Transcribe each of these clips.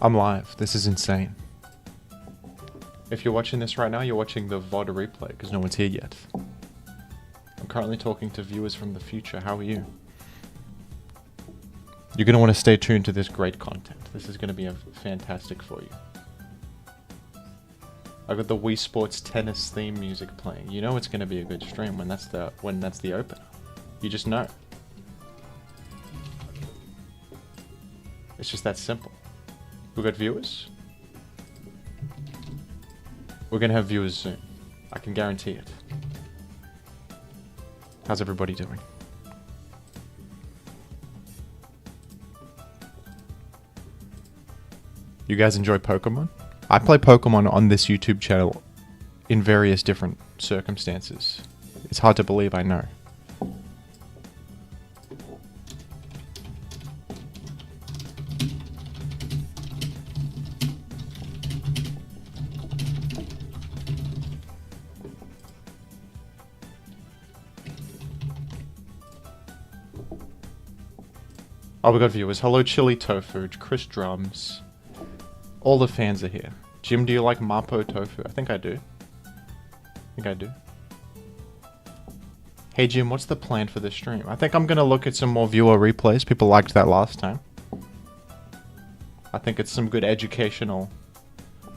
I'm live. This is insane. If you're watching this right now, you're watching the VOD replay because no one's here yet. I'm currently talking to viewers from the future. How are you? You're going to want to stay tuned to this great content. This is going to be fantastic for you. I've got the Wii Sports tennis theme music playing. You know it's going to be a good stream when that's the opener. You just know. It's just that simple. We've got viewers. We're going to have viewers soon. I can guarantee it. How's everybody doing? You guys enjoy Pokemon? I play Pokemon on this YouTube channel in various different circumstances. It's hard to believe, I know. Oh, we got viewers. Hello, Chili Tofu, Chris Drums. All the fans are here. Jim, do you like Mapo Tofu? I think I do. Hey, Jim, what's the plan for this stream? I think I'm going to look at some more viewer replays. People liked that last time. I think it's some good educational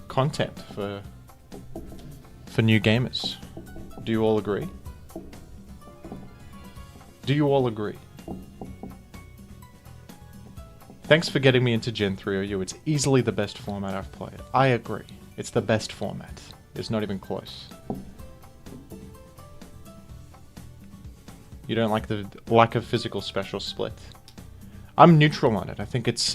content for new gamers. Do you all agree? Do you all agree? Thanks for getting me into Gen 3 OU. It's easily the best format I've played. I agree. It's the best format. It's not even close. You don't like the lack of physical special split? I'm neutral on it. I think it's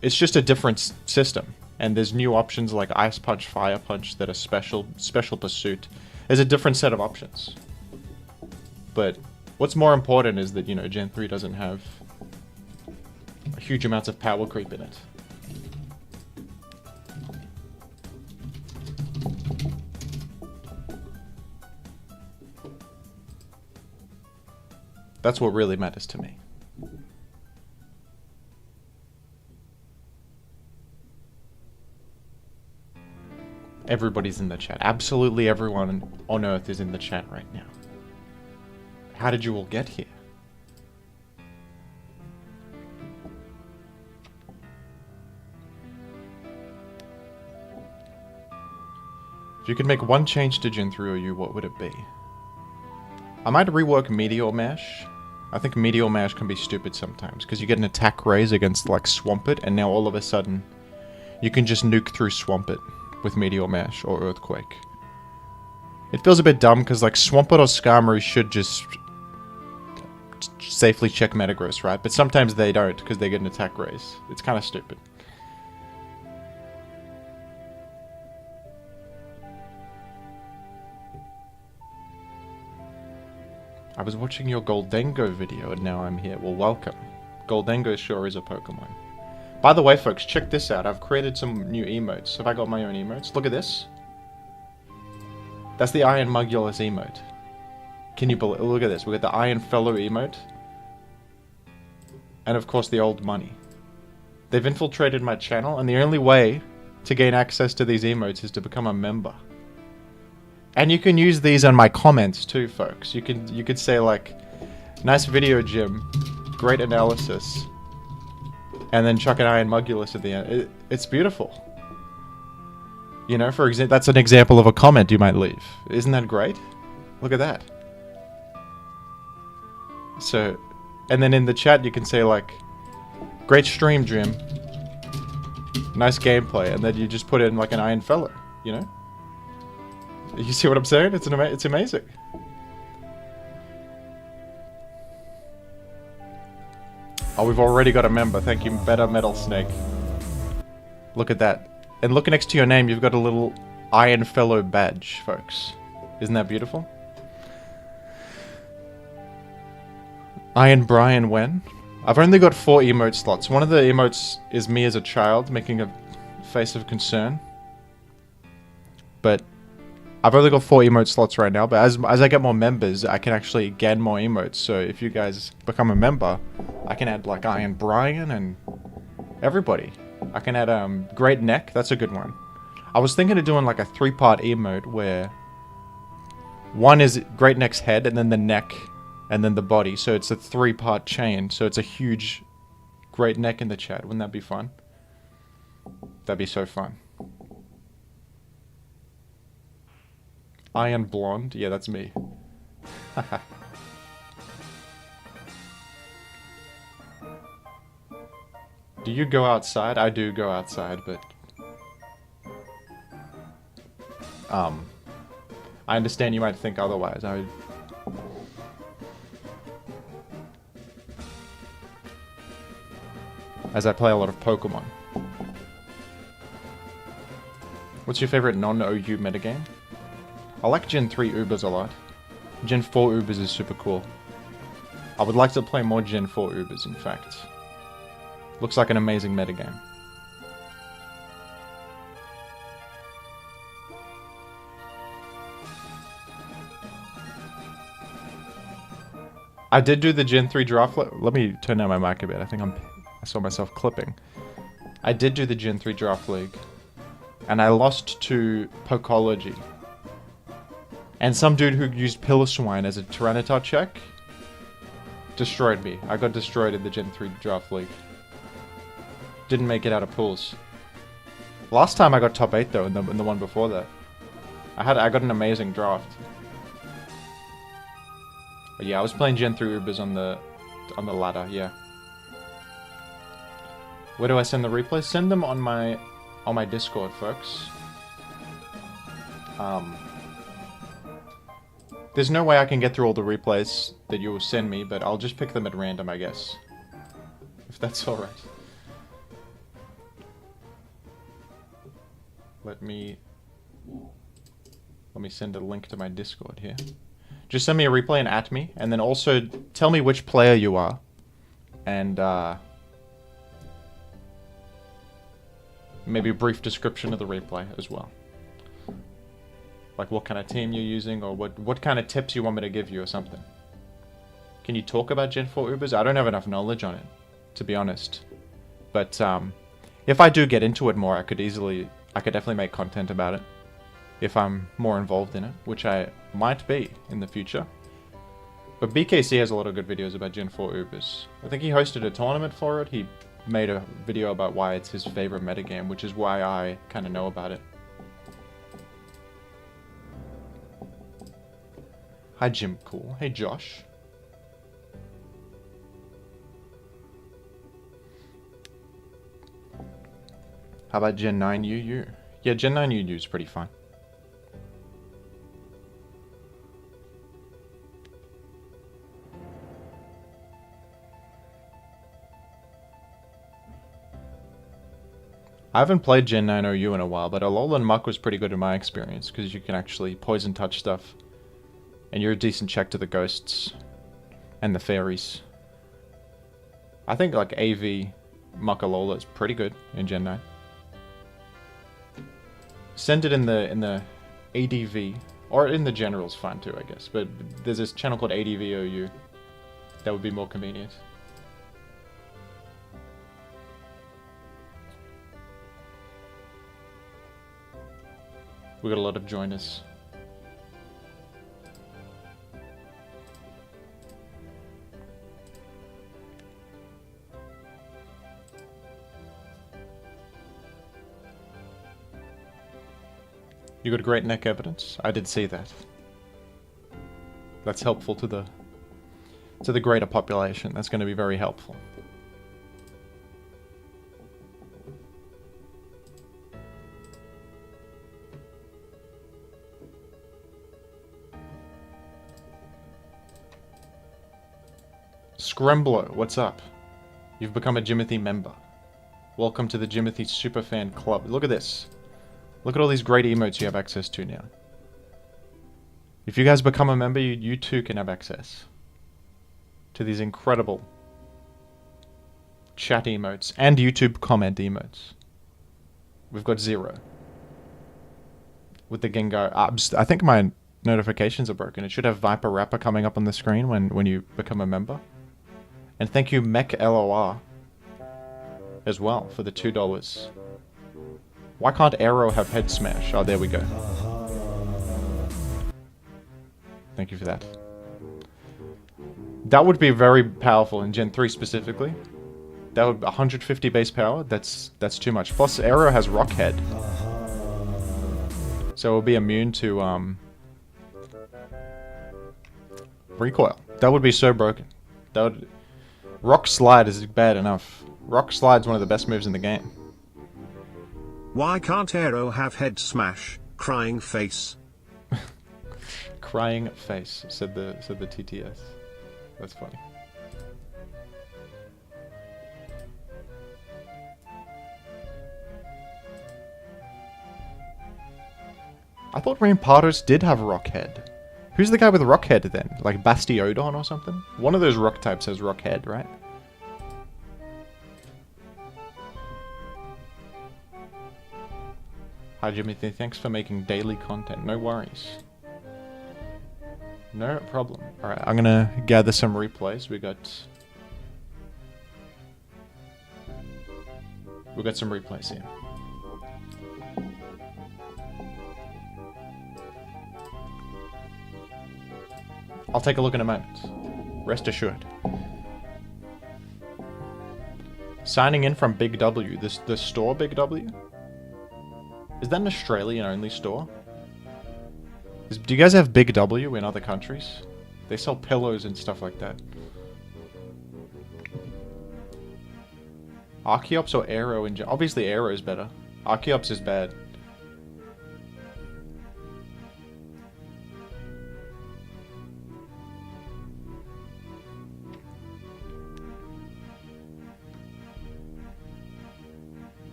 it's just a different system, and there's new options like Ice Punch, Fire Punch that are special pursuit. There's a different set of options. But what's more important is that, you know, Gen 3 doesn't have a huge amounts of power creep in it. That's what really matters to me. Everybody's in the chat. Absolutely everyone on Earth is in the chat right now. How did you all get here? If you could make one change to Gen 3 OU, what would it be? I might rework Meteor Mash. I think Meteor Mash can be stupid sometimes, because you get an attack raise against, like, Swampert, and now all of a sudden, you can just nuke through Swampert with Meteor Mash or Earthquake. It feels a bit dumb, because, like, Swampert or Skarmory should just safely check Metagross, right? But sometimes they don't, because they get an attack raise. It's kind of stupid. I was watching your Goldengo video and now I'm here. Well, welcome. Goldengo sure is a Pokemon. By the way, folks, check this out. I've created some new emotes. Have I got my own emotes? Look at this. That's the Iron Mugulus emote. Can you believe? Look at this. We got the Iron Fellow emote. And of course the old money. They've infiltrated my channel, and the only way to gain access to these emotes is to become a member. And you can use these on my comments too, folks. You could say like, nice video, Jim. Great analysis. And then chuck an Iron Mugulus at the end. It's beautiful. You know, for example, that's an example of a comment you might leave. Isn't that great? Look at that. So, and then in the chat you can say like, great stream, Jim. Nice gameplay. And then you just put in like an Iron Fellow, you know? You see what I'm saying? It's amazing. Oh, we've already got a member. Thank you, Better Metal Snake. Look at that. And look next to your name, you've got a little Iron Fellow badge, folks. Isn't that beautiful? Iron Brian when? I've only got 4 emote slots. One of the emotes is me as a child making a face of concern. But I've only got 4 emote slots right now, but as I get more members, I can actually get more emotes. So if you guys become a member, I can add like Iron Brian and everybody. I can add Great Neck. That's a good one. I was thinking of doing like a 3-part emote where one is Great Neck's head and then the neck and then the body. So it's a 3-part chain. So it's a huge Great Neck in the chat. Wouldn't that be fun? That'd be so fun. Iron Blonde. Yeah, that's me. Do you go outside? I do go outside, but... I understand you might think otherwise. As I play a lot of Pokemon. What's your favorite non-OU metagame? I like Gen 3 Ubers a lot. Gen 4 Ubers is super cool. I would like to play more Gen 4 Ubers, in fact. Looks like an amazing metagame. I did do the Gen 3 draft. Let me turn down my mic a bit. I think I saw myself clipping. I did do the Gen 3 draft league. And I lost to Pokology. And some dude who used Piloswine as a Tyranitar check destroyed me. I got destroyed in the Gen 3 draft league. Didn't make it out of pools. Last time I got top 8 though, in the one before that. I got an amazing draft. But yeah, I was playing Gen 3 Ubers on the ladder, yeah. Where do I send the replays? Send them on my Discord, folks. There's no way I can get through all the replays that you will send me, but I'll just pick them at random, I guess. If that's alright. Let me send a link to my Discord here. Just send me a replay and at me, and then also tell me which player you are. And, maybe a brief description of the replay as well. Like what kind of team you're using, or what kind of tips you want me to give you or something. Can you talk about Gen 4 Ubers? I don't have enough knowledge on it, to be honest. But if I do get into it more, I could definitely make content about it. If I'm more involved in it, which I might be in the future. But BKC has a lot of good videos about Gen 4 Ubers. I think he hosted a tournament for it. He made a video about why it's his favorite metagame, which is why I kind of know about it. Hi Jim Cool. Hey Josh. How about Gen 9 UU? Yeah, Gen 9 UU is pretty fun. I haven't played Gen 9 OU in a while, but Alolan Muck was pretty good in my experience, because you can actually poison touch stuff. And you're a decent check to the ghosts and the fairies. I think like AV Muckalola is pretty good in Gen 9. Send it in the ADV, or in the general's fine too, I guess. But there's this channel called ADVOU. That would be more convenient. We got a lot of joiners. You got great neck evidence. I did see that. That's helpful to the greater population. That's going to be very helpful. Scremblo, what's up? You've become a Jimothy member. Welcome to the Jimothy Superfan Club. Look at this. Look at all these great emotes you have access to now. If you guys become a member, you too can have access to these incredible chat emotes and YouTube comment emotes. We've got 0. with the Gengar. I think my notifications are broken. It should have Viper Rapper coming up on the screen when you become a member. And thank you Mech LOR as well for the $2. Why can't Arrow have head smash? Oh, there we go. Thank you for that. That would be very powerful in Gen 3 specifically. That would 150 base power. That's too much. Plus, Arrow has Rock Head, so it'll be immune to recoil. That would be so broken. That would. Rock Slide is bad enough. Rock Slide's one of the best moves in the game. Why can't Arrow have head smash? Crying face. Crying face, said the TTS. That's funny. I thought Rampardos did have Rock Head. Who's the guy with Rock Head then? Like Bastiodon or something? One of those rock types has Rock Head, right? Hi Jimmy, thanks for making daily content. No worries. No problem. Alright, I'm gonna gather some replays. We got some replays here. I'll take a look in a moment. Rest assured. Signing in from Big W. The store Big W? Is that an Australian-only store? Do you guys have Big W in other countries? They sell pillows and stuff like that. Archeops or Aero? Obviously Aero is better. Archeops is bad.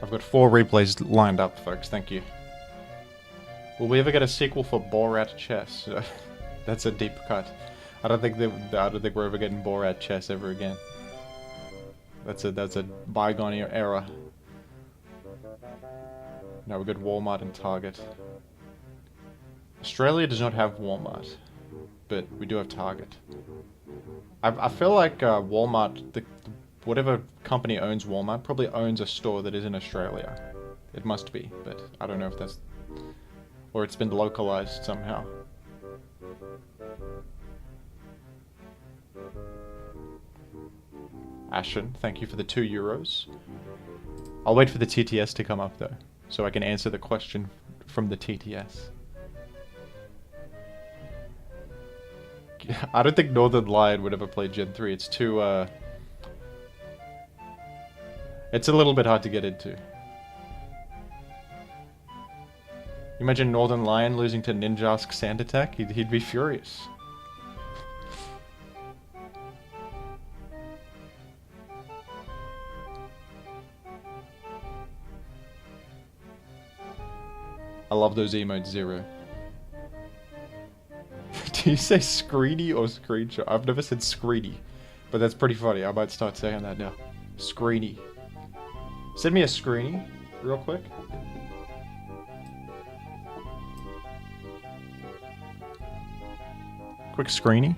I've got 4 replays lined up, folks. Thank you. Will we ever get a sequel for Borat Chess? That's a deep cut. I don't think we're ever getting Borat Chess ever again. That's a bygone era. No, we've got Walmart and Target. Australia does not have Walmart, but we do have Target. I feel like Walmart, whatever company owns Walmart, probably owns a store that is in Australia. It must be, but I don't know if that's... or it's been localized somehow. Ashen, thank you for the €2. I'll wait for the TTS to come up though, so I can answer the question from the TTS. I don't think Northern Lion would ever play Gen 3. It's too, it's a little bit hard to get into. Imagine Northern Lion losing to Ninjask Sand Attack. He'd be furious. I love those emotes, Zero. Do you say screeny or screenshot? I've never said screeny, but that's pretty funny. I might start saying that now. Screeny. Send me a screeny, real quick. Quick screeny.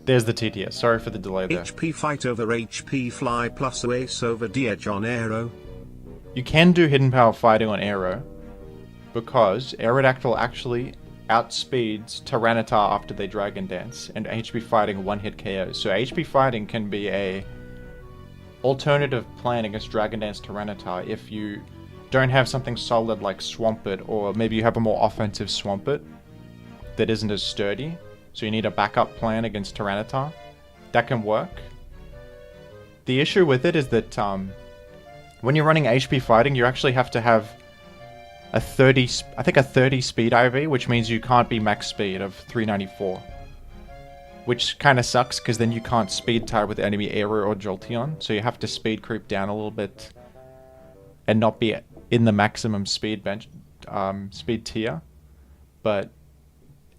There's the TTS. Sorry for the delay there. HP fight over HP fly plus ace over DH on Aero. You can do hidden power fighting on Aero because Aerodactyl actually outspeeds Tyranitar after they Dragon Dance, and HP fighting one-hit KOs. So HP fighting can be a alternative plan against Dragon Dance Tyranitar if you don't have something solid like Swampert, or maybe you have a more offensive Swampert that isn't as sturdy, so you need a backup plan against Tyranitar. That can work. The issue with it is that when you're running HP fighting, you actually have to have a 30 speed IV, which means you can't be max speed of 394. Which kind of sucks, because then you can't speed tie with enemy Aero or Jolteon, so you have to speed creep down a little bit and not be in the maximum speed bench speed tier, but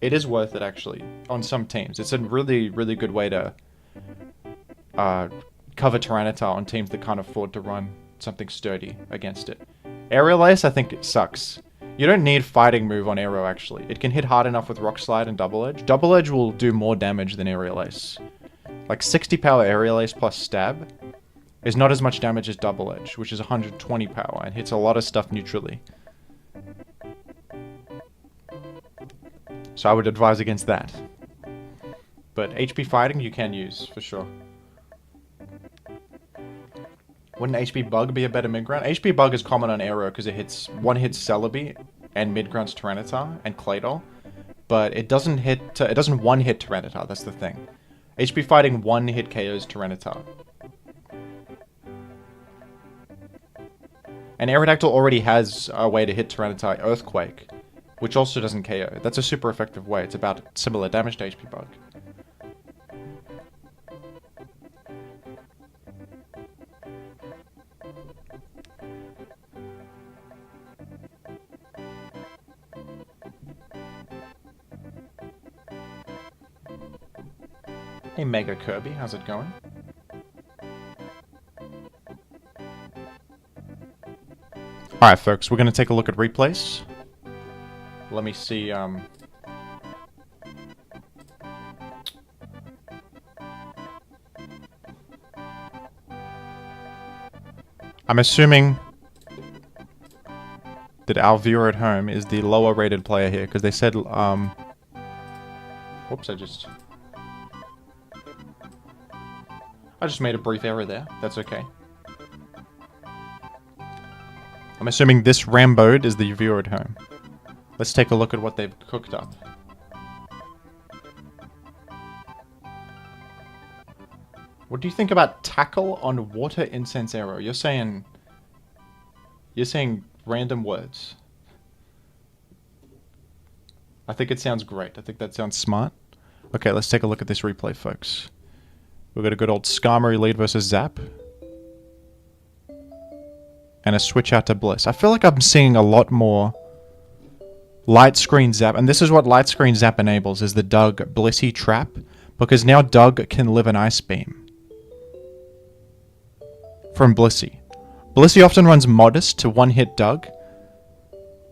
it is worth it actually on some teams. It's a really, really good way to cover Tyranitar on teams that can't afford to run something sturdy against it. Aerial Ace, I think it sucks. You don't need fighting move on Aero actually. It can hit hard enough with Rock Slide and Double Edge. Double Edge will do more damage than Aerial Ace. Like 60 power Aerial Ace plus Stab is not as much damage as Double Edge, which is 120 power and hits a lot of stuff neutrally. So I would advise against that. But HP fighting you can use, for sure. Wouldn't HP Bug be a better mid-ground? HP Bug is common on Aero because it hits one-hit Celebi and mid-grounds Tyranitar and Claydol. But it doesn't one-hit Tyranitar, that's the thing. HP fighting one-hit KOs Tyranitar. And Aerodactyl already has a way to hit Tyranitar, Earthquake, which also doesn't KO. That's a super effective way. It's about similar damage to HP Bug. Hey Mega Kirby, how's it going? Alright folks, we're going to take a look at replays. Let me see, I'm assuming that our viewer at home is the lower rated player here, because they said, whoops, I just made a brief error there. That's okay. I'm assuming this Ramboed is the viewer at home. Let's take a look at what they've cooked up. What do you think about Tackle on Water Incense Arrow? You're saying random words. I think it sounds great. I think that sounds smart. Okay, let's take a look at this replay, folks. We've got a good old Skarmory lead versus Zap. And a switch out to Bliss. I feel like I'm seeing a lot more Light Screen Zap. And this is what Light Screen Zap enables, is the Doug Blissey trap. Because now Doug can live an Ice Beam. From Blissey. Blissey often runs Modest to one-hit Doug.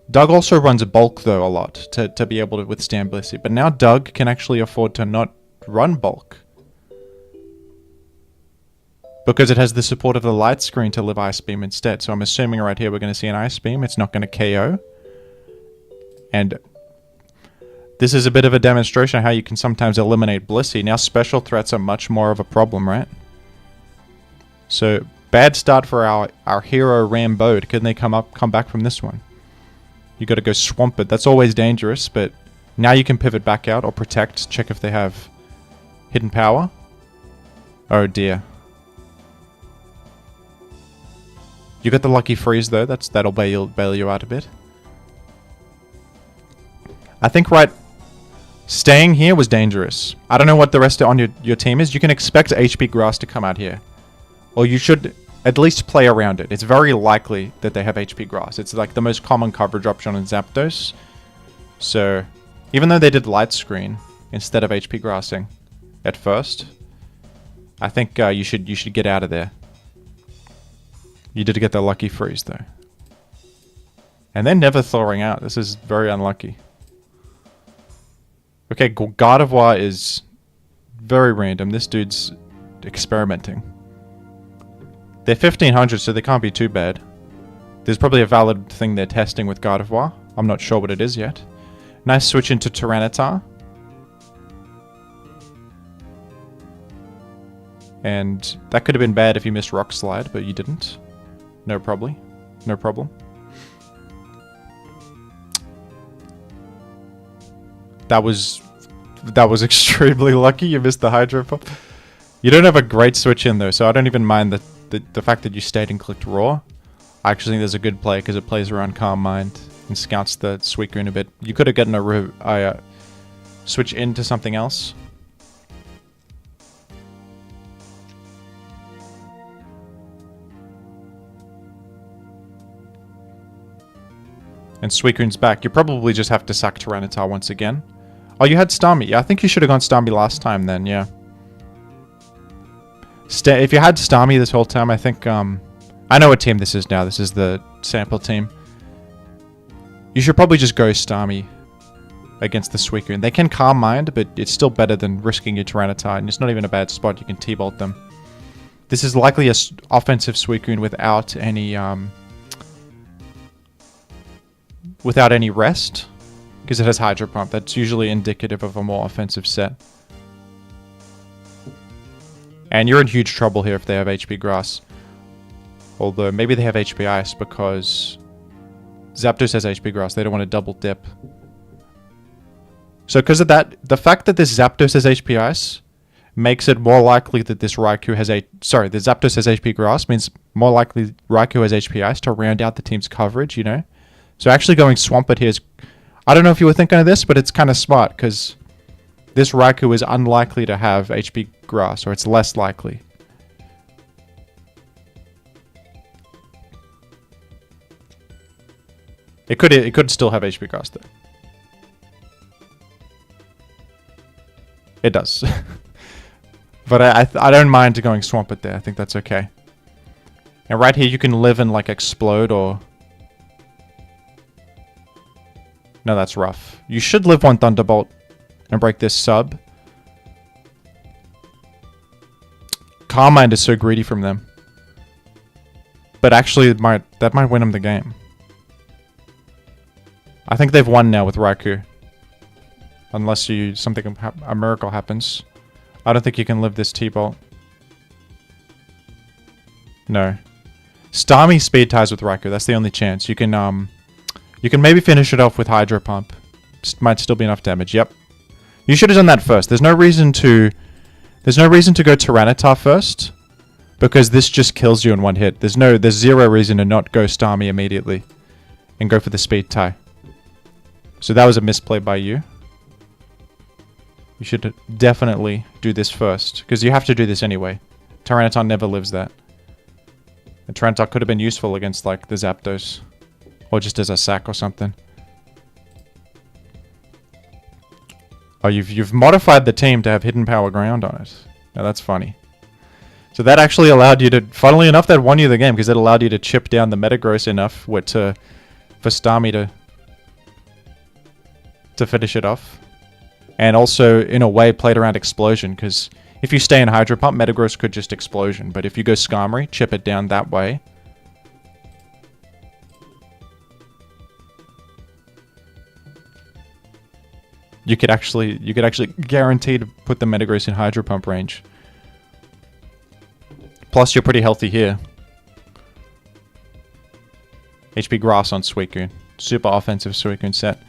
Doug also runs Bulk, though, a lot, to be able to withstand Blissey. But now Doug can actually afford to not run Bulk. Because it has the support of the Light Screen to live Ice Beam instead. So I'm assuming right here we're going to see an Ice Beam. It's not going to KO. And this is a bit of a demonstration of how you can sometimes eliminate Blissey. Now special threats are much more of a problem, right? So bad start for our hero Ramboed. Can they come back from this one? You got to go swamp it. That's always dangerous, but now you can pivot back out or protect. Check if they have hidden power. Oh dear. You got the lucky freeze though. That'll bail you out a bit. I think staying here was dangerous. I don't know what the rest on your team is. You can expect HP Grass to come out here, or you should at least play around it. It's very likely that they have HP Grass. It's like the most common coverage option in Zapdos. So even though they did Light Screen instead of HP Grassing at first, I think you should get out of there. You did get the lucky freeze, though. And they're never thawing out. This is very unlucky. Okay, Gardevoir is very random. This dude's experimenting. They're 1500, so they can't be too bad. There's probably a valid thing they're testing with Gardevoir. I'm not sure what it is yet. Nice switch into Tyranitar. And that could have been bad if you missed Rock Slide, but you didn't. No problem. No problem. That was extremely lucky. You missed the Hydro Pump. You don't have a great switch in though, so I don't even mind the fact that you stayed and clicked Raw. I actually think there's a good play because it plays around Calm Mind and scouts the Suicune a bit. You could have gotten a switch into something else. And Suicune's back. You probably just have to sack Tyranitar once again. Oh, you had Starmie. Yeah, I think you should have gone Starmie last time then, yeah. If you had Starmie this whole time, I think, I know what team this is now. This is the sample team. You should probably just go Starmie against the Suicune. They can Calm Mind, but it's still better than risking your Tyranitar, and it's not even a bad spot. You can T-Bolt them. This is likely a offensive Suicune without any rest, because it has Hydro Pump. That's usually indicative of a more offensive set. And you're in huge trouble here if they have HP Grass. Although, maybe they have HP Ice because Zapdos has HP Grass. They don't want to double dip. So because of that, the fact that this Zapdos has HP Ice makes it more likely that this Raikou has the Zapdos has HP Grass means more likely Raikou has HP Ice to round out the team's coverage, you know? So actually going Swampert here is... I don't know if you were thinking of this, but it's kind of smart because this Raikou is unlikely to have HP Grass, or it's less likely. It could still have HP Grass though. It does. But I don't mind going Swampert there. I think that's okay. And right here you can live and like explode or... No, that's rough. You should live one Thunderbolt and break this sub. Calm Mind is so greedy from them. But actually that might win them the game. I think they've won now with Raikou. Unless a miracle happens. I don't think you can live this T-Bolt. No. Starmie speed ties with Raikou. That's the only chance. You can maybe finish it off with Hydro Pump. Might still be enough damage. Yep. You should have done that first. There's no reason to go Tyranitar first, because this just kills you in one hit. There's zero reason to not go Starmie immediately and go for the speed tie. So that was a misplay by you. You should definitely do this first, because you have to do this anyway. Tyranitar never lives that. And Tyranitar could have been useful against, like, the Zapdos. Or just as a sack or something. Oh, you've modified the team to have Hidden Power Ground on it. Now that's funny. So that actually allowed you to... Funnily enough, that won you the game, because it allowed you to chip down the Metagross enough for Starmie to finish it off. And also, in a way, played around Explosion, because if you stay in Hydro Pump, Metagross could just Explosion. But if you go Skarmory, chip it down that way. You could actually guarantee to put the Metagross in Hydro Pump range. Plus, you're pretty healthy here. HP Grass on Suicune. Super offensive Suicune set.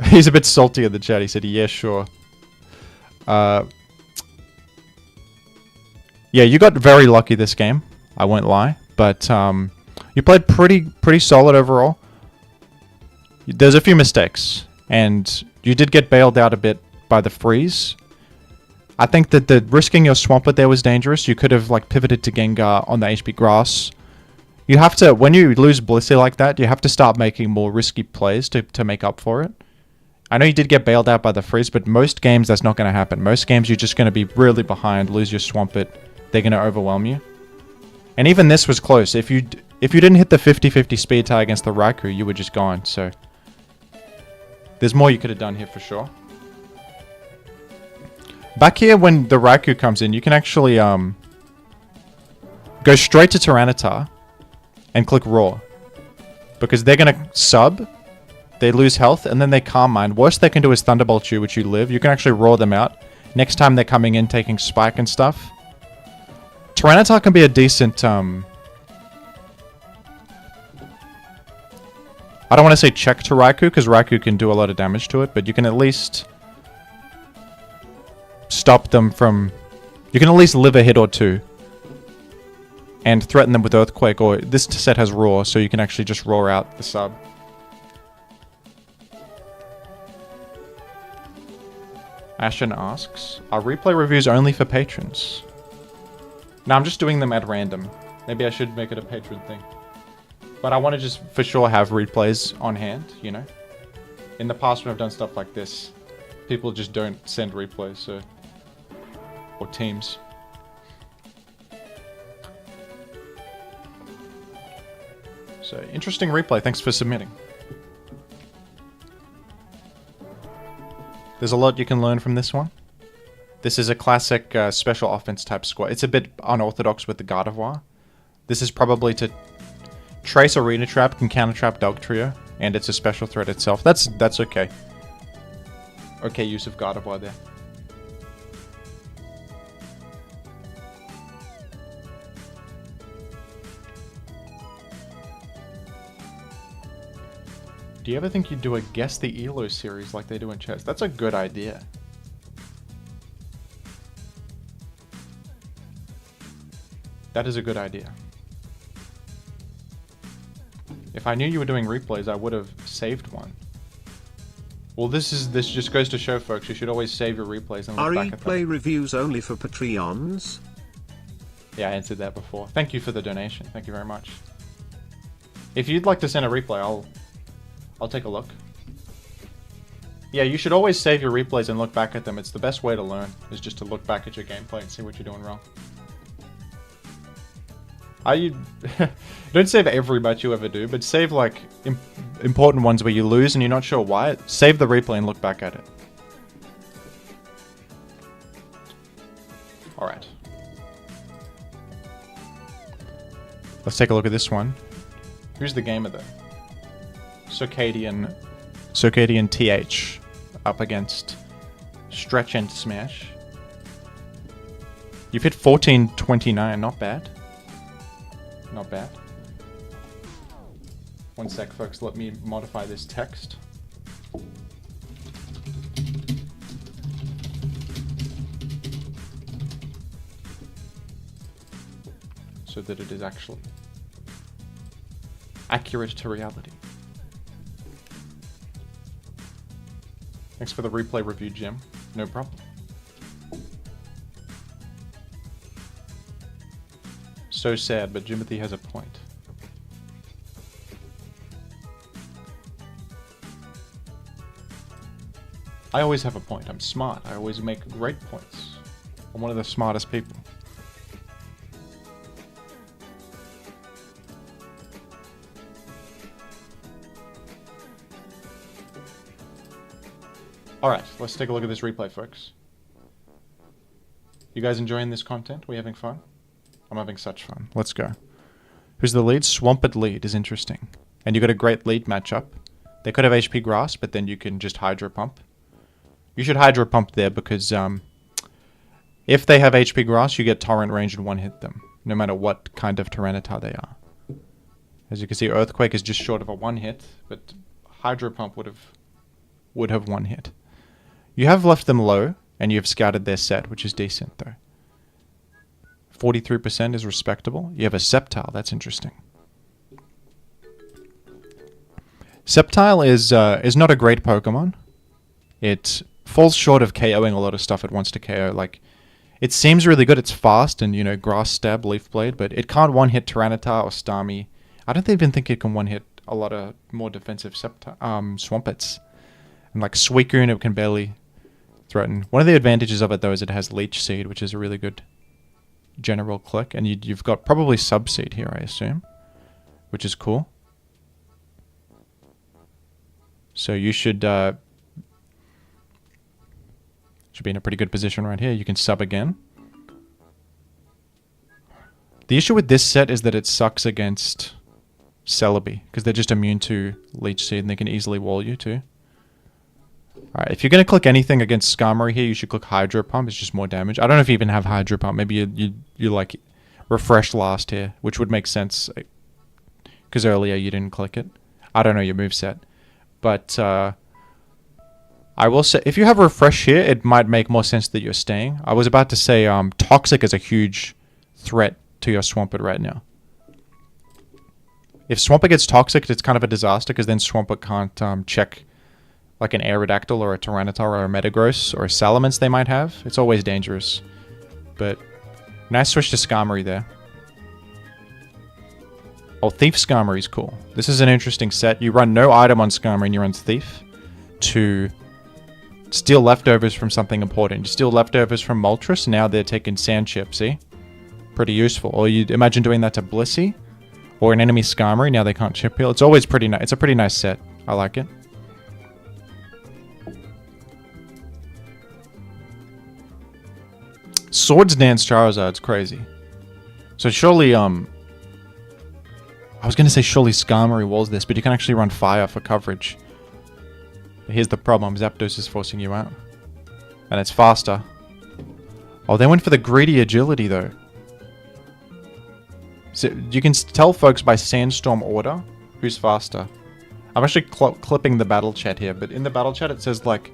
He's a bit salty in the chat. He said, yeah, sure. Yeah, you got very lucky this game. I won't lie. But you played pretty solid overall. There's a few mistakes. And you did get bailed out a bit by the freeze. I think that the risking your Swampert there was dangerous. You could have like pivoted to Gengar on the HP Grass. You have to, when you lose Blissey like that, you have to start making more risky plays to make up for it. I know you did get bailed out by the freeze, but most games that's not going to happen. Most games you're just going to be really behind, lose your Swampert, they're going to overwhelm you. And even this was close. If you didn't hit the 50-50 speed tie against the Raikou, you were just gone. So there's more you could have done here for sure. Back here, when the Raikou comes in, you can actually go straight to Tyranitar and click Roar. Because they're going to sub, they lose health, and then they Calm Mind. Worst they can do is Thunderbolt you, which you live. You can actually Roar them out. Next time they're coming in, taking Spike and stuff. Tyranitar can be a decent... I don't want to say check to Raikou, because Raikou can do a lot of damage to it, but you can at least... stop them from... You can at least live a hit or two. And threaten them with Earthquake, or this set has Roar, so you can actually just Roar out the sub. Ashen asks, are replay reviews only for patrons? No, I'm just doing them at random. Maybe I should make it a patron thing. But I want to just for sure have replays on hand, you know? In the past when I've done stuff like this, people just don't send replays, so... Or teams. So, interesting replay. Thanks for submitting. There's a lot you can learn from this one. This is a classic special offense type squad. It's a bit unorthodox with the Gardevoir. This is probably to trace Arena Trap, can counter trap Dog Trio, and it's a special threat itself. That's okay. Okay use of Gardevoir there. Do you ever think you'd do a Guess the ELO series like they do in chess? That's a good idea. That is a good idea. If I knew you were doing replays, I would have saved one. Well, this just goes to show, folks, you should always save your replays and look back at them. Are replay reviews only for Patreons? Yeah, I answered that before. Thank you for the donation. Thank you very much. If you'd like to send a replay, I'll take a look. Yeah, you should always save your replays and look back at them. It's the best way to learn, is just to look back at your gameplay and see what you're doing wrong. Don't save every match you ever do, but save like important ones where you lose and you're not sure why. Save the replay and look back at it. Alright. Let's take a look at this one. Who's the gamer though? Circadian TH up against Stretch and Smash. You've hit 1429, not bad. Not bad. One sec, folks, let me modify this text. So that it is actually accurate to reality. Thanks for the replay review, Jim. No problem. So sad, but Jimothy has a point. I always have a point. I'm smart. I always make great points. I'm one of the smartest people. Alright, let's take a look at this replay, folks. You guys enjoying this content? We having fun? I'm having such fun. Let's go. Who's the lead? Swampert lead is interesting. And you got a great lead matchup. They could have HP Grass, but then you can just Hydro Pump. You should Hydro Pump there because if they have HP Grass, you get Torrent range and one-hit them, no matter what kind of Tyranitar they are. As you can see, Earthquake is just short of a one-hit, but Hydro Pump would have one-hit. You have left them low, and you've scouted their set, which is decent, though. 43% is respectable. You have a Sceptile. That's interesting. Sceptile is not a great Pokemon. It falls short of KOing a lot of stuff it wants to KO. Like, it seems really good. It's fast and, you know, Grass Stab, Leaf Blade, but it can't one-hit Tyranitar or Starmie. I don't even think it can one-hit a lot of more defensive Swamperts. And like Suicune, it can barely threaten. One of the advantages of it, though, is it has Leech Seed, which is a really good general click, and you've got probably Subseed here, I assume, which is cool. So you should be in a pretty good position right here. You can sub again. The issue with this set is that it sucks against Celebi, because they're just immune to Leech Seed, and they can easily wall you too. Alright, if you're going to click anything against Skarmory here, you should click Hydro Pump. It's just more damage. I don't know if you even have Hydro Pump. Maybe you like Refresh last here, which would make sense, because earlier you didn't click it. I don't know your moveset. But I will say, if you have Refresh here, it might make more sense that you're staying. I was about to say Toxic is a huge threat to your Swampert right now. If Swampert gets Toxic, it's kind of a disaster, because then Swampert can't check like an Aerodactyl or a Tyranitar or a Metagross or a Salamence they might have. It's always dangerous. But nice switch to Skarmory there. Oh, Thief Skarmory is cool. This is an interesting set. You run no item on Skarmory and you run Thief to steal leftovers from something important. You steal leftovers from Moltres, now they're taking Sand Chip, see? Pretty useful. Or you imagine doing that to Blissey or an enemy Skarmory, now they can't chip heal. It's always pretty nice. It's a pretty nice set. I like it. Swords Dance Charizard's crazy. So surely, I was going to say surely Skarmory walls this, but you can actually run Fire for coverage. But here's the problem, Zapdos is forcing you out. And it's faster. Oh, they went for the greedy agility though. So you can tell folks by Sandstorm order who's faster. I'm actually clipping the battle chat here, but in the battle chat it says like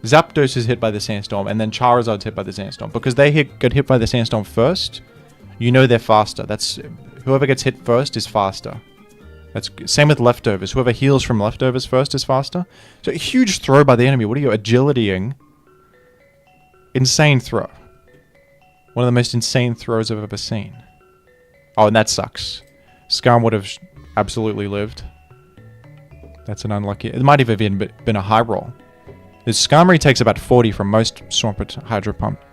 Zapdos is hit by the Sandstorm and then Charizard's hit by the Sandstorm. Because they get hit by the Sandstorm first, you know they're faster. That's whoever gets hit first is faster. That's same with leftovers. Whoever heals from leftovers first is faster. So a huge throw by the enemy. What are you agilitying? Insane throw. One of the most insane throws I've ever seen. Oh, and that sucks. Skarm would have absolutely lived. That's an unlucky... It might have even been a high roll. This Skarmory takes about 40 from most Swampert Hydro Pump.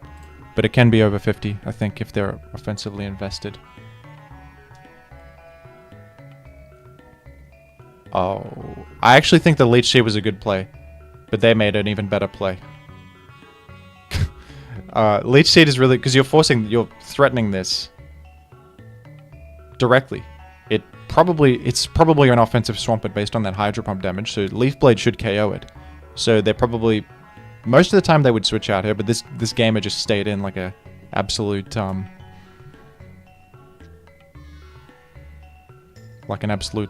But it can be over 50, I think, if they're offensively invested. Oh, I actually think the Leech Seed was a good play, but they made an even better play. Leech Seed is really, because you're threatening this directly. It's probably an offensive Swampert based on that Hydro Pump damage, so Leaf Blade should KO it. So they're probably, most of the time they would switch out here, but this gamer just stayed in like a absolute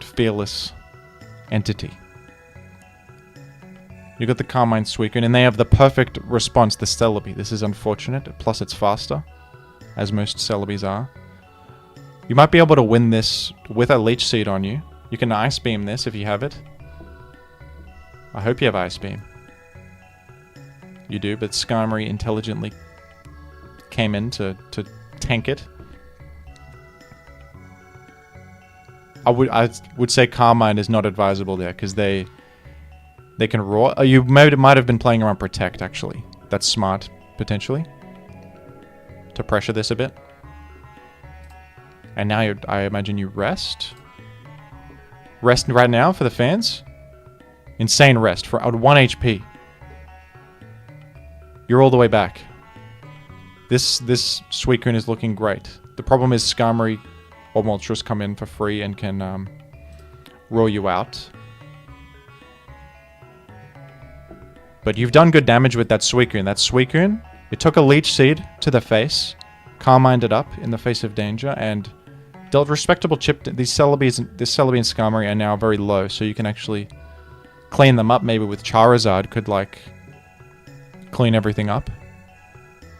fearless entity. You got the Carmine Suicune, and they have the perfect response, the Celebi. This is unfortunate, plus it's faster, as most Celebis are. You might be able to win this with a Leech Seed on you. You can Ice Beam this if you have it. I hope you have Ice Beam. You do, but Skarmory intelligently came in to tank it. I would say Carmine is not advisable there because they can roar. You might have been playing around Protect actually. That's smart potentially to pressure this a bit. And now I imagine you rest. Rest right now for the fans. Insane rest for 1 HP. You're all the way back. This Suicune is looking great. The problem is Skarmory or Moltres come in for free and can roll you out. But you've done good damage with that Suicune. That Suicune, it took a Leech Seed to the face, Carmined it up in the face of danger, and dealt respectable chip. This Celebi and Skarmory are now very low, so you can actually clean them up. Maybe with Charizard could like clean everything up.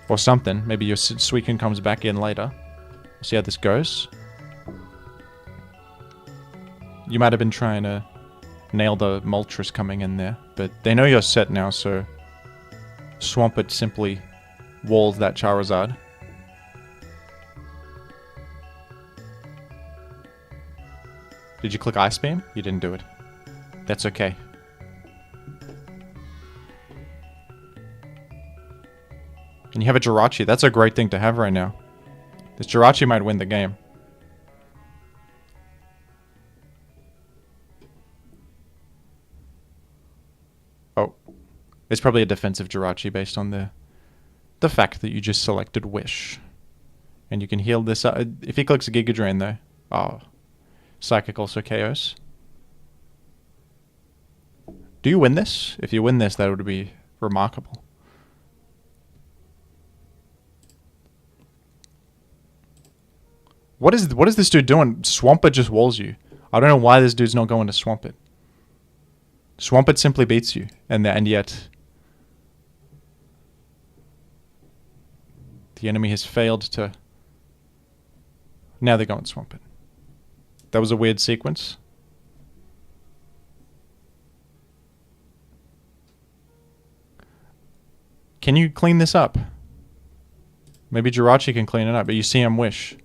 Or something. Maybe your Suicune comes back in later. We'll see how this goes. You might have been trying to nail the Moltres coming in there, but they know you're set now, so Swampert simply walls that Charizard. Did you click Ice Beam? You didn't do it. That's okay. And you have a Jirachi. That's a great thing to have right now. This Jirachi might win the game. Oh. It's probably a defensive Jirachi based on the fact that you just selected Wish. And you can heal this up. If he clicks Giga Drain though. Oh. Psychic also KOs. Do you win this? If you win this, that would be remarkable. What is this dude doing? Swampert just walls you. I don't know why this dude's not going to Swampert. Swampert simply beats you, and yet the enemy has failed to. Now they're going Swampert. That was a weird sequence. Can you clean this up? Maybe Jirachi can clean it up, but you see him Wish.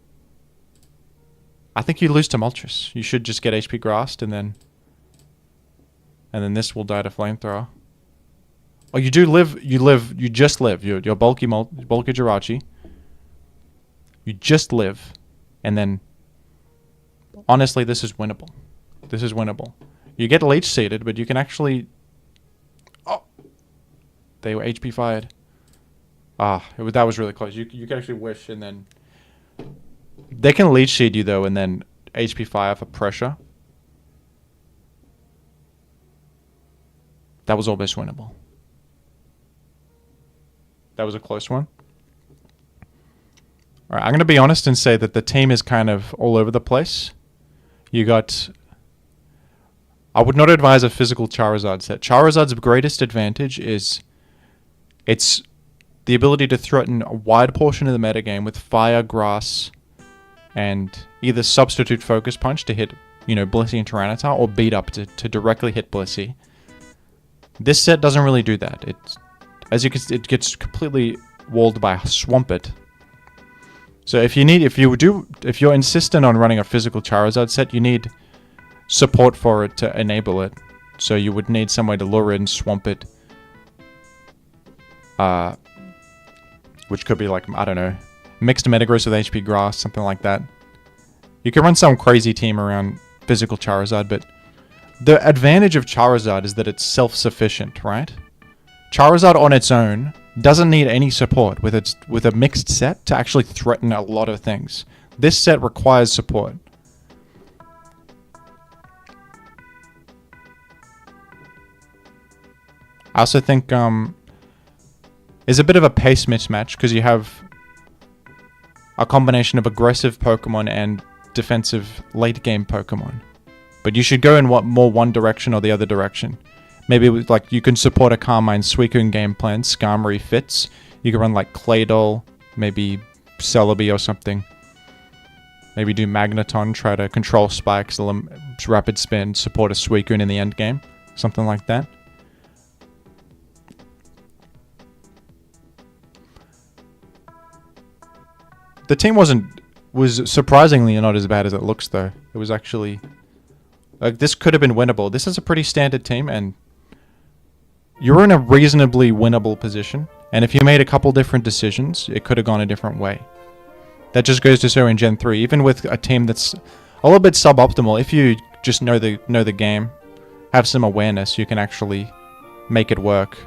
I think you lose to Moltres. You should just get HP grassed and then this will die to flamethrower. Oh, you do live. You just live. You're bulky Jirachi. You just live, and then honestly, this is winnable. This is winnable. You get leech seeded, but you can actually. Oh, they were HP fired. That was really close. You can actually wish, and then they can leech seed you though, and then HP fire for pressure. That was almost winnable. That was a close one. Alright, I'm going to be honest and say that the team is kind of all over the place. You got... I would not advise a physical Charizard set. Charizard's greatest advantage is it's the ability to threaten a wide portion of the metagame with Fire, Grass, and either substitute Focus Punch to hit, Blissey and Tyranitar, or Beat Up to directly hit Blissey. This set doesn't really do that. It gets completely walled by Swampert. So if you're insistent on running a physical Charizard set, you need support for it to enable it. So you would need some way to lure in Swampert, which could be like, I don't know, mixed Metagross with HP Grass, something like that. You can run some crazy team around physical Charizard, but the advantage of Charizard is that it's self-sufficient, right? Charizard on its own doesn't need any support with a mixed set to actually threaten a lot of things. This set requires support. I also think is a bit of a pace mismatch because you have a combination of aggressive Pokemon and defensive late game Pokemon. But you should go in more one direction or the other direction. Maybe like you can support a Carmine Suicune game plan. Skarmory fits. You can run like Claydol, maybe Celebi or something. Maybe do Magneton, try to control spikes, rapid spin, support a Suicune in the end game. Something like that. The team was surprisingly not as bad as it looks though. It was actually this could have been winnable. This is a pretty standard team and you're in a reasonably winnable position. And if you made a couple different decisions, it could have gone a different way. That just goes to show in Gen 3, even with a team that's a little bit suboptimal, if you just know the game, have some awareness, you can actually make it work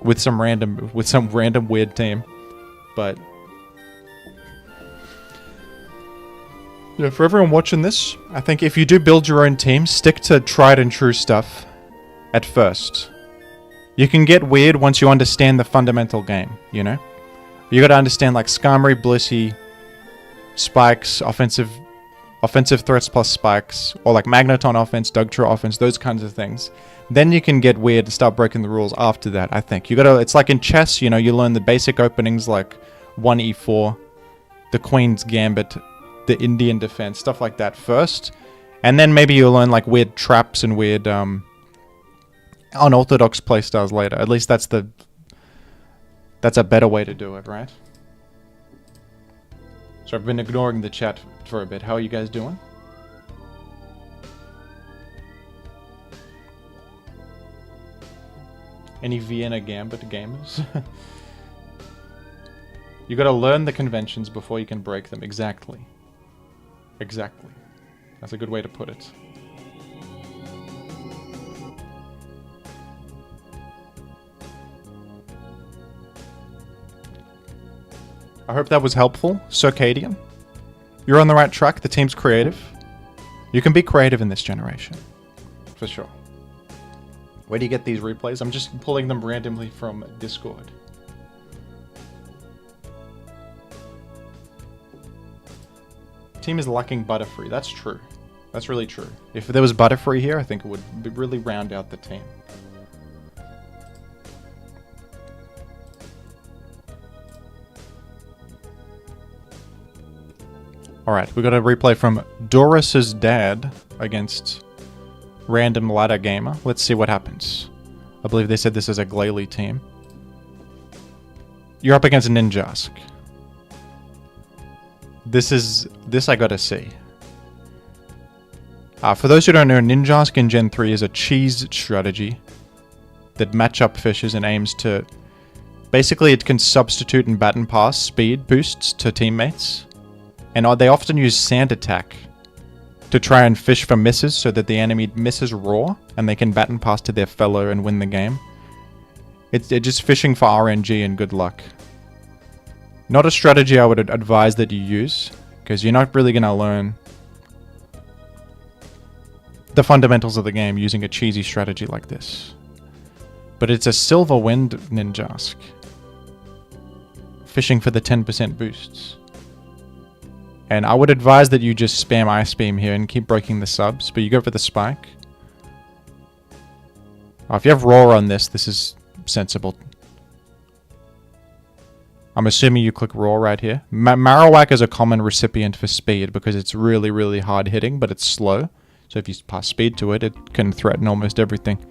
with some random weird team. But for everyone watching this, I think if you do build your own team, stick to tried and true stuff at first. You can get weird once you understand the fundamental game, You gotta understand like Skarmory, Blissey, Spikes, offensive threats plus Spikes, or like Magneton offense, Dugtrio offense, those kinds of things. Then you can get weird and start breaking the rules after that, I think. It's like in chess, you learn the basic openings like 1e4, the Queen's Gambit, the Indian defense, stuff like that first. And then maybe you'll learn like weird traps and weird unorthodox playstyles later. At least that's a better way to do it, right? So I've been ignoring the chat for a bit. How are you guys doing? Any Vienna Gambit gamers? You gotta learn the conventions before you can break them. Exactly. Exactly. That's a good way to put it. I hope that was helpful, Circadian. You're on the right track. The team's creative. You can be creative in this generation. For sure. Where do you get these replays? I'm just pulling them randomly from Discord. Team is lacking Butterfree. That's true. That's really true. If there was Butterfree here, I think it would really round out the team. Alright, we got a replay from Doris's dad against Random Ladder Gamer. Let's see what happens. I believe they said this is a Glalie team. You're up against Ninjask. This I gotta see. For those who don't know, Ninjask in Gen 3 is a cheese strategy that match up fishes and aims to... Basically, it can substitute and baton pass speed boosts to teammates. And they often use sand attack to try and fish for misses so that the enemy misses raw and they can baton pass to their fellow and win the game. They're just fishing for RNG and good luck. Not a strategy I would advise that you use, because you're not really going to learn the fundamentals of the game using a cheesy strategy like this. But it's a Silver Wind Ninjask. Fishing for the 10% boosts. And I would advise that you just spam Ice Beam here and keep breaking the subs, but you go for the Spike. If you have Roar on this, this is sensible. I'm assuming you click Roar right here. Marowak is a common recipient for speed because it's really, really hard hitting, but it's slow. So if you pass speed to it, it can threaten almost everything.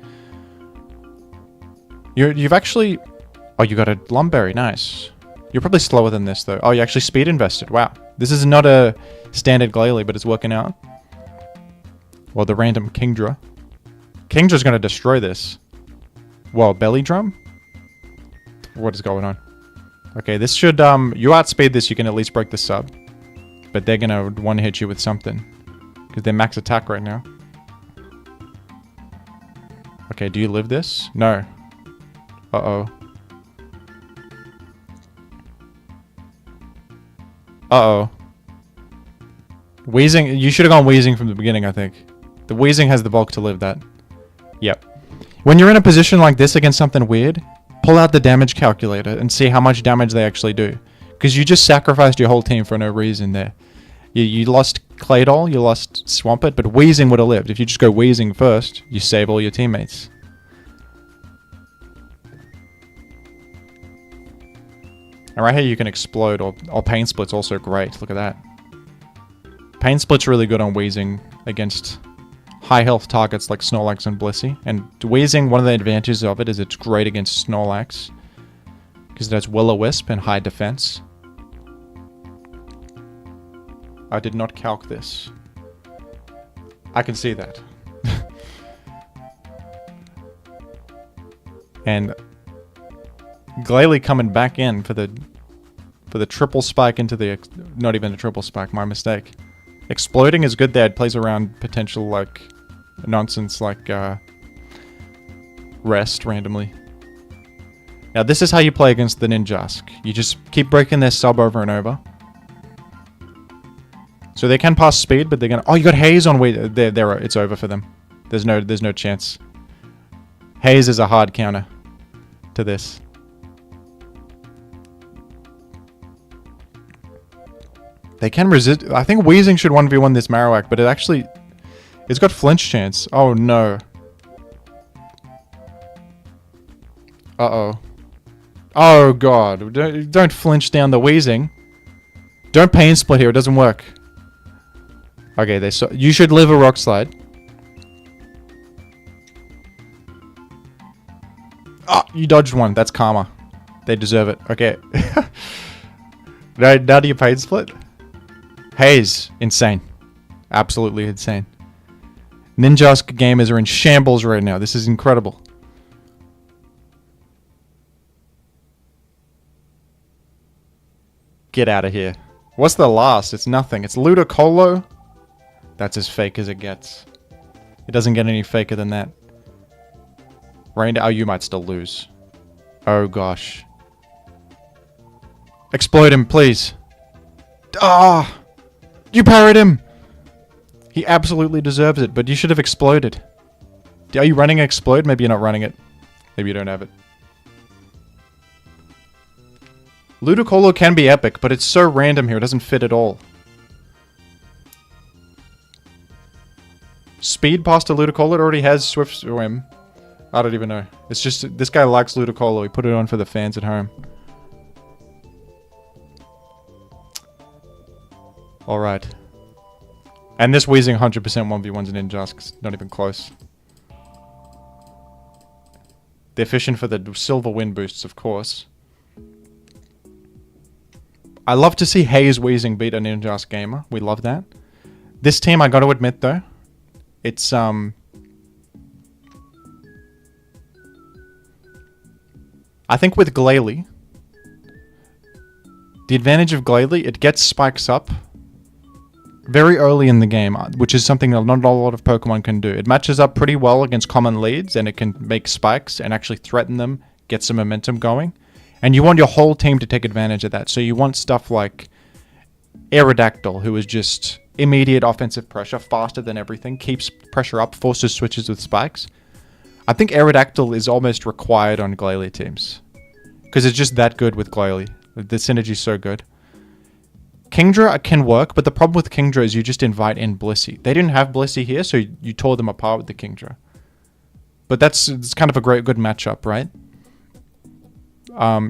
You've actually... Oh, you got a Lumberry. Nice. You're probably slower than this, though. Oh, you actually speed invested. Wow. This is not a standard Glalie, but it's working out. Well, the random Kingdra. Kingdra's going to destroy this. Whoa, Belly Drum? What is going on? Okay, this should... you outspeed this, you can at least break the sub. But they're going to one-hit you with something. Because they're max attack right now. Okay, do you live this? No. Uh-oh. Uh-oh. Wheezing... You should have gone Wheezing from the beginning, I think. The Wheezing has the bulk to live that. Yep. When you're in a position like this against something weird, pull out the damage calculator and see how much damage they actually do. Because you just sacrificed your whole team for no reason there. You lost Claydol, you lost Swampert, but Wheezing would have lived. If you just go Wheezing first, you save all your teammates. And right here you can explode, or Pain Split's also great. Look at that. Pain Split's really good on Wheezing against high health targets like Snorlax and Blissey. And Wheezing, one of the advantages of it is it's great against Snorlax. Because it has Will-O-Wisp and high defense. I did not calc this. I can see that. And Glalie coming back in for the triple spike into the... Not even a triple spike, my mistake. Exploding is good there. It plays around potential, like, nonsense like rest randomly. Now this is how you play against the Ninjask. You just keep breaking their sub over and over. So they can pass speed, but they're gonna... Oh, you got Haze on... Wait, there. It's over for them. There's no chance. Haze is a hard counter to this. They can resist... I think Wheezing should 1v1 this Marowak, but it actually... It's got flinch chance. Oh, no. Uh-oh. Oh, God. Don't flinch down the Wheezing. Don't Pain Split here. It doesn't work. Okay, you should live a Rock Slide. Ah, you dodged one. That's karma. They deserve it. Okay. Now do you Pain Split? Haze. Insane. Absolutely insane. Ninjask gamers are in shambles right now. This is incredible. Get out of here. What's the last? It's nothing. It's Ludicolo. That's as fake as it gets. It doesn't get any faker than that. Rain... Oh, you might still lose. Oh, gosh. Explode him, please. Ah! You parried him! He absolutely deserves it, but you should have exploded. Are you running Explode? Maybe you're not running it. Maybe you don't have it. Ludicolo can be epic, but it's so random here, it doesn't fit at all. Speed past to Ludicolo, it already has Swift Swim. I don't even know. It's just, this guy likes Ludicolo, he put it on for the fans at home. Alright. And this Wheezing 100% 1v1's an Ninjask, not even close. They're fishing for the silver wind boosts, of course. I love to see Haze Weezing beat a Ninjask Gamer. We love that. This team, I gotta admit though, it's I think with Glalie, the advantage of Glalie, it gets spikes up very early in the game, which is something that not a lot of Pokemon can do. It matches up pretty well against common leads, and it can make spikes and actually threaten them, get some momentum going. And you want your whole team to take advantage of that. So you want stuff like Aerodactyl, who is just immediate offensive pressure, faster than everything, keeps pressure up, forces switches with spikes. I think Aerodactyl is almost required on Glalie teams, because it's just that good with Glalie. The synergy is so good. Kingdra can work, but the problem with Kingdra is you just invite in Blissey. They didn't have Blissey here, so you tore them apart with the Kingdra. But it's kind of a good matchup, right?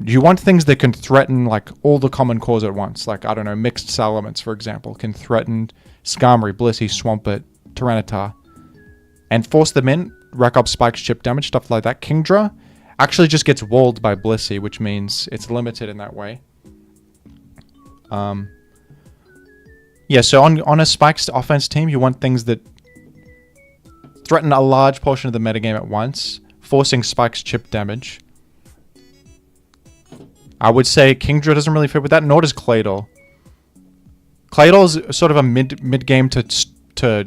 You want things that can threaten like all the common cores at once. Like, I don't know, Mixed Salamence, for example, can threaten Skarmory, Blissey, Swampert, Tyranitar, and force them in, rack up spikes, chip damage, stuff like that. Kingdra actually just gets walled by Blissey, which means it's limited in that way. Yeah, so on a spikes offense team, you want things that threaten a large portion of the metagame at once, forcing spikes, chip damage. I would say Kingdra doesn't really fit with that, nor does Claydol. Claydol is sort of a mid-game to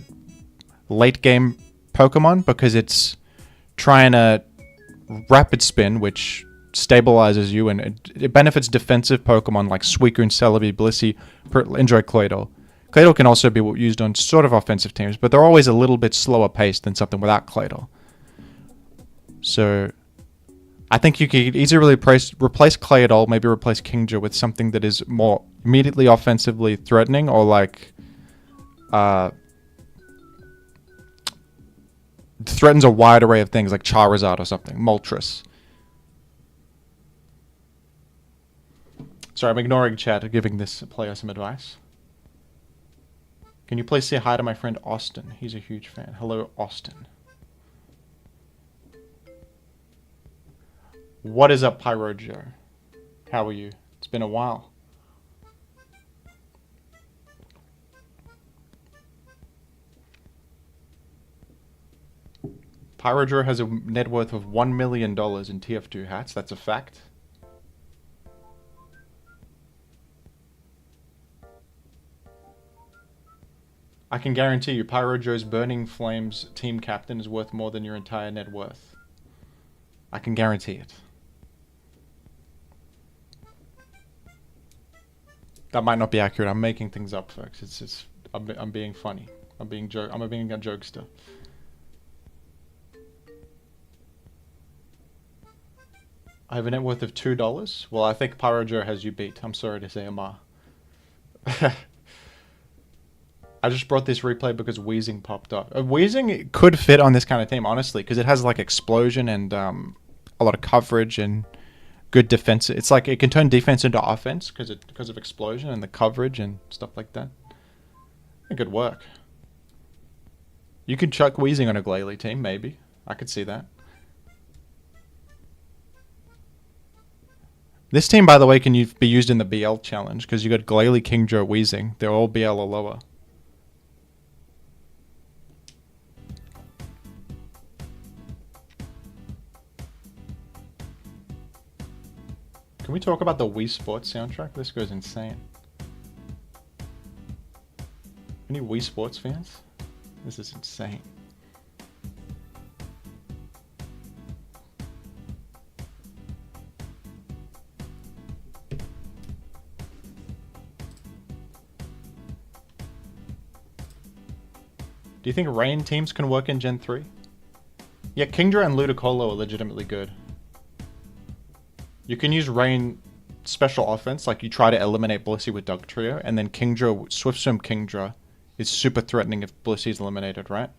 late-game Pokemon, because it's trying to rapid spin, which stabilizes you, and it benefits defensive Pokemon like Suicune, Celebi, Blissey. Enjoy Claydol. Claydol can also be used on sort of offensive teams, but they're always a little bit slower paced than something without Claydol. So I think you could easily replace Claydol, maybe replace Kingdra with something that is more immediately offensively threatening, or like threatens a wide array of things like Charizard or something, Moltres. Sorry, I'm ignoring chat, giving this player some advice. Can you please say hi to my friend Austin? He's a huge fan. Hello, Austin. What is up, Pyrojo? How are you? It's been a while. Pyrojo has a net worth of $1 million in TF2 hats. That's a fact. I can guarantee you Pyrojo's Burning Flames team captain is worth more than your entire net worth. I can guarantee it. That might not be accurate. I'm making things up, folks. I'm being funny. I'm being a jokester. I have a net worth of $2. Well, I think Pyrojo has you beat. I'm sorry to say, Amar. I just brought this replay because Weezing popped up. Weezing could fit on this kind of team, honestly, because it has like explosion and a lot of coverage and good defense. It's like it can turn defense into offense because of explosion and the coverage and stuff like that. It could work. You could chuck Weezing on a Glalie team, maybe. I could see that. This team, by the way, can be used in the BL challenge because you got Glalie, Kingdra, Weezing. They're all BL or lower. Can we talk about the Wii Sports soundtrack? This goes insane. Any Wii Sports fans? This is insane. Do you think Rain teams can work in Gen 3? Yeah, Kingdra and Ludicolo are legitimately good. You can use Rain special offense, like you try to eliminate Blissey with Dugtrio, and then Kingdra, Swift Swim Kingdra is super threatening if Blissey is eliminated, right?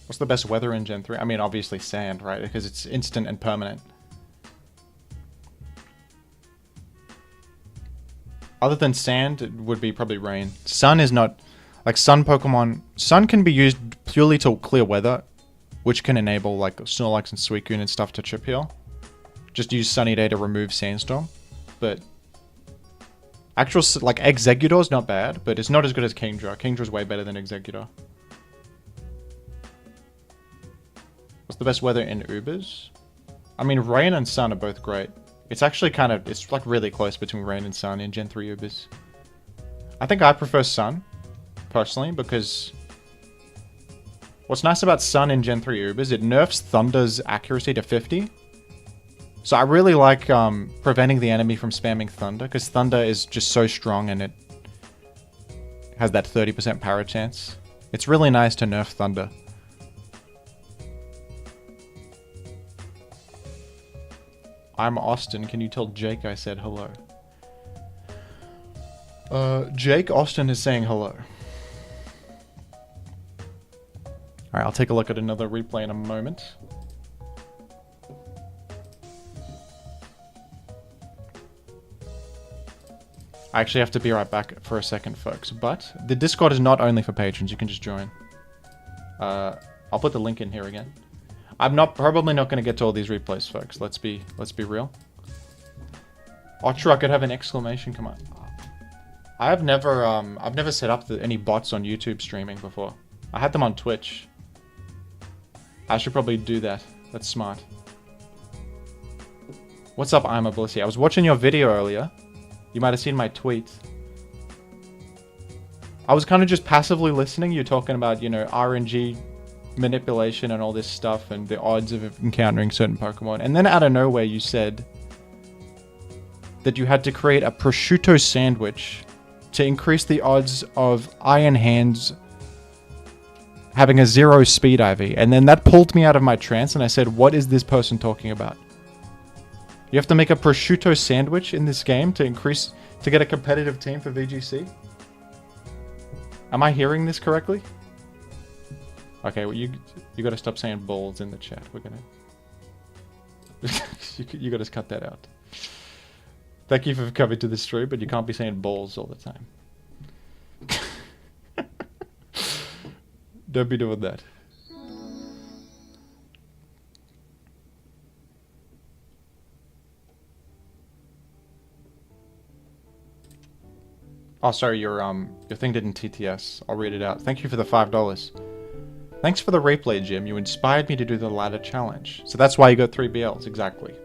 What's the best weather in Gen 3? I mean, obviously sand, right? Because it's instant and permanent. Other than sand, it would be probably rain. Sun is not... Like, sun Pokemon... Sun can be used purely to clear weather, which can enable, like, Snorlax and Suicune and stuff to chip heal. just use Sunny Day to remove Sandstorm. But actual, like, Exeggutor's not bad, but it's not as good as Kingdra. Kingdra's way better than Exeggutor. What's the best weather in Ubers? I mean, rain and sun are both great. It's actually kind of, it's like really close between rain and sun in Gen 3 Ubers. I think I prefer sun, personally, because what's nice about sun in Gen 3 Ubers, it nerfs Thunder's accuracy to 50. So I really like preventing the enemy from spamming Thunder, because Thunder is just so strong and it has that 30% power chance. It's really nice to nerf Thunder. I'm Austin. Can you tell Jake I said hello? Jake Austin is saying hello. Alright, I'll take a look at another replay in a moment. I actually have to be right back for a second, folks. But the Discord is not only for patrons. You can just join. I'll put the link in here again. I'm probably not going to get to all these replays, folks. Let's be real. Otra could have an exclamation command. I've never set up any bots on YouTube streaming before. I had them on Twitch. I should probably do that. That's smart. What's up, I'm a Blissy? I was watching your video earlier. You might have seen my tweet. I was kind of just passively listening. You're talking about, you know, RNG manipulation and all this stuff and the odds of encountering certain Pokemon. And then out of nowhere you said that you had to create a prosciutto sandwich to increase the odds of Iron Hands having a 0 speed IV. And then that pulled me out of my trance and I said, what is this person talking about? You have to make a prosciutto sandwich in this game to get a competitive team for VGC? Am I hearing this correctly? Okay, well you gotta stop saying balls in the chat. We're gonna... you gotta cut that out. Thank you for coming to the stream, but you can't be saying balls all the time. Don't be doing that. Oh, sorry, your thing didn't TTS. I'll read it out. Thank you for the $5. Thanks for the replay, Jim. You inspired me to do the ladder challenge. So that's why you got 3 BLs, exactly.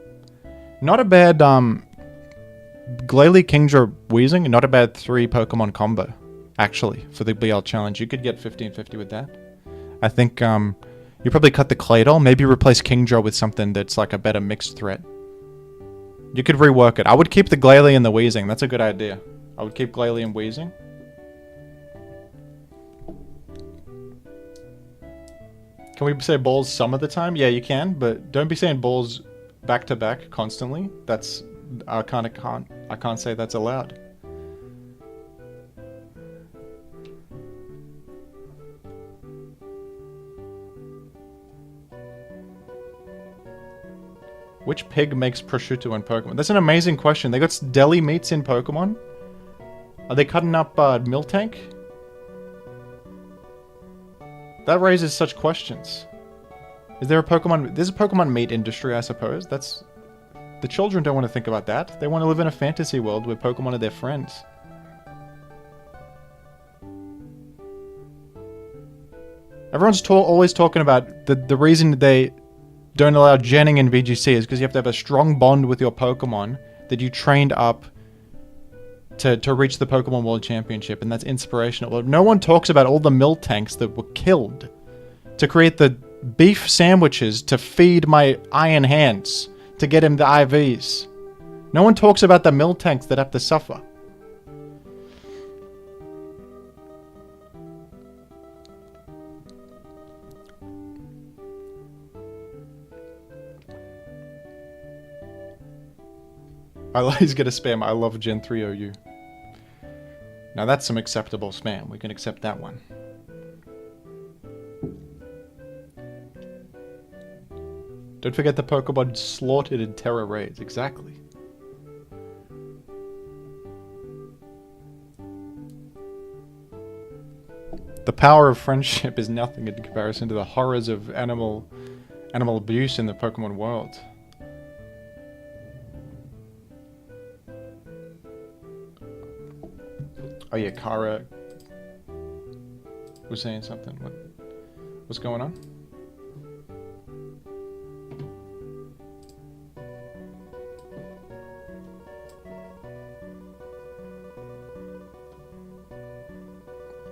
Not a bad, Glalie, Kingdra, Weezing, not a bad 3 Pokemon combo, actually, for the BL challenge. You could get 1550 with that. I think, you probably cut the Claydol, maybe replace Kingdra with something that's like a better mixed threat. You could rework it. I would keep the Glalie and the Weezing. That's a good idea. I would keep Glalie and Weezing. Can we say balls some of the time? Yeah, you can, but don't be saying balls back to back constantly. That's I can't say that's allowed. Which pig makes prosciutto in Pokemon? That's an amazing question. They got deli meats in Pokemon? Are they cutting up Miltank? That raises such questions. Is there a Pokemon... There's a Pokemon meat industry, I suppose. That's... The children don't want to think about that. They want to live in a fantasy world where Pokemon are their friends. Everyone's always talking about the reason they don't allow genning in VGC is because you have to have a strong bond with your Pokemon that you trained up to reach the Pokemon World Championship, and that's inspirational. Well, no one talks about all the Miltanks that were killed to create the beef sandwiches to feed my Iron Hands to get him the IVs. No one talks about the Miltanks that have to suffer. He's gonna spam, I love Gen 3 OU. Now that's some acceptable spam. We can accept that one. Don't forget the Pokemon slaughtered in Terra raids. Exactly. The power of friendship is nothing in comparison to the horrors of animal abuse in the Pokemon world. Oh yeah, Kara was saying something. What's going on?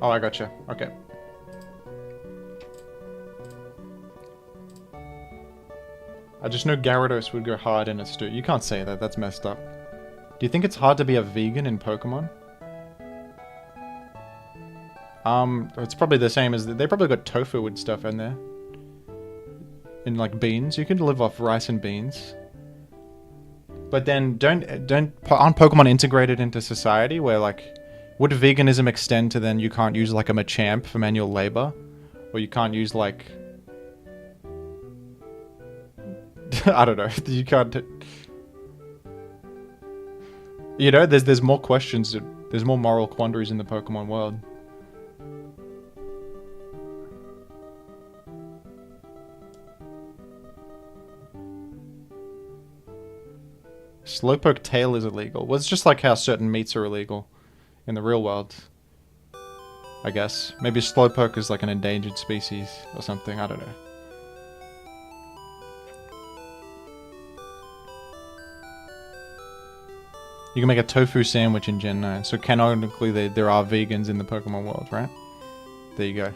Oh, I gotcha. Okay. I just know Gyarados would go hard in a stew. You can't say that. That's messed up. Do you think it's hard to be a vegan in Pokemon? It's probably the same as... They probably got tofu and stuff in there. In, like, beans. You can live off rice and beans. But then, aren't Pokemon integrated into society where, like... Would veganism extend to then you can't use, like, a Machamp for manual labor? Or you can't use, like... I don't know. You can't... You know, there's more questions. There's more moral quandaries in the Pokemon world. Slowpoke tail is illegal. Well, it's just like how certain meats are illegal in the real world. I guess. Maybe Slowpoke is like an endangered species or something. I don't know. You can make a tofu sandwich in Gen 9. So canonically there are vegans in the Pokemon world, right? There you go.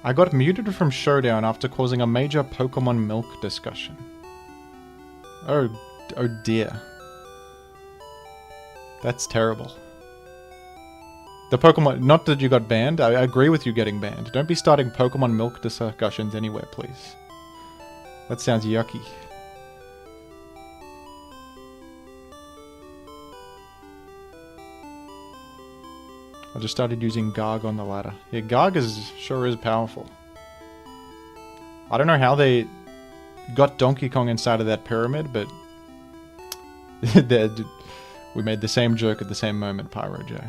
I got muted from Showdown after causing a major Pokemon milk discussion. Oh dear. That's terrible. The Pokemon... Not that you got banned. I agree with you getting banned. Don't be starting Pokemon milk discussions anywhere, please. That sounds yucky. I just started using Garg on the ladder. Yeah, Garg sure is powerful. I don't know how they got Donkey Kong inside of that pyramid, but... we made the same joke at the same moment, Pyro Joe.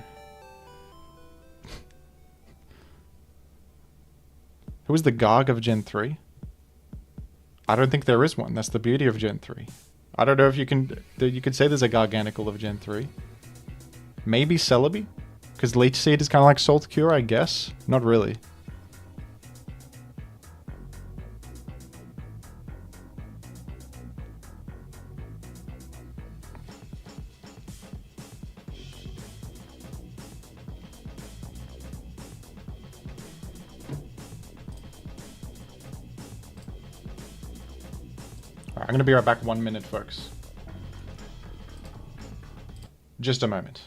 Who is the Garg of Gen 3? I don't think there is one. That's the beauty of Gen 3. I don't know if you can... You could say there's a Garganical of Gen 3. Maybe Celebi? Because Leech Seed is kind of like Salt Cure, I guess. Not really. Alright, I'm going to be right back 1 minute, folks. Just a moment.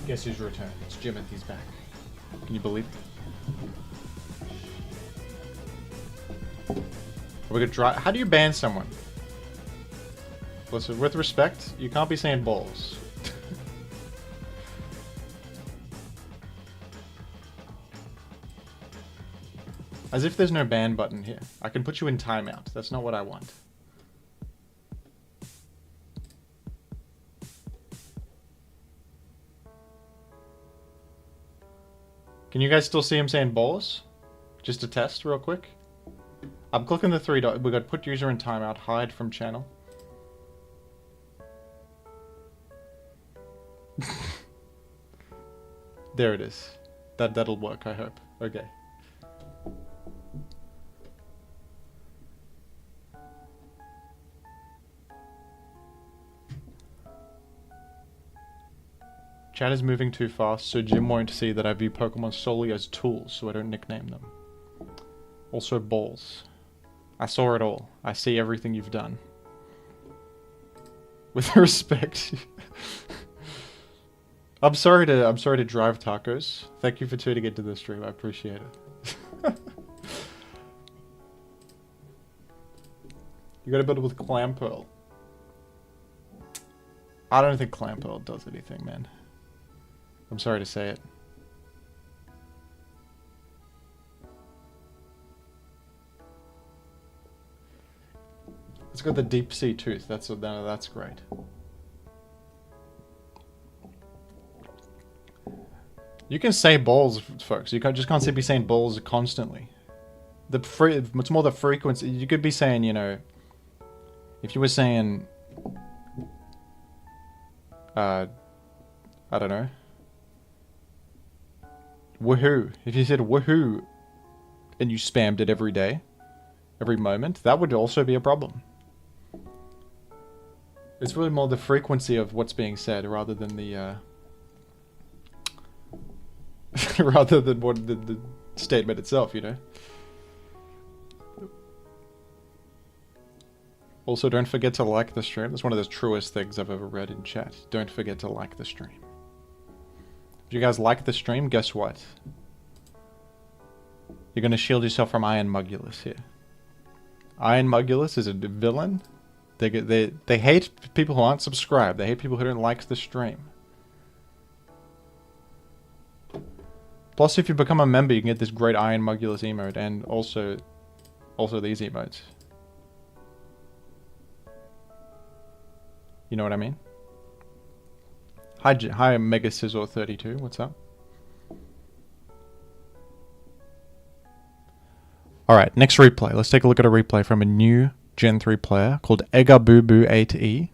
Guess who's returned? It's Jimothy's back. Can you believe it? Are we gonna try? How do you ban someone? Listen, with respect, you can't be saying balls. As if there's no ban button here. I can put you in timeout. That's not what I want. Can you guys still see him saying balls? Just to test real quick. I'm clicking the 3 dots. We got put user in timeout, hide from channel. There it is. That'll work, I hope. Okay. Chat is moving too fast, so Jim won't see that I view Pokemon solely as tools, so I don't nickname them. Also balls. I saw it all. I see everything you've done. With respect. I'm sorry to drive tacos. Thank you for tuning into the stream. I appreciate it. You gotta build it with Clam Pearl. I don't think Clam Pearl does anything, man. I'm sorry to say it. It's got the deep sea tooth. That's great. You can say balls, folks. You just can't be saying balls constantly. It's more the frequency. You could be saying, you know, if you were saying, I don't know, woohoo. If you said woohoo and you spammed it every day, every moment, that would also be a problem. It's really more the frequency of what's being said rather than the rather than what the statement itself, you know. Also, don't forget to like the stream. That's one of the truest things I've ever read in chat. Don't forget to like the stream. If you guys like the stream, guess what? You're going to shield yourself from Iron Mugulus here. Iron Mugulus is a villain. They hate people who aren't subscribed. They hate people who don't like the stream. Plus, if you become a member, you can get this great Iron Mugulus emote and also these emotes. You know what I mean? Hi, Mega Scizor 32. What's up? Alright, next replay. Let's take a look at a replay from a new Gen 3 player called Egabubu8E,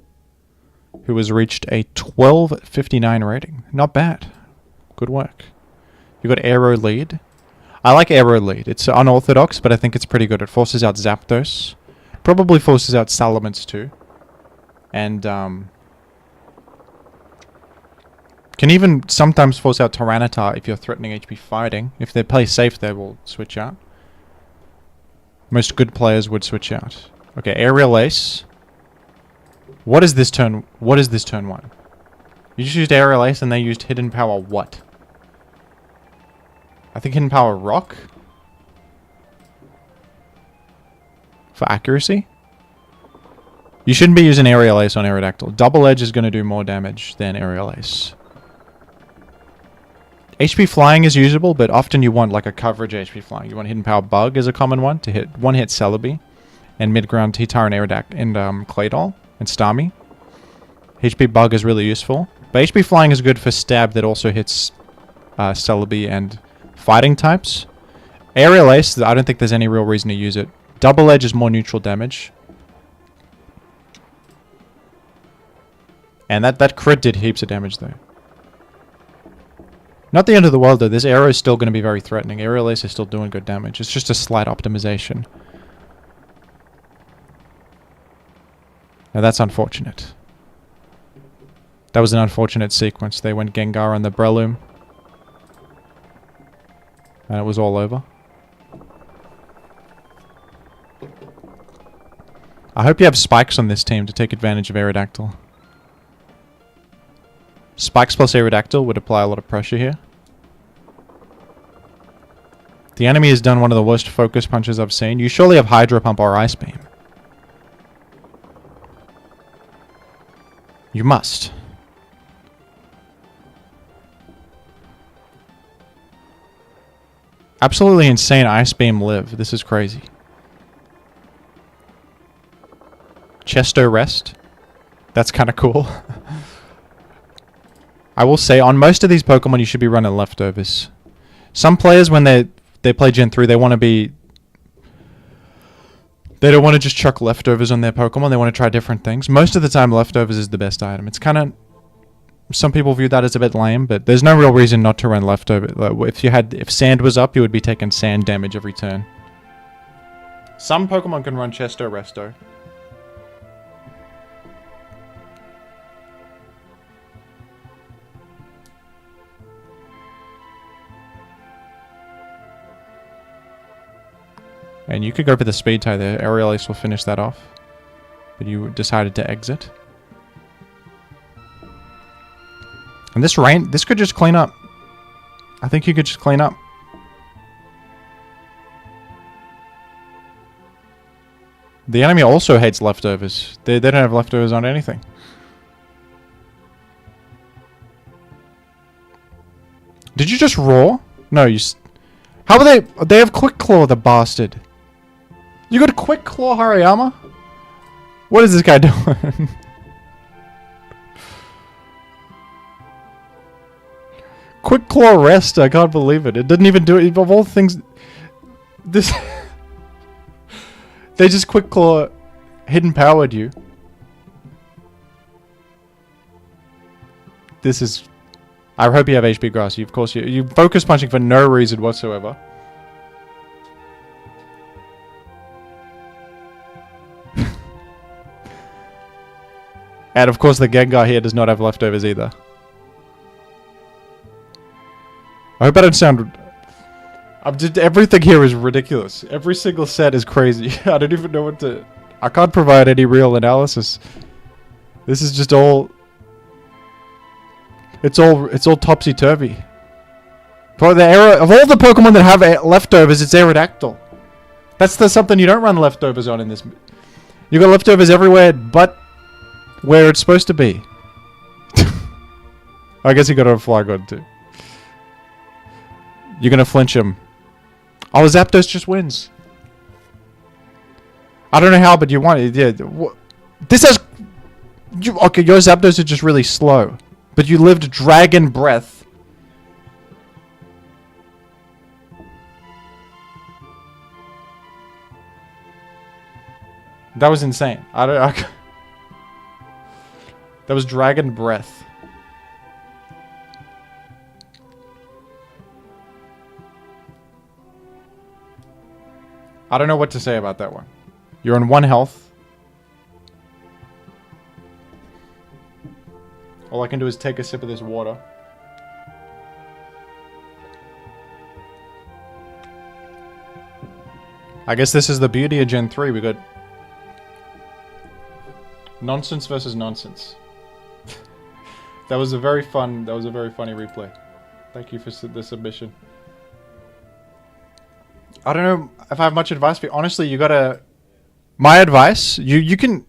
who has reached a 1259 rating. Not bad. Good work. You got Aero Lead. I like Aero Lead. It's unorthodox, but I think it's pretty good. It forces out Zapdos. Probably forces out Salamence too. And can even sometimes force out Tyranitar if you're threatening HP fighting. If they play safe, they will switch out. Most good players would switch out. Okay, Aerial Ace. What is this turn? What is this turn 1? You just used Aerial Ace and they used Hidden Power what? I think Hidden Power Rock? For accuracy? You shouldn't be using Aerial Ace on Aerodactyl. Double Edge is going to do more damage than Aerial Ace. HP Flying is usable, but often you want like a coverage HP Flying. You want Hidden Power Bug as a common one to hit one-hit Celebi, and mid-ground T-Tar and Aerodactyl and Claydol and Starmie. HP Bug is really useful, but HP Flying is good for stab that also hits Celebi and fighting types. Aerial Ace, I don't think there's any real reason to use it. Double Edge is more neutral damage. And that crit did heaps of damage though. Not the end of the world though. This arrow is still going to be very threatening. Aerial Ace is still doing good damage. It's just a slight optimization. Now that's unfortunate. That was an unfortunate sequence. They went Gengar on the Breloom. And it was all over. I hope you have spikes on this team to take advantage of Aerodactyl. Spikes plus Aerodactyl would apply a lot of pressure here. The enemy has done one of the worst focus punches I've seen. You surely have Hydro Pump or Ice Beam. You must. Absolutely insane Ice Beam live. This is crazy. Chesto Rest. That's kind of cool. I will say, on most of these Pokemon, you should be running leftovers. Some players, when they play Gen 3, they want to be... They don't want to just chuck leftovers on their Pokemon. They want to try different things. Most of the time, leftovers is the best item. It's kind of... Some people view that as a bit lame, but there's no real reason not to run leftover. Like, if sand was up, you would be taking sand damage every turn. Some Pokemon can run Chesto Resto. And you could go for the speed tie there. Aerialis will finish that off. But you decided to exit. And this rain, this could just clean up. I think you could just clean up. The enemy also hates leftovers. They don't have leftovers on anything. Did you just roar? No, you... How are they... They have Quick Claw, the bastard. You got a Quick Claw, Hariyama? What is this guy doing? Quick Claw Rest, I can't believe it. It didn't even do it. Of all things... This... They just Quick Claw hidden powered you. This is... I hope you have HP Grass. Of course, you focus punching for no reason whatsoever. And of course, the Gengar here does not have leftovers either. I hope I don't sound... everything here is ridiculous. Every single set is crazy. I don't even know what to... I can't provide any real analysis. This is just all... It's all topsy-turvy. For the era of all the Pokemon that have leftovers, it's Aerodactyl. That's something you don't run leftovers on in this. You got leftovers everywhere, but where it's supposed to be. I guess you got a Flygon too. You're gonna flinch him. Oh, Zapdos just wins. I don't know how, but you want it. Yeah. This has. Okay, your Zapdos are just really slow. But you lived Dragon Breath. That was insane. That was Dragon Breath. I don't know what to say about that one. You're on 1 health. All I can do is take a sip of this water. I guess this is the beauty of Gen 3. We got nonsense versus nonsense. That was a very funny replay. Thank you for the submission. I don't know if I have much advice for you. Honestly, you gotta... My advice, you can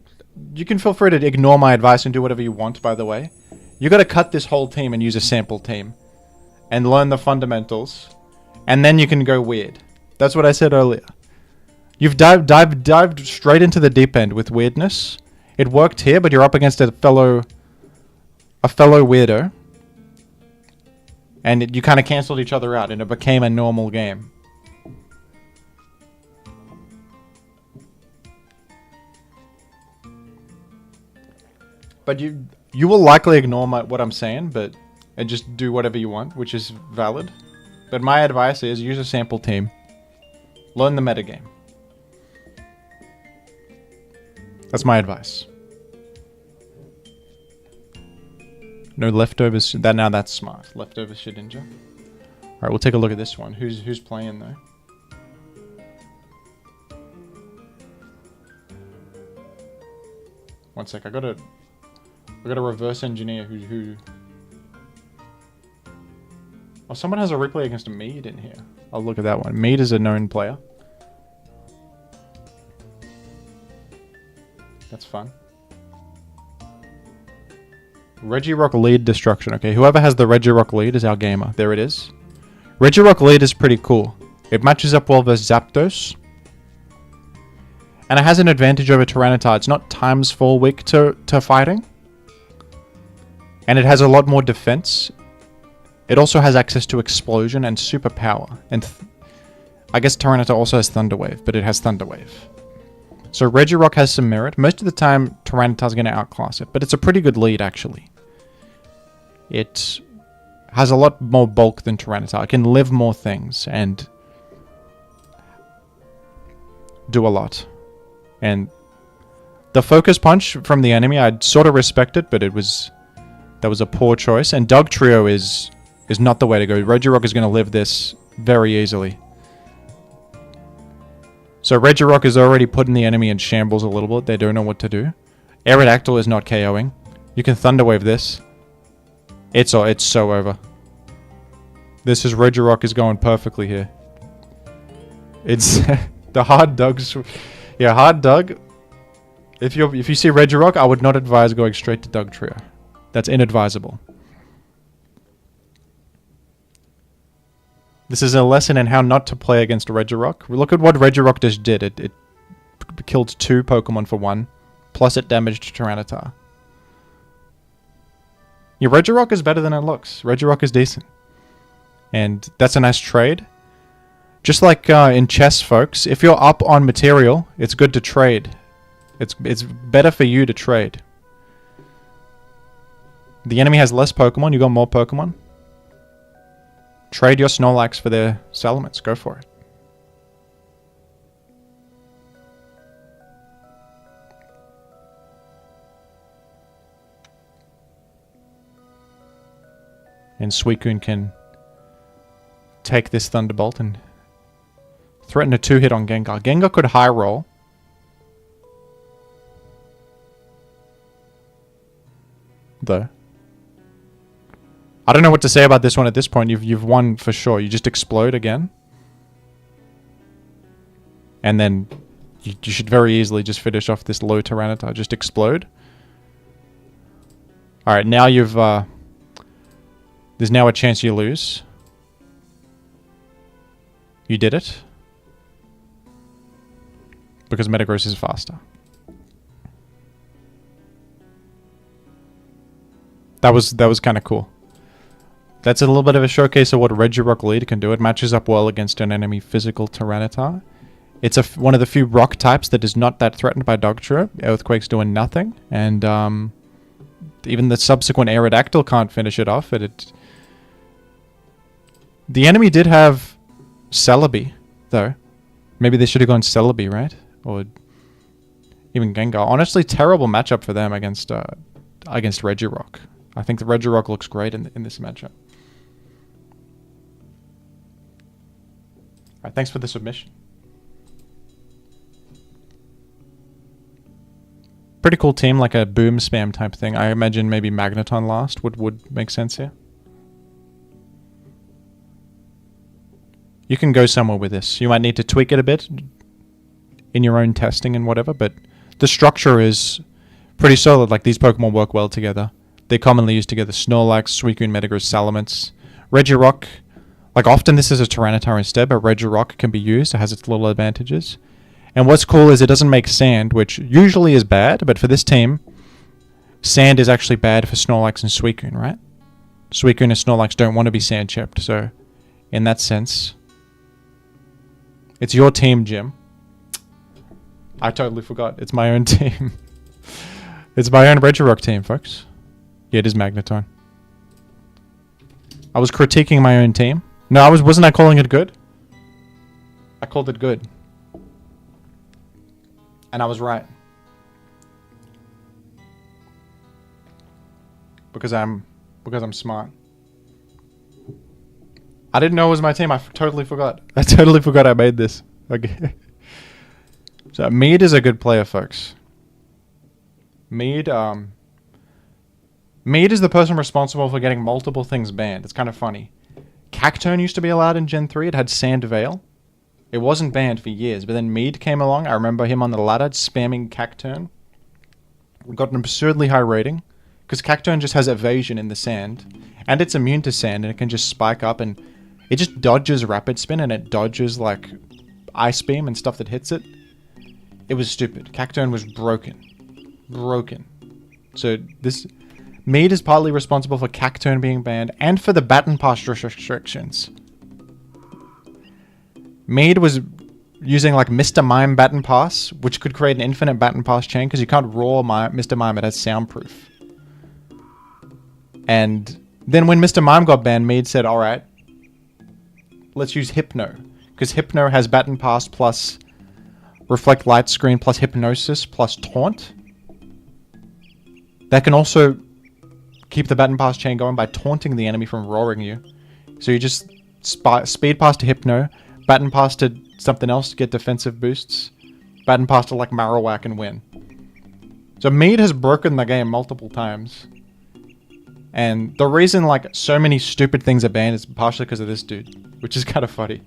feel free to ignore my advice and do whatever you want, by the way. You gotta cut this whole team and use a sample team. And learn the fundamentals. And then you can go weird. That's what I said earlier. You've dived straight into the deep end with weirdness. It worked here, but you're up against a fellow weirdo. And you kind of cancelled each other out and it became a normal game. But you will likely ignore what I'm saying, and just do whatever you want, which is valid. But my advice is use a sample team. Learn the metagame. That's my advice. No leftovers. Now that's smart. Leftovers Shedinja. All right, we'll take a look at this one. Who's playing though? One sec. I gotta reverse engineer who. Oh, someone has a replay against a Mead in here. I'll look at that one. Mead is a known player. That's fun. Regirock lead destruction. Okay, whoever has the Regirock lead is our gamer. There it is. Regirock lead is pretty cool. It matches up well versus Zapdos. And it has an advantage over Tyranitar. It's not times 4 weak to fighting. And it has a lot more defense. It also has access to Explosion and Super Power. And I guess Tyranitar also has Thunder Wave, but it has Thunder Wave. So Regirock has some merit. Most of the time, Tyranitar's going to outclass it, but it's a pretty good lead, actually. It has a lot more bulk than Tyranitar. It can live more things and do a lot. And the Focus Punch from the enemy, I'd sort of respect it, but that was a poor choice. And Dug Trio is not the way to go. Regirock is going to live this very easily. So Regirock is already putting the enemy in shambles a little bit. They don't know what to do. Aerodactyl is not KOing. You can Thunder Wave this. It's so over. This is Regirock is going perfectly here. It's the hard Dugs. Yeah, hard Dug. If you see Regirock, I would not advise going straight to Dug Trio. That's inadvisable. This is a lesson in how not to play against Regirock. Look at what Regirock just did. It killed 2 Pokemon for 1, plus it damaged Tyranitar. Yeah, Regirock is better than it looks. Regirock is decent. And that's a nice trade. Just like in chess, folks, if you're up on material, it's good to trade. It's better for you to trade. The enemy has less Pokemon, you got more Pokemon. Trade your Snorlax for their Salamence. Go for it. And Suicune can take this Thunderbolt and threaten a 2-hit on Gengar. Gengar could high roll. Though. I don't know what to say about this one at this point. You've won for sure. You just explode again. And then you should very easily just finish off this low Tyranitar. Just explode. Alright, now you've... there's now a chance you lose. You did it. Because Metagross is faster. That was kind of cool. That's a little bit of a showcase of what Regirock lead can do. It matches up well against an enemy physical Tyranitar. It's one of the few rock types that is not that threatened by Dogtrio. Earthquake's doing nothing. And even the subsequent Aerodactyl can't finish it off. The enemy did have Celebi, though. Maybe they should have gone Celebi, right? Or even Gengar. Honestly, terrible matchup for them against Regirock. I think the Regirock looks great in this matchup. Alright, thanks for the submission. Pretty cool team, like a boom spam type thing. I imagine maybe Magneton last would make sense here. You can go somewhere with this. You might need to tweak it a bit in your own testing and whatever, but the structure is pretty solid. Like, these Pokemon work well together. They're commonly used together. Snorlax, Suicune, Metagross, Salamence. Regirock, like, often this is a Tyranitar instead, but Regirock can be used. It has its little advantages. And what's cool is it doesn't make sand, which usually is bad, but for this team, sand is actually bad for Snorlax and Suicune, right? Suicune and Snorlax don't want to be sand chipped, so in that sense, it's your team, Jim. I totally forgot. It's my own team. It's my own Regirock team, folks. Yeah, it is Magneton. I was critiquing my own team. No, wasn't I calling it good? I called it good. And I was right. Because I'm smart. I didn't know it was my team. I totally forgot. I totally forgot I made this. Okay. So Mead is a good player, folks. Mead is the person responsible for getting multiple things banned. It's kind of funny. Cacturne used to be allowed in Gen 3. It had Sand Veil. It wasn't banned for years, but then Mead came along. I remember him on the ladder spamming Cacturne. Got an absurdly high rating. Because Cacturne just has evasion in the sand. And it's immune to sand, and it can just spike up. And It just dodges rapid spin and it dodges like ice beam and stuff that hits it. It was stupid. Cacturne was broken. So this Mead is partly responsible for Cacturne being banned and for the Baton Pass restrictions. Mead was using like Mr. Mime Baton Pass, which could create an infinite Baton Pass chain because you can't raw Mr. Mime, it has soundproof. And then when Mr. Mime got banned, Mead said, alright, let's use Hypno. Because Hypno has Baton Pass plus Reflect Light Screen plus Hypnosis plus Taunt. That can also keep the Baton Pass chain going by taunting the enemy from roaring you. So you just speed pass to Hypno, Baton Pass to something else to get defensive boosts, Baton Pass to like Marowak and win. So Mead has broken the game multiple times. And the reason like so many stupid things are banned is partially because of this dude, which is kind of funny.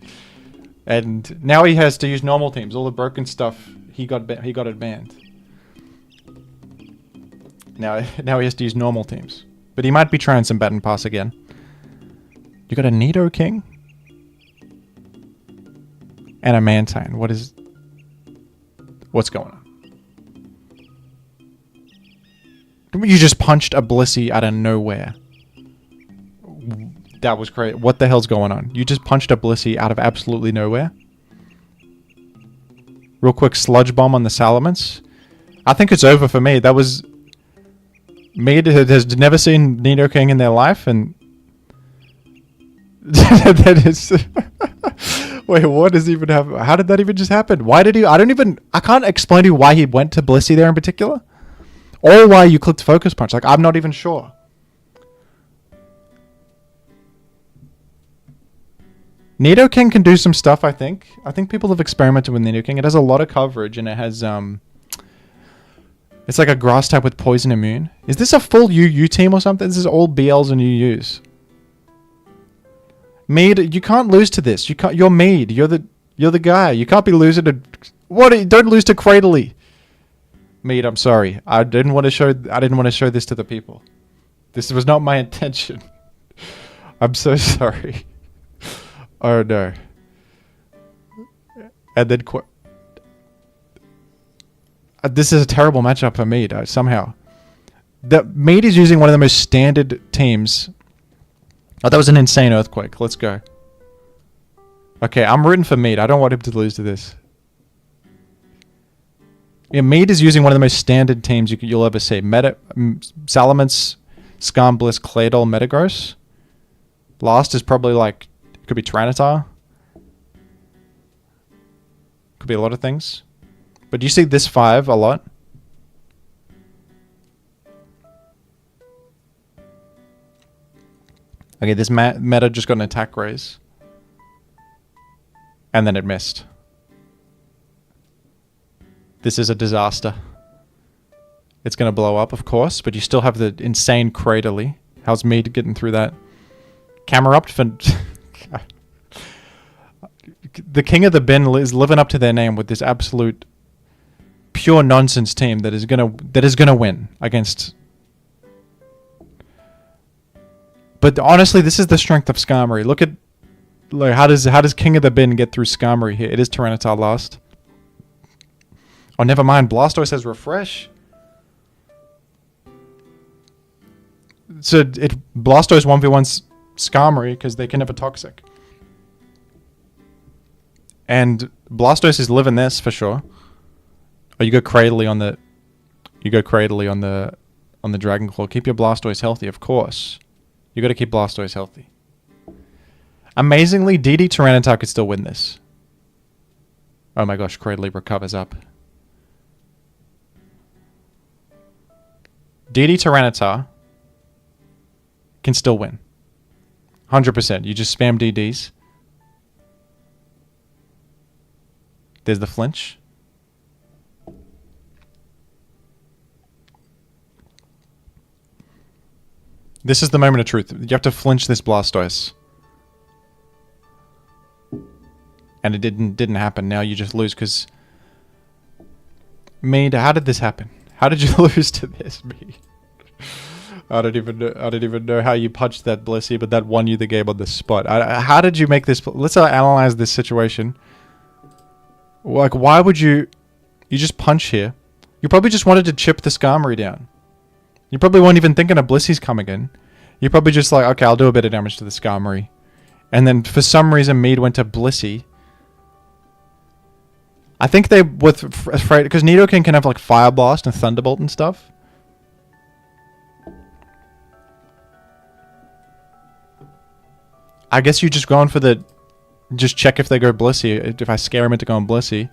And now he has to use normal teams. All the broken stuff, he got it banned. Now he has to use normal teams. But he might be trying some Baton Pass again. You got a Nidoking? And a Mantine. What's going on? You just punched a Blissey out of nowhere. That was crazy. What the hell's going on? You just punched a Blissey out of absolutely nowhere. Real quick Sludge Bomb on the Salamence. I think it's over for me. That was... Mead has never seen Nidoking in their life, and... that is... Wait, what does even happen? How did that even just happen? Why did he... I can't explain to you why he went to Blissey there in particular. Or why you clicked Focus Punch. Like, I'm not even sure. Nidoking can do some stuff, I think. I think people have experimented with Nidoking. It has a lot of coverage, and it has, it's like a grass type with poison immune. Is this a full UU team or something? This is all BLs and UUs. Mead, you can't lose to this. You're Mead. You're the guy. You can't be losing to... What? Don't lose to Cradley. Mead, I'm sorry. I didn't want to show this to the people. This was not my intention. I'm so sorry. Oh no. And then this is a terrible matchup for Mead, somehow. Mead is using one of the most standard teams. Oh, that was an insane earthquake. Let's go. Okay, I'm rooting for Mead. I don't want him to lose to this. Yeah, Mead is using one of the most standard teams you'll ever see. Salamence, Skarmory, Claydol, Metagross. Last is probably like... Could be Tyranitar. Could be a lot of things. But you see this 5 a lot. Okay, this meta just got an attack raise. And then it missed. This is a disaster. It's going to blow up, of course, but you still have the insane Cradley. How's Mead getting through that? Camerupt for... The king of the bin is living up to their name with this absolute pure nonsense team that is gonna win against. But honestly, this is the strength of Skarmory. Look at like how does King of the Bin get through Skarmory here? It is Tyranitar last. Oh, never mind. Blastoise has refresh. So Blastoise 1v1's Skarmory because they can never toxic. And Blastoise is living this for sure. Oh, you go Cradley on the... on the Dragon Claw. Keep your Blastoise healthy, of course. You got to keep Blastoise healthy. Amazingly, DD Tyranitar could still win this. Oh my gosh, Cradley recovers up. DD Tyranitar can still win. 100%. You just spam DDs. There's the flinch. This is the moment of truth. You have to flinch this Blastoise. And it didn't happen. Now you just lose because... Mead, how did this happen? How did you lose to this, Mead? I don't even know how you punched that Blissey, but that won you the game on the spot. How did you make this? Let's analyze this situation. Like, why would you just punch here? You probably just wanted to chip the Skarmory down. You probably weren't even thinking of Blissey's coming in. You're probably just like, okay, I'll do a bit of damage to the Skarmory. And then for some reason, Mead went to Blissey. I think they were afraid, because Nidoking can have like Fire Blast and Thunderbolt and stuff. I guess you just going for the... Just check if they go Blissey. If I scare him into going Blissey.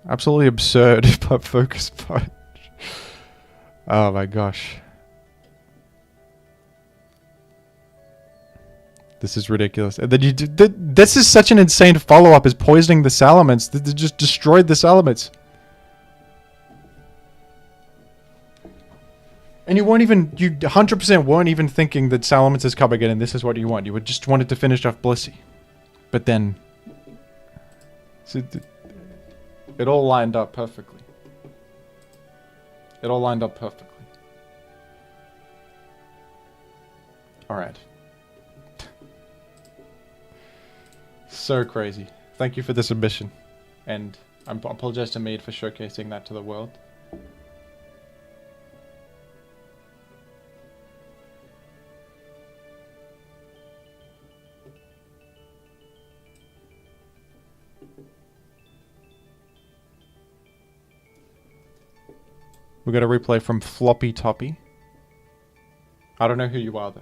Absolutely absurd. But Focus Punch. Oh my gosh. This is ridiculous. And then you this is such an insane follow-up, is poisoning the Salamence. They just destroyed the Salamence. And you weren't even, you 100% weren't even thinking that Salamence is coming in and this is what you want. You would just wanted to finish off Blissey. But then... it all lined up perfectly. It all lined up perfectly. Alright. So crazy. Thank you for the submission. And I apologize to Mead for showcasing that to the world. We got a replay from Floppy Toppy. I don't know who you are, though.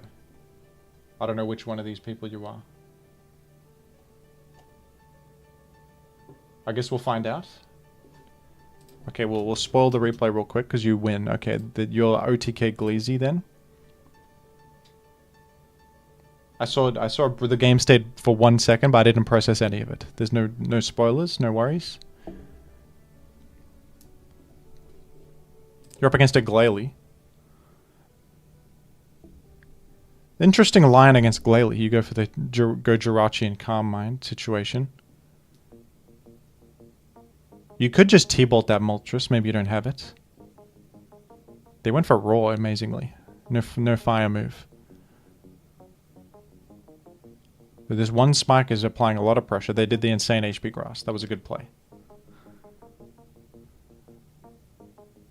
I don't know which one of these people you are. I guess we'll find out. Okay, well, we'll spoil the replay real quick, because you win. Okay, you're OTK Gleezy, then. I saw the game state for 1 second, but I didn't process any of it. There's no spoilers, no worries. You're up against a Glalie. Interesting line against Glalie. You go for the go Jirachi and Calm Mind situation. You could just T-Bolt that Moltres. Maybe you don't have it. They went for Roar, amazingly. No fire move. But this one Spike is applying a lot of pressure. They did the insane HP Grass. That was a good play.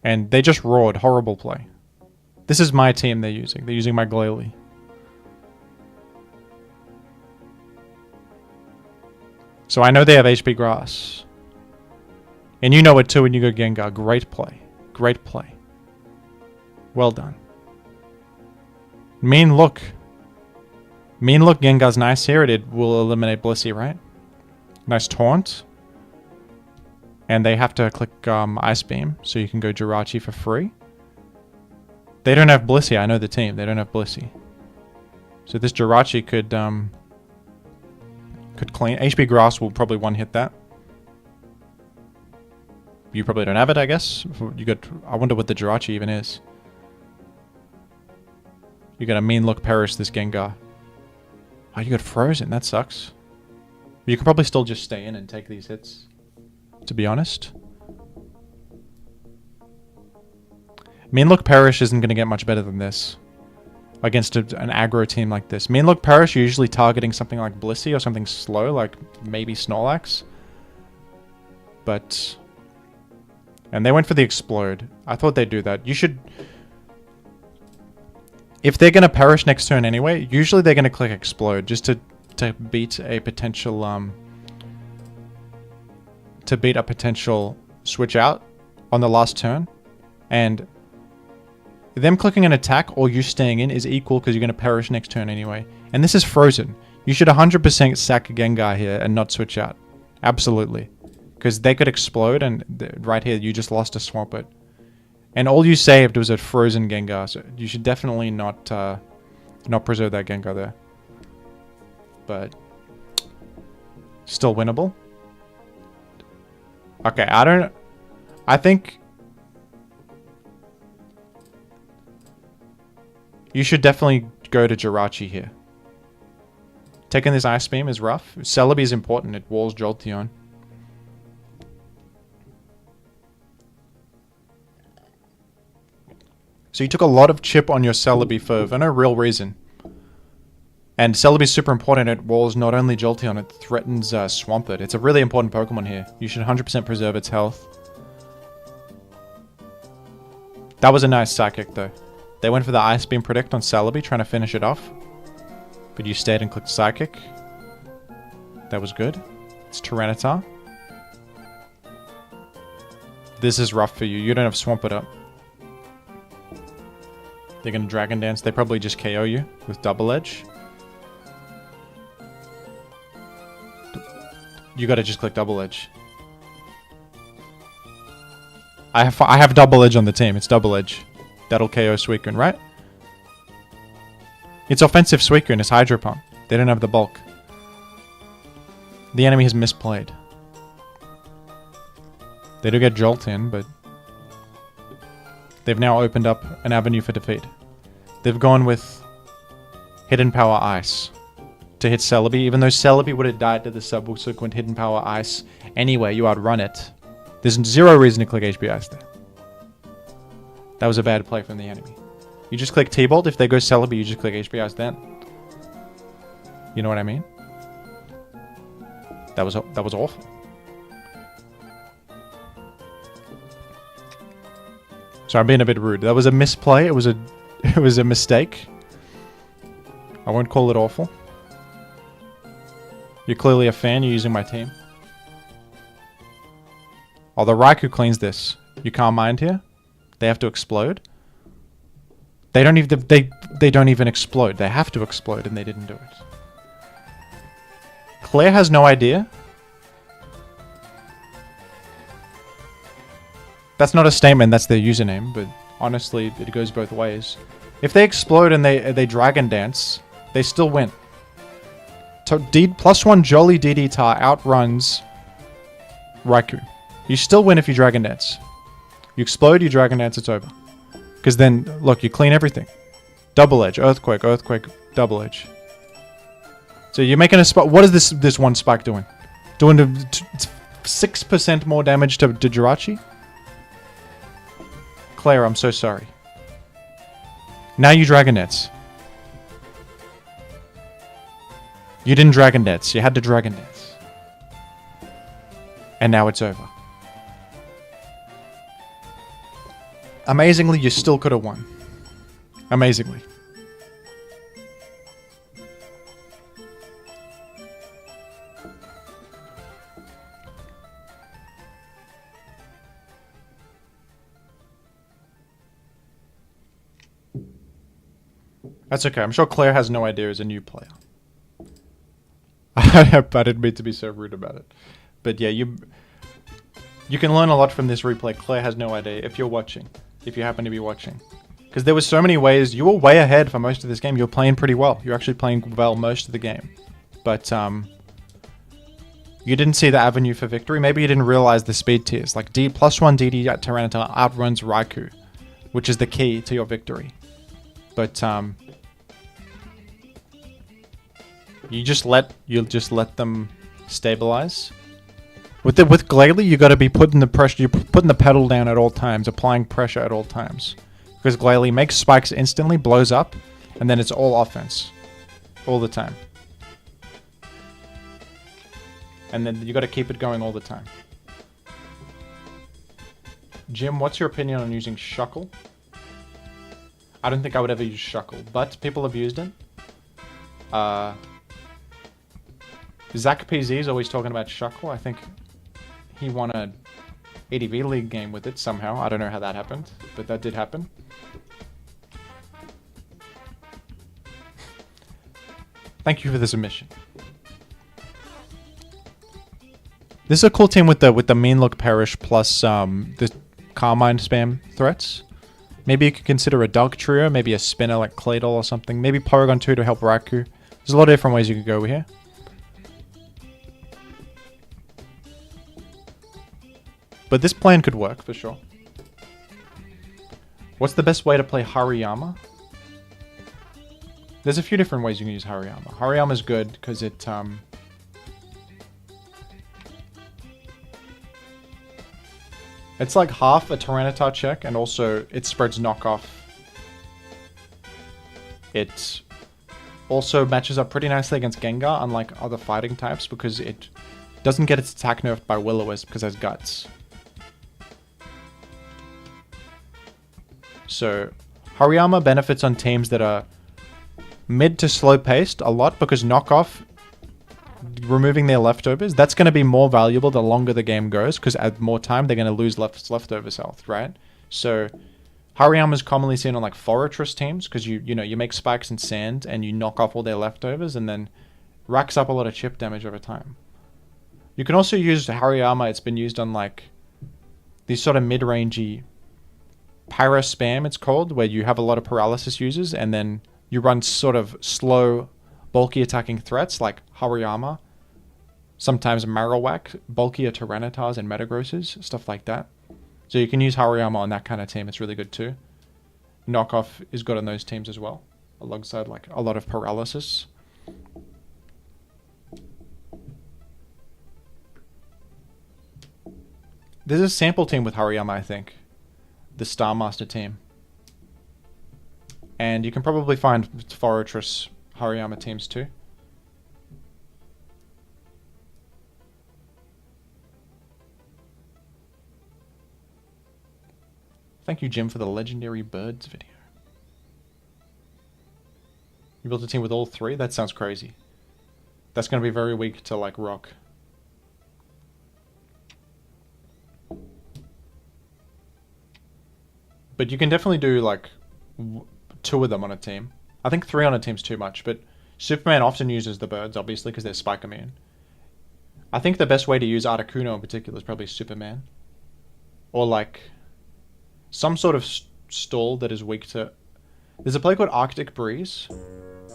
And they just roared. Horrible play. This is my team they're using. They're using my Glalie. So I know they have HP Grass. And you know it too when you go Gengar. Great play. Great play. Well done. Mean look. Mean look Gengar's nice here. It will eliminate Blissey, right? Nice taunt. And they have to click Ice Beam, so you can go Jirachi for free. They don't have Blissey. I know the team. They don't have Blissey. So this Jirachi could clean. HP Grass will probably one-hit that. You probably don't have it, I guess. You got. I wonder what the Jirachi even is. You got a mean look perish this Gengar. Oh, you got frozen. That sucks. You can probably still just stay in and take these hits. To be honest. Mean Look Perish isn't going to get much better than this. Against an aggro team like this. Mean Look Perish, you're usually targeting something like Blissey or something slow, like maybe Snorlax. But... And they went for the Explode. I thought they'd do that. You should... If they're going to Perish next turn anyway, usually they're going to click Explode just to beat a potential... to beat a potential switch out on the last turn. And them clicking an attack or you staying in is equal because you're going to perish next turn anyway. And this is frozen. You should 100% sack Gengar here and not switch out. Absolutely. Because they could explode and right here you just lost a Swampert. And all you saved was a frozen Gengar. So you should definitely not preserve that Gengar there. But still winnable. Okay, I think you should definitely go to Jirachi here. Taking this Ice Beam is rough. Celebi is important. It walls Jolteon. So you took a lot of chip on your Celebi for no real reason. And Celebi is super important. It walls not only Jolteon, it threatens Swampert. It's a really important Pokemon here. You should 100% preserve its health. That was a nice Psychic though. They went for the Ice Beam Predict on Celebi, trying to finish it off. But you stayed and clicked Psychic. That was good. It's Tyranitar. This is rough for you. You don't have Swampert up. They're going to Dragon Dance. They probably just KO you with Double Edge. You got to just click Double Edge. I have Double Edge on the team. It's Double Edge. That'll KO Suicune, right? It's offensive Suicune. It's Hydro Pump. They don't have the bulk. The enemy has misplayed. They do get Jolteon, but they've now opened up an avenue for defeat. They've gone with Hidden Power Ice to hit Celebi. Even though Celebi would have died to the subsequent Hidden Power Ice anyway, you outrun it. There's zero reason to click HP Ice there. That was a bad play from the enemy. You just click T-Bolt. If they go Celebi, you just click HP Ice then. You know what I mean? That was awful. Sorry, I'm being a bit rude. That was a misplay. It was a mistake. I won't call it awful. You're clearly a fan. You're using my team. Oh, the Raikou cleans this. You can't mind here. They have to explode. They don't even they don't even explode. They have to explode, and they didn't do it. Claire has no idea. That's not a statement, that's their username, but honestly, it goes both ways. If they explode and they Dragon Dance, they still win. +1 Jolly DD-tar outruns Raikou. You still win if you Dragon Dance. You explode, you Dragon Dance, it's over. Because then, look, you clean everything. Double Edge, Earthquake, Earthquake, Double Edge. So you're making a spike. What is this one spike doing? Doing 6% more damage to Jirachi? Claire, I'm so sorry. Now you Dragon Dance. You didn't Dragon Dance. You had to Dragon Dance. And now it's over. Amazingly, you still could have won. Amazingly. That's okay. I'm sure Claire has no idea as a new player. I didn't mean to be so rude about it. But yeah, you can learn a lot from this replay. Claire has no idea if you're watching. If you happen to be watching. Because there was so many ways. You were way ahead for most of this game. You were playing pretty well. You're actually playing well most of the game. But you didn't see the avenue for victory. Maybe you didn't realize the speed tiers. Like +1 DD at Tyranitar outruns Raikou. Which is the key to your victory. But you'll just let them stabilize. With Glalie, you got to be putting the pressure. You're putting the pedal down at all times, applying pressure at all times, because Glalie makes spikes instantly, blows up, and then it's all offense, all the time. And then you got to keep it going all the time. Jim, what's your opinion on using Shuckle? I don't think I would ever use Shuckle, but people have used it. Zach PZ is always talking about Shuckle. I think he won a ADV League game with it somehow. I don't know how that happened, but that did happen. Thank you for the submission. This is a cool team with the Mean Look Perish plus the Carmine spam threats. Maybe you could consider a Dog Trio, maybe a spinner like Claydol or something. Maybe Porygon 2 to help Raikou. There's a lot of different ways you could go here. But this plan could work, for sure. What's the best way to play Hariyama? There's a few different ways you can use Hariyama. Hariyama's good, because it, it's like half a Tyranitar check, and also it spreads knockoff It also matches up pretty nicely against Gengar, unlike other fighting types, because it doesn't get its attack nerfed by Will-O-Wisp because it has Guts. So, Hariyama benefits on teams that are mid to slow paced a lot because knockoff, removing their leftovers, that's going to be more valuable the longer the game goes because at more time they're going to lose leftovers health, right? So Hariyama is commonly seen on like Fortress teams because you make spikes in sand and you knock off all their leftovers and then racks up a lot of chip damage over time. You can also use Hariyama. It's been used on like these sort of mid-rangey Pyro spam, it's called, where you have a lot of paralysis users and then you run sort of slow, bulky attacking threats like Hariyama, sometimes Marowak, bulkier Tyranitar and Metagrosses, stuff like that. So you can use Hariyama on that kind of team. It's really good too. Knockoff is good on those teams as well, alongside like a lot of paralysis. There's a sample team with Hariyama, I think. The Star Master team. And you can probably find Fortress Hariyama teams too. Thank you, Jim, for the legendary birds video. You built a team with all three? That sounds crazy. That's going to be very weak to like rock. But you can definitely do like 2 of them on a team. I think 3 on a team's too much, but Superman often uses the birds, obviously, because they're spike immune. I think the best way to use Articuno in particular is probably Superman. Or like some sort of stall that is weak to... There's a player called Arctic Breeze.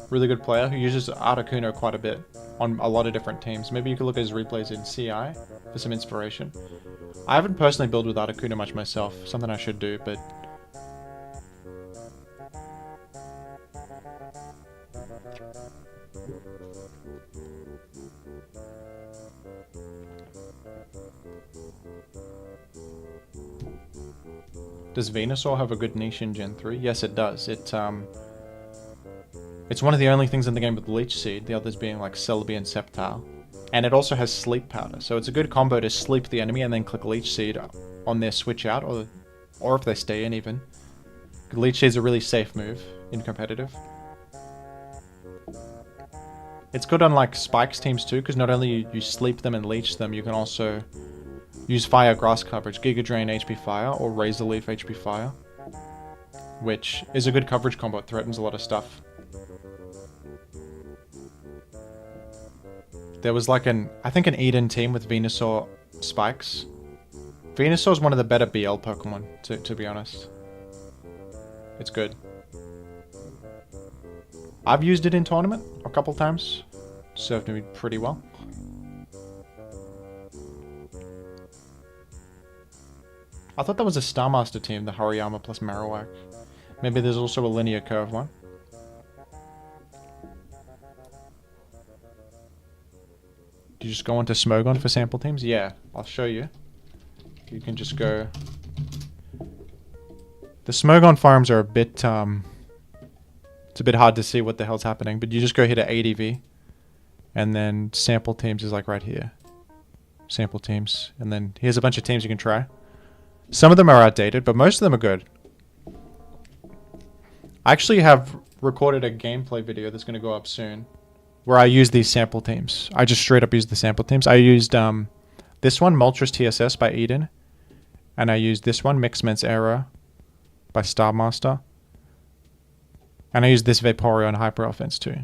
Really good player who uses Articuno quite a bit on a lot of different teams. Maybe you could look at his replays in CI for some inspiration. I haven't personally built with Articuno much myself. Something I should do, but... Does Venusaur have a good niche in Gen 3? Yes, it does. It's one of the only things in the game with Leech Seed, the others being like Celebi and Sceptile. And it also has Sleep Powder, so it's a good combo to sleep the enemy and then click Leech Seed on their switch out, or if they stay in even. Leech Seed's a really safe move in competitive. It's good on like Spikes teams too, because not only you sleep them and leech them, you can also use Fire Grass coverage, Giga Drain HP Fire, or Razor Leaf HP Fire, which is a good coverage combo. It threatens a lot of stuff. There was like I think an Eden team with Venusaur Spikes. Venusaur is one of the better BL Pokemon, to be honest. It's good. I've used it in tournament a couple times. Served me pretty well. I thought that was a Star Master team, the Hariyama plus Marowak. Maybe there's also a linear curve one. Do you just go onto Smogon for sample teams? Yeah, I'll show you. You can just go... The Smogon farms are a bit, it's a bit hard to see what the hell's happening, but you just go here to ADV, and then sample teams is like right here. Sample teams, and then here's a bunch of teams you can try. Some of them are outdated, but most of them are good. I actually have recorded a gameplay video that's going to go up soon, where I use these sample teams. I just straight up used the sample teams. I used this one, Moltres TSS by Eden, and I used this one, Mixment's Error by Star Master. And I used this Vaporeon Hyper Offense too.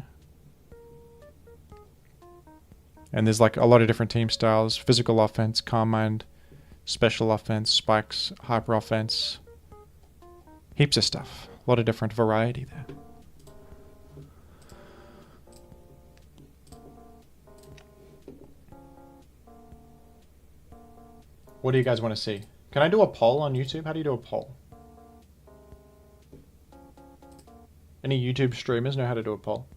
And there's like a lot of different team styles. Physical Offense, Calm Mind, Special Offense, Spikes, Hyper Offense. Heaps of stuff. A lot of different variety there. What do you guys want to see? Can I do a poll on YouTube? How do you do a poll? Any YouTube streamers know how to do a poll?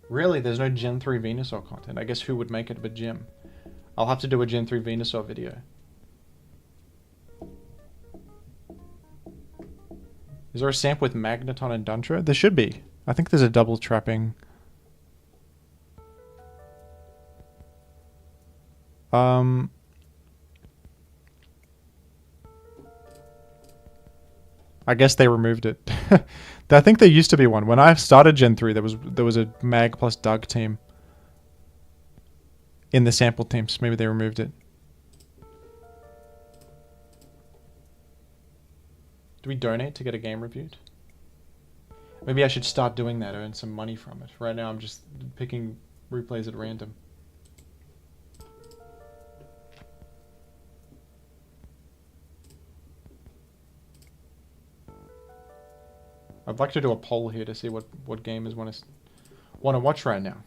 Really? There's no Gen 3 Venusaur content. I guess who would make it but Jim? I'll have to do a Gen 3 Venusaur video. Is there a samp with Magneton and Dundra? There should be. I think there's a double trapping. I guess they removed it. I think there used to be one. When I started Gen 3, there was a Mag plus Doug team in the sample teams. Maybe they removed it. Do we donate to get a game reviewed? Maybe I should start doing that, earn some money from it. Right now I'm just picking replays at random. I'd like to do a poll here to see what gamers want to watch right now.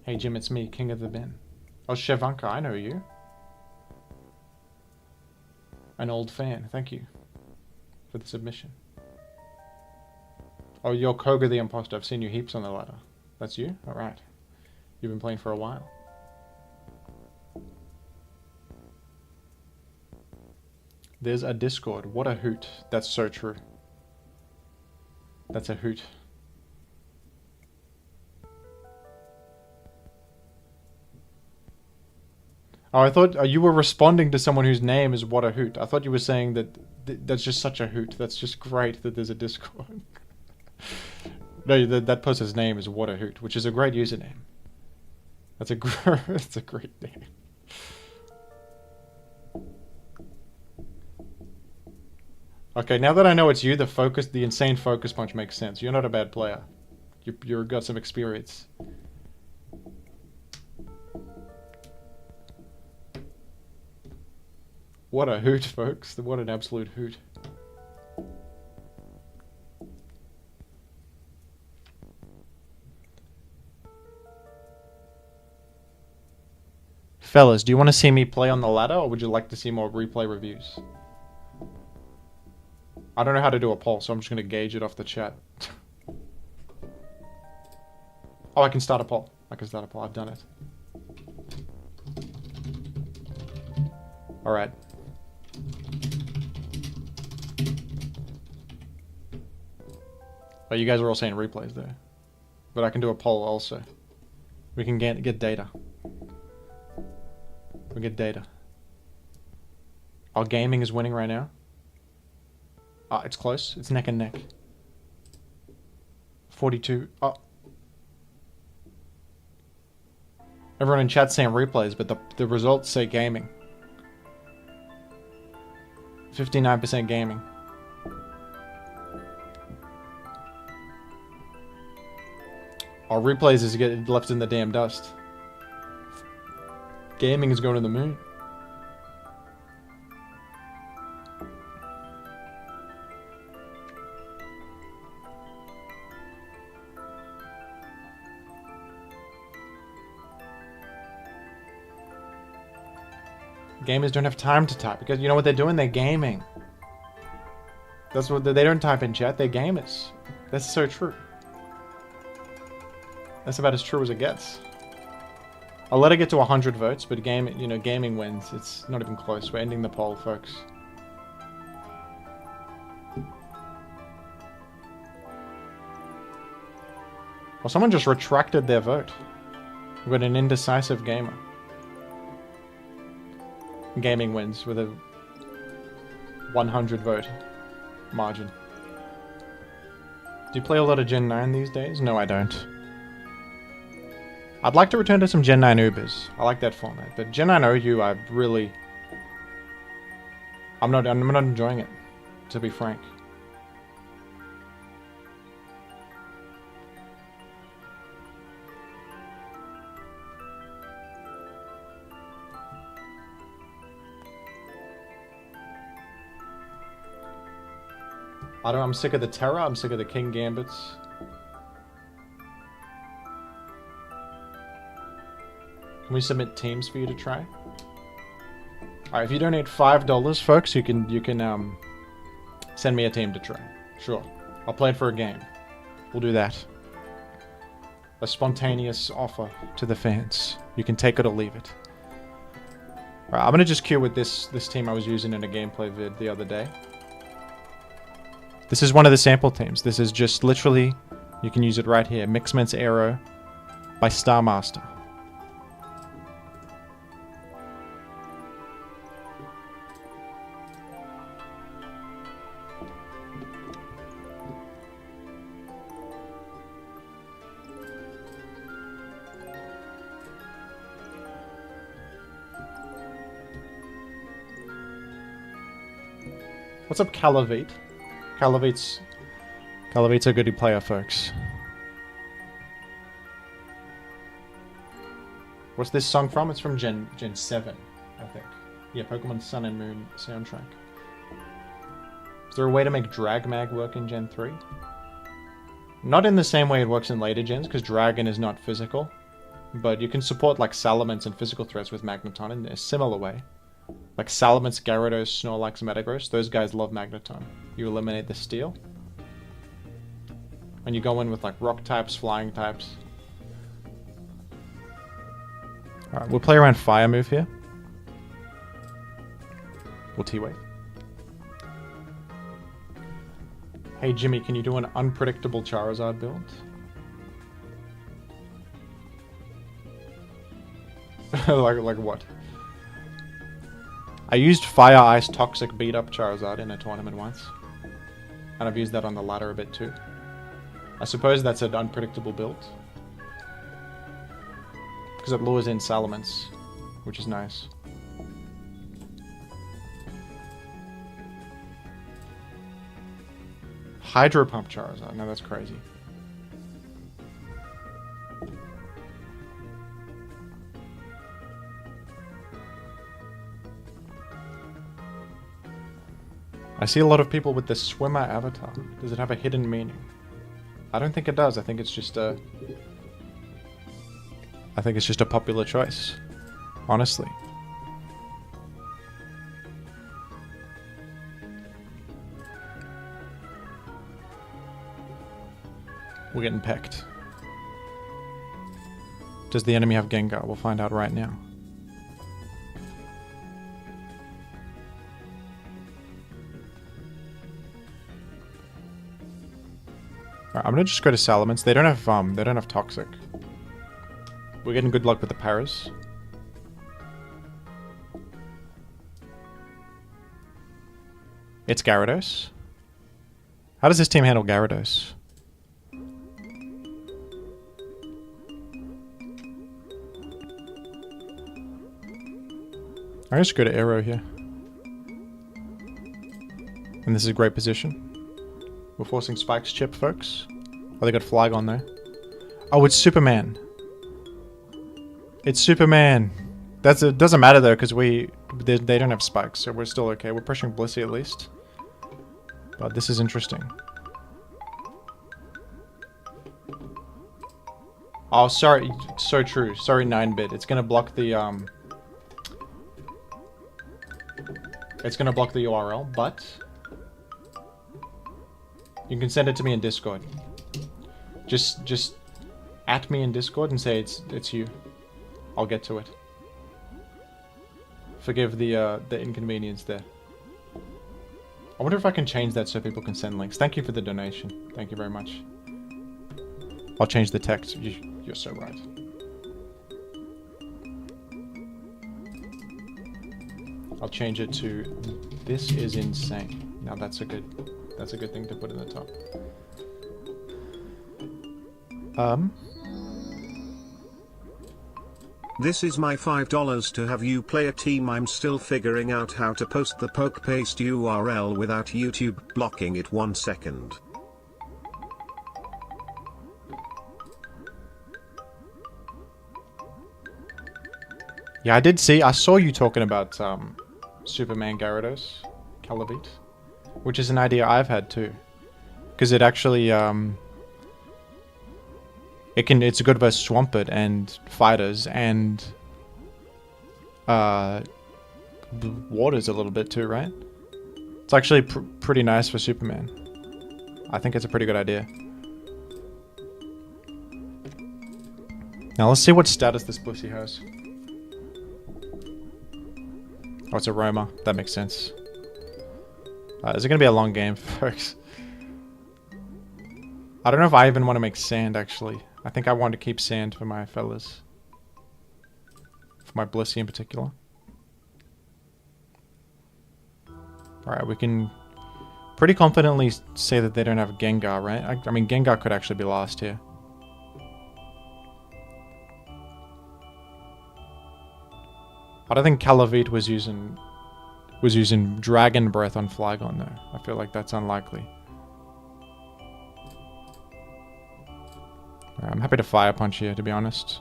Hey Jim, it's me, King of the Bin. Oh, Shevanka, I know you. An old fan, thank you for the submission. Oh, you're Koga the Imposter. I've seen you heaps on the ladder. That's you? Alright. You've been playing for a while. There's a Discord. What a hoot. That's so true. That's a hoot. Oh, I thought you were responding to someone whose name is What a Hoot. I thought you were saying that that's just such a hoot. That's just great that there's a Discord. No, that person's name is What a Hoot, which is a great username. That's that's a great name. Okay, now that I know it's you, the insane focus punch makes sense. You're not a bad player. You've got some experience. What a hoot, folks. What an absolute hoot. Fellas, do you want to see me play on the ladder, or would you like to see more replay reviews? I don't know how to do a poll, so I'm just going to gauge it off the chat. Oh, I can start a poll. I've done it. Alright. But you guys are all saying replays there. But I can do a poll also. We can get data. We get data. Our gaming is winning right now. It's close. It's neck and neck. 42. Oh. Everyone in chat's saying replays, but the results say gaming. 59% gaming. Our replays is getting left in the damn dust. Gaming is going to the moon. Gamers don't have time to type because you know what they're doing? They're gaming. That's what they don't type in chat. They're gamers. That's so true. That's about as true as it gets. I'll let it get to 100 votes, but gaming wins. It's not even close. We're ending the poll, folks. Well, someone just retracted their vote. We've got an indecisive gamer. Gaming wins with a 100 vote margin. Do you play a lot of Gen 9 these days? No, I don't. I'd like to return to some Gen 9 Ubers. I like that format. But Gen 9 OU, I'm not enjoying it, to be frank. I'm sick of the Terra, I'm sick of the King Gambits. Can we submit teams for you to try? Alright, if you donate $5, folks, you can send me a team to try. Sure. I'll play it for a game. We'll do that. A spontaneous offer to the fans. You can take it or leave it. Alright, I'm gonna just queue with this team I was using in a gameplay vid the other day. This is one of the sample teams. This is just literally, you can use it right here. Mixment's Arrow by Star Master. What's up, Calavate? Calavate's a goody player, folks. What's this song from? It's from Gen 7, I think. Yeah, Pokemon Sun and Moon soundtrack. Is there a way to make Drag Mag work in Gen 3? Not in the same way it works in later gens, because Dragon is not physical. But you can support like Salamence and physical threats with Magneton in a similar way. Like Salamence, Gyarados, Snorlax, Metagross, those guys love Magneton. You eliminate the steel. And you go in with like rock types, flying types. Alright, we'll play around Fire move here. We'll T-Wave. Hey Jimmy, can you do an unpredictable Charizard build? like what? I used Fire Ice Toxic beat up Charizard in a tournament once. And I've used that on the ladder a bit too. I suppose that's an unpredictable build. Because it lures in Salamence, which is nice. Hydro Pump Charizard, no, that's crazy. I see a lot of people with the swimmer avatar. Does it have a hidden meaning? I don't think it does. I think it's just a popular choice. Honestly. We're getting pecked. Does the enemy have Gengar? We'll find out right now. Alright, I'm gonna just go to Salamence. They don't have Toxic. We're getting good luck with the Paras. It's Gyarados. How does this team handle Gyarados? I just go to Arrow here. And this is a great position. We're forcing Spike's chip, folks. Oh, they got Flygon there. Oh, it's Superman. It's Superman. It doesn't matter though, because they don't have spikes, so we're still okay. We're pushing Blissey at least. But this is interesting. Oh, sorry. So true. Sorry, 9-bit. It's gonna block the It's gonna block the URL, but you can send it to me in Discord. Just at me in Discord and say it's you. I'll get to it. Forgive the inconvenience there. I wonder if I can change that so people can send links. Thank you for the donation. Thank you very much. I'll change the text. You're so right. I'll change it to "This is insane." Now that's a good thing to put in the top. This is my $5 to have you play a team. I'm still figuring out how to post the poke paste URL without YouTube blocking it 1 second. Yeah, I saw you talking about Superman Gyarados, Calavite, which is an idea I've had too, because it actually it's good versus Swampert and fighters and waters a little bit too, right? It's actually pretty nice for Superman. I think it's a pretty good idea. Now let's see what status this Blissey has. Oh, it's aroma. That makes sense. Is it going to be a long game, folks? I don't know if I even want to make sand, actually. I think I want to keep sand for my fellas. For my Blissey in particular. Alright, we can pretty confidently say that they don't have Gengar, right? I mean, Gengar could actually be last here. I don't think Calavite was using Dragon Breath on Flygon though. I feel like that's unlikely. I'm happy to Fire Punch here, to be honest.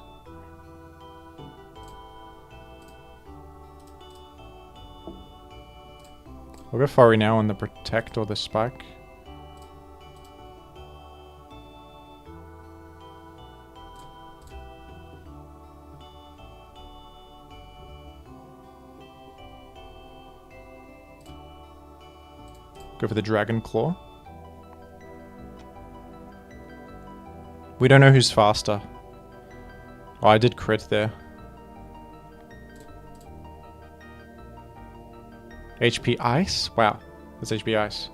We'll go Furry now on the Protect or the Spike. Go for the Dragon Claw. We don't know who's faster. Oh, I did crit there. HP Ice? Wow, that's HP Ice.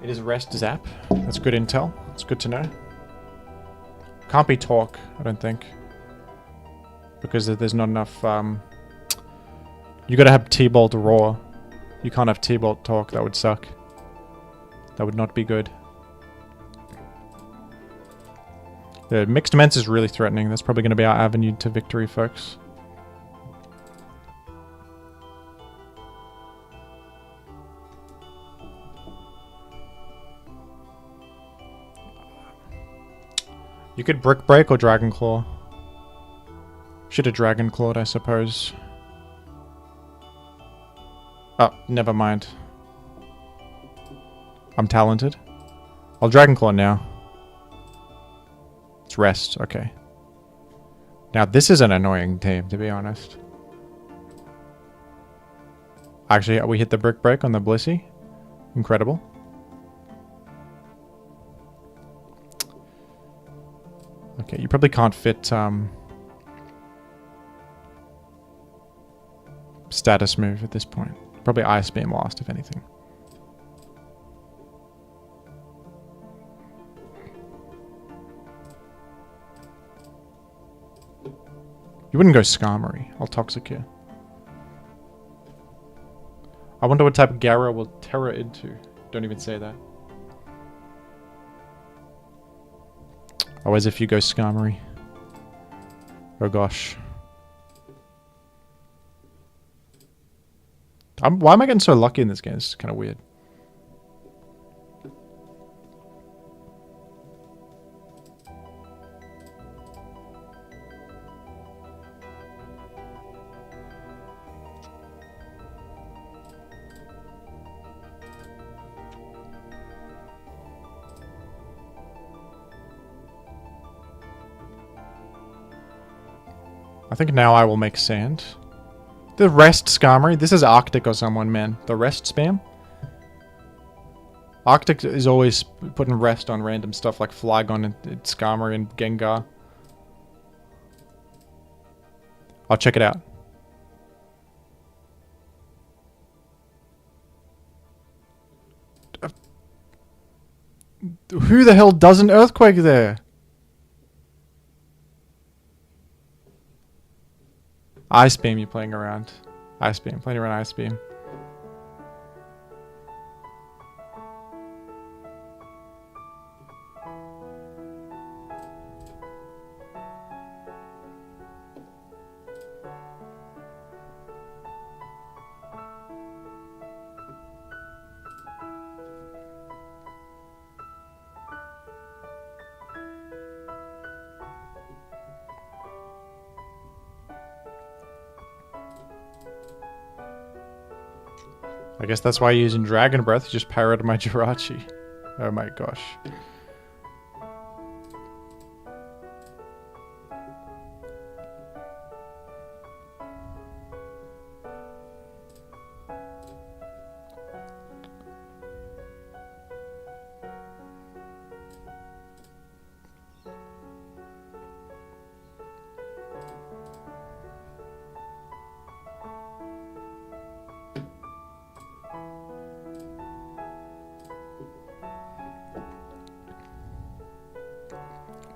It is Rest Zap. That's good intel. That's good to know. Can't be Talk, I don't think. Because there's not enough... You gotta have T-Bolt Roar. You can't have T-Bolt Talk, that would suck. That would not be good. The Mixed Immense is really threatening. That's probably going to be our avenue to victory, folks. You could Brick Break or Dragon Claw. Should have Dragon Clawed, I suppose. Oh, never mind. I'm talented. I'll Dragon Claw now. It's Rest, okay. Now this is an annoying team, to be honest. Actually, we hit the Brick Break on the Blissey. Incredible. Okay, you probably can't fit status move at this point. Probably Ice Beam last, if anything. You wouldn't go Skarmory. I'll Toxic here. I wonder what type of Gyara will Terra into. Don't even say that. Oh, as if you go Skarmory. Oh gosh. Why am I getting so lucky in this game? It's kind of weird. I think now I will make sand. The Rest Skarmory. This is Arctic or someone, man. The Rest spam. Arctic is always putting Rest on random stuff like Flygon and Skarmory and Gengar. I'll check it out. Who the hell does an Earthquake there? Ice Beam, you playing around. Ice Beam, playing around Ice Beam. I guess that's why you're using Dragon Breath. You just parried my Jirachi. Oh my gosh.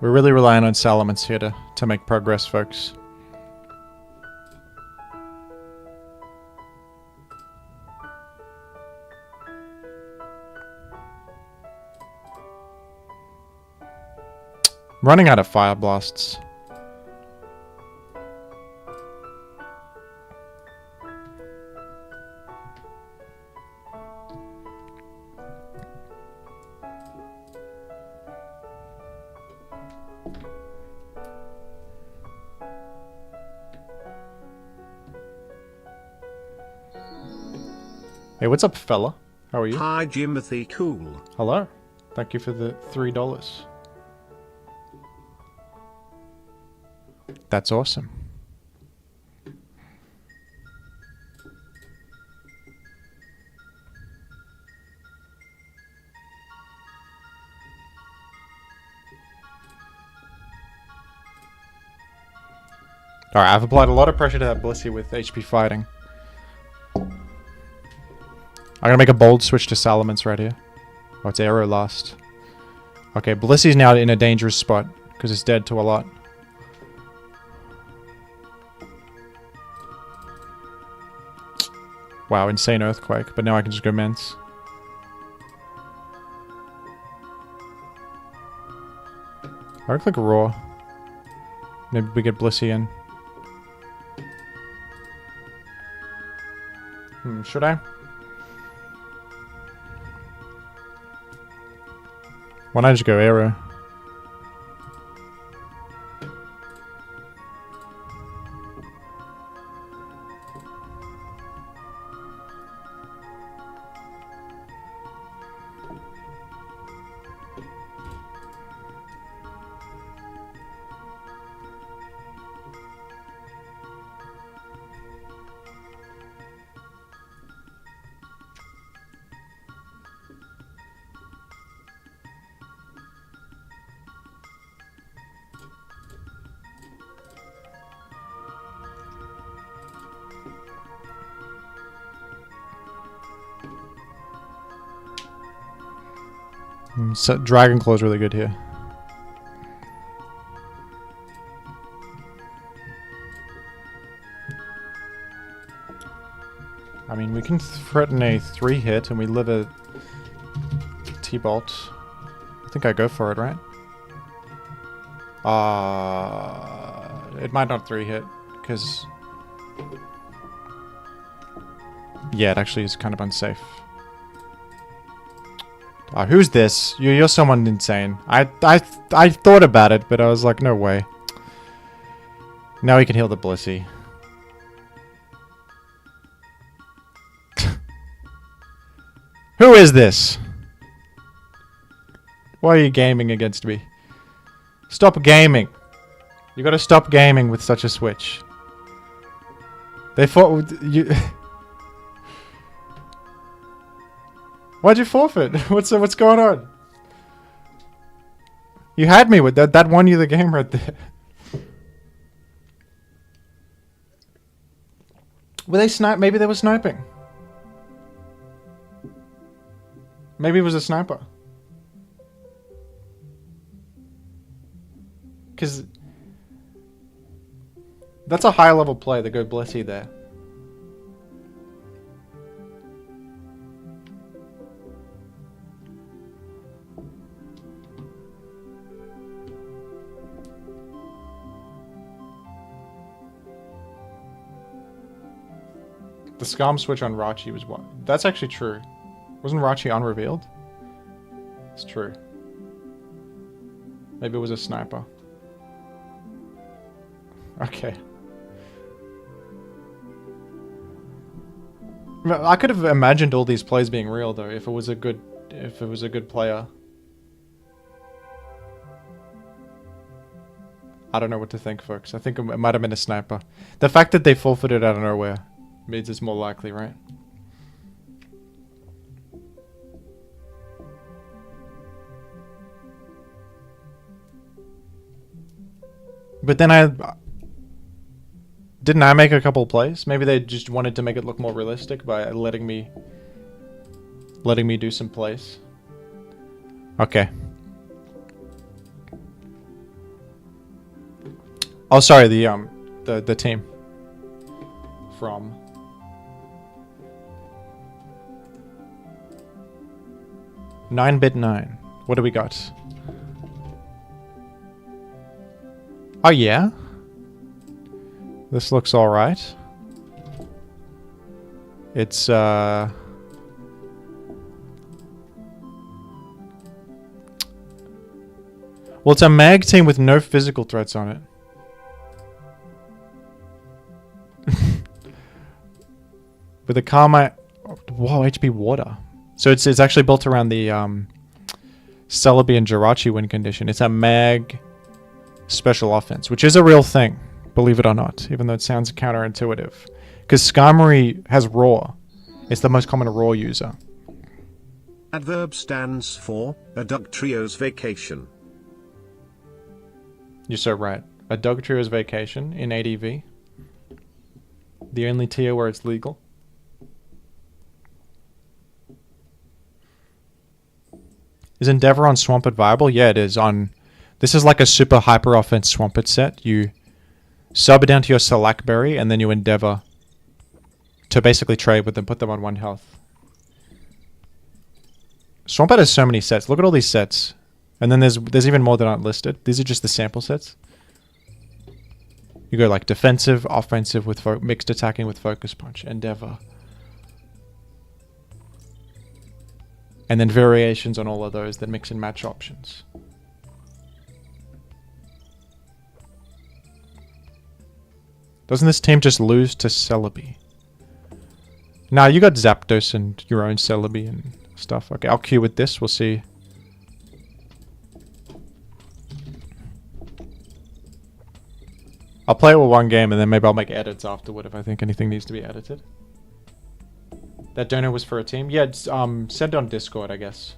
We're really relying on Salamence here to make progress, folks. Running out of fire blasts. Hey, what's up, fella? How are you? Hi, Jimothy Cool. Hello. Thank you for the $3. That's awesome. Alright, I've applied a lot of pressure to that Blissey with HP fighting. I'm gonna make a bold switch to Salamence right here. Oh, it's Arrow last. Okay, Blissey's now in a dangerous spot because it's dead to a lot. Wow, insane earthquake, but now I can just go Mence. I would click Raw. Maybe we get Blissey in. Should I? Why not just go Arrow? So Dragon Claw's really good here. I mean, we can threaten a 3-hit and we live a T-Bolt. I think I go for it, right? It might not 3-hit, because... yeah, it actually is kind of unsafe. Who's this? You're someone insane. I thought about it, but I was like, no way. Now we can heal the Blissey. Who is this? Why are you gaming against me? Stop gaming. You gotta stop gaming with such a switch. They fought you. Why'd you forfeit? What's going on? You had me with that. That won you the game right there. Were they snipe? Maybe they were sniping. Maybe it was a sniper. Because that's a high level play to go Blissey there. The Scum switch on Rachi was what? That's actually true. Wasn't Rachi unrevealed? It's true. Maybe it was a sniper. Okay. I could have imagined all these plays being real though, if it was a good player. I don't know what to think, folks. I think it might have been a sniper. The fact that they forfeited out of nowhere means it's more likely, right? But then didn't I make a couple plays? Maybe they just wanted to make it look more realistic by letting me do some plays. Okay. Oh, sorry, the team. From... 9bit9. What do we got? Oh, yeah? This looks alright. It's, well, it's a mag team with no physical threats on it. With a Carmine... Whoa, HP Water. So it's actually built around the Celebi and Jirachi win condition. It's a mag special offense, which is a real thing, believe it or not, even though it sounds counterintuitive. Because Skarmory has Raw. It's the most common Raw user. Adverb stands for a dog trio's vacation. You're so right. A dog trio's vacation in ADV. The only tier where it's legal. Is Endeavor on Swampert viable? Yeah, it is. This is like a super hyper offense Swampert set. You sub it down to your Salackberry, and then you Endeavor to basically trade with them, put them on 1 health. Swampert has so many sets. Look at all these sets. And then there's even more that aren't listed. These are just the sample sets. You go like defensive, offensive with mixed attacking with Focus Punch, Endeavor. And then variations on all of those that mix and match options. Doesn't this team just lose to Celebi? Nah, you got Zapdos and your own Celebi and stuff. Okay, I'll queue with this. We'll see. I'll play it with 1 game and then maybe I'll make edits afterward if I think anything needs to be edited. That donor was for a team? Yeah, it's, send on Discord, I guess.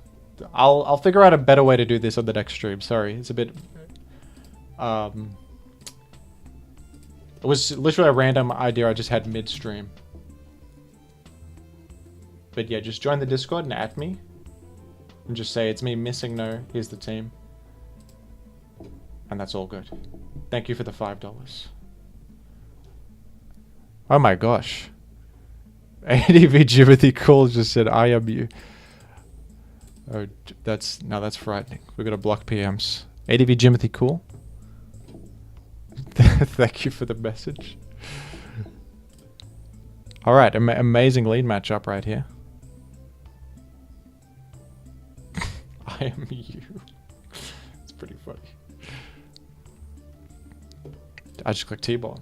I'll figure out a better way to do this on the next stream. Sorry, it's a bit... it was literally a random idea I just had mid-stream. But yeah, just join the Discord and add me. And just say, it's me missing no, here's the team. And that's all good. Thank you for the $5. Oh my gosh. ADV Jimothy Cool just said, I am you. Oh, that's frightening. We're going to block PMs. ADV Jimothy Cool. Thank you for the message. Alright, amazing lead matchup right here. I am you. It's pretty funny. I just click T-ball.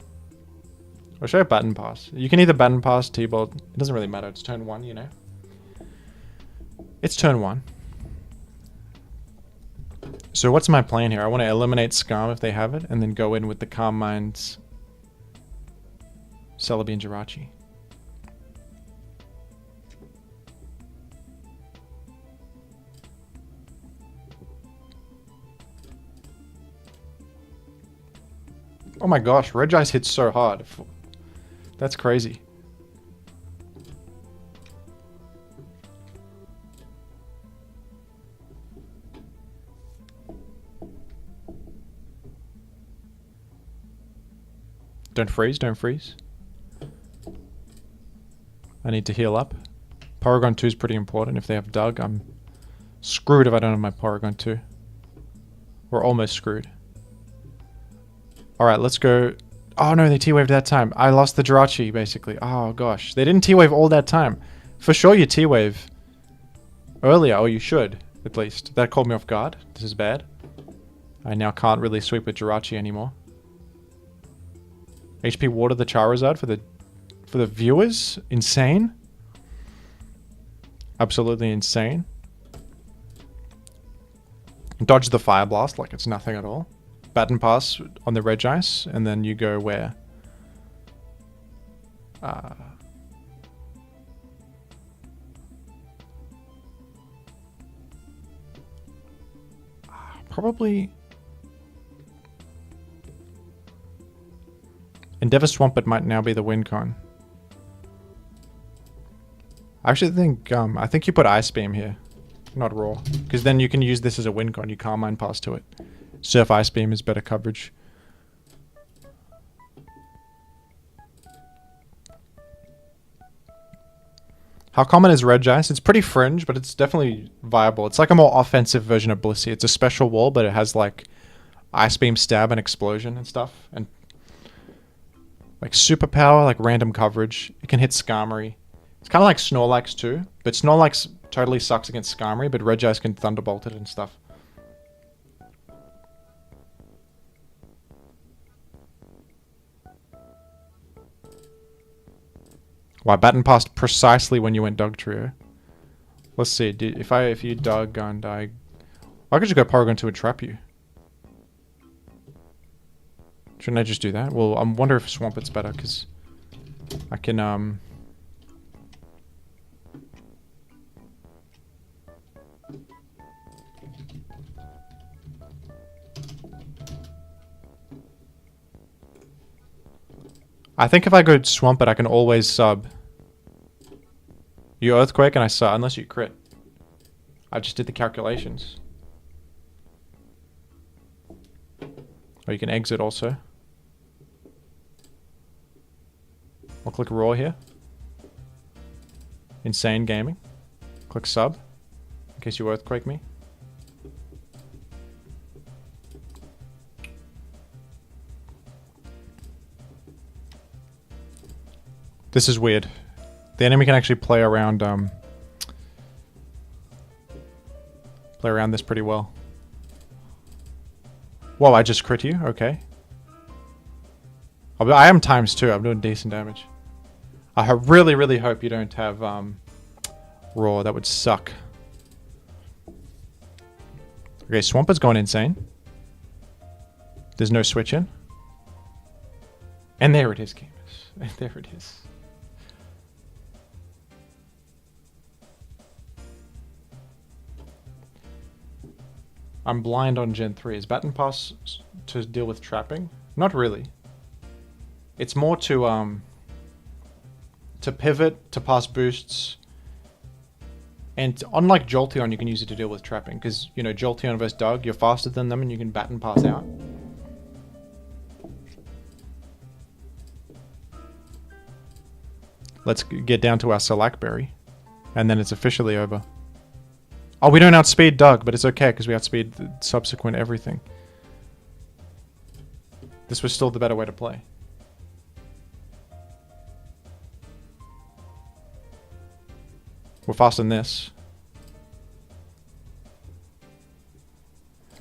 Or should I button pass? You can either button pass, T-ball. It doesn't really matter. It's turn 1, you know. It's turn 1. So what's my plan here? I want to eliminate Skarm if they have it, and then go in with the Calm Minds, Celebi, and Jirachi. Oh my gosh, Regice hits so hard. That's crazy. Don't freeze, don't freeze. I need to heal up. Porygon 2 is pretty important. If they have Doug, I'm screwed if I don't have my Porygon 2. We're almost screwed. Alright, let's go. Oh no, they T-waved that time. I lost the Jirachi, basically. Oh gosh. They didn't T-wave all that time. For sure you T-wave earlier, or you should, at least. That caught me off guard. This is bad. I now can't really sweep with Jirachi anymore. HP Water the Charizard for the viewers? Insane. Absolutely insane. Dodge the Fire Blast like it's nothing at all. Baton Pass on the Regice, and then you go where? Probably... Endeavor Swampert might now be the win con. I actually think, I think you put Ice Beam here, not Raw. Because then you can use this as a win con, you Carmine Pass to it. Surf Ice Beam is better coverage. How common is Regice? It's pretty fringe, but it's definitely viable. It's like a more offensive version of Blissey. It's a special wall, but it has like Ice Beam, Stab, and Explosion and stuff. And like superpower, like random coverage. It can hit Skarmory. It's kind of like Snorlax too, but Snorlax totally sucks against Skarmory, but Regice can Thunderbolt it and stuff. Wow, Baton passed precisely when you went Dog Trio. Let's see. If you Dog Gun die, I could just go Porygon 2 and trap you. Shouldn't I just do that? Well, I wonder if Swampet's better because I can I think if I go Swampert, I can always sub. You Earthquake and I sub, unless you crit. I just did the calculations. Or you can exit also. I'll click Raw here. Insane Gaming. Click sub. In case you Earthquake me. This is weird. The enemy can actually play around this pretty well. Whoa, I just crit you? Okay. I am ×2. I'm doing decent damage. I really, really hope you don't have Raw. That would suck. Okay, Swampert's going insane. There's no switch in. And there it is, gamers. And there it is. I'm blind on Gen 3. Is Baton Pass to deal with trapping? Not really. It's more to pivot, to pass boosts. And unlike Jolteon, you can use it to deal with trapping. Because, you know, Jolteon versus Doug, you're faster than them and you can Baton Pass out. Let's get down to our Salakberry. And then it's officially over. Oh, we don't outspeed Doug, but it's okay because we outspeed the subsequent everything. This was still the better way to play. We're faster than this.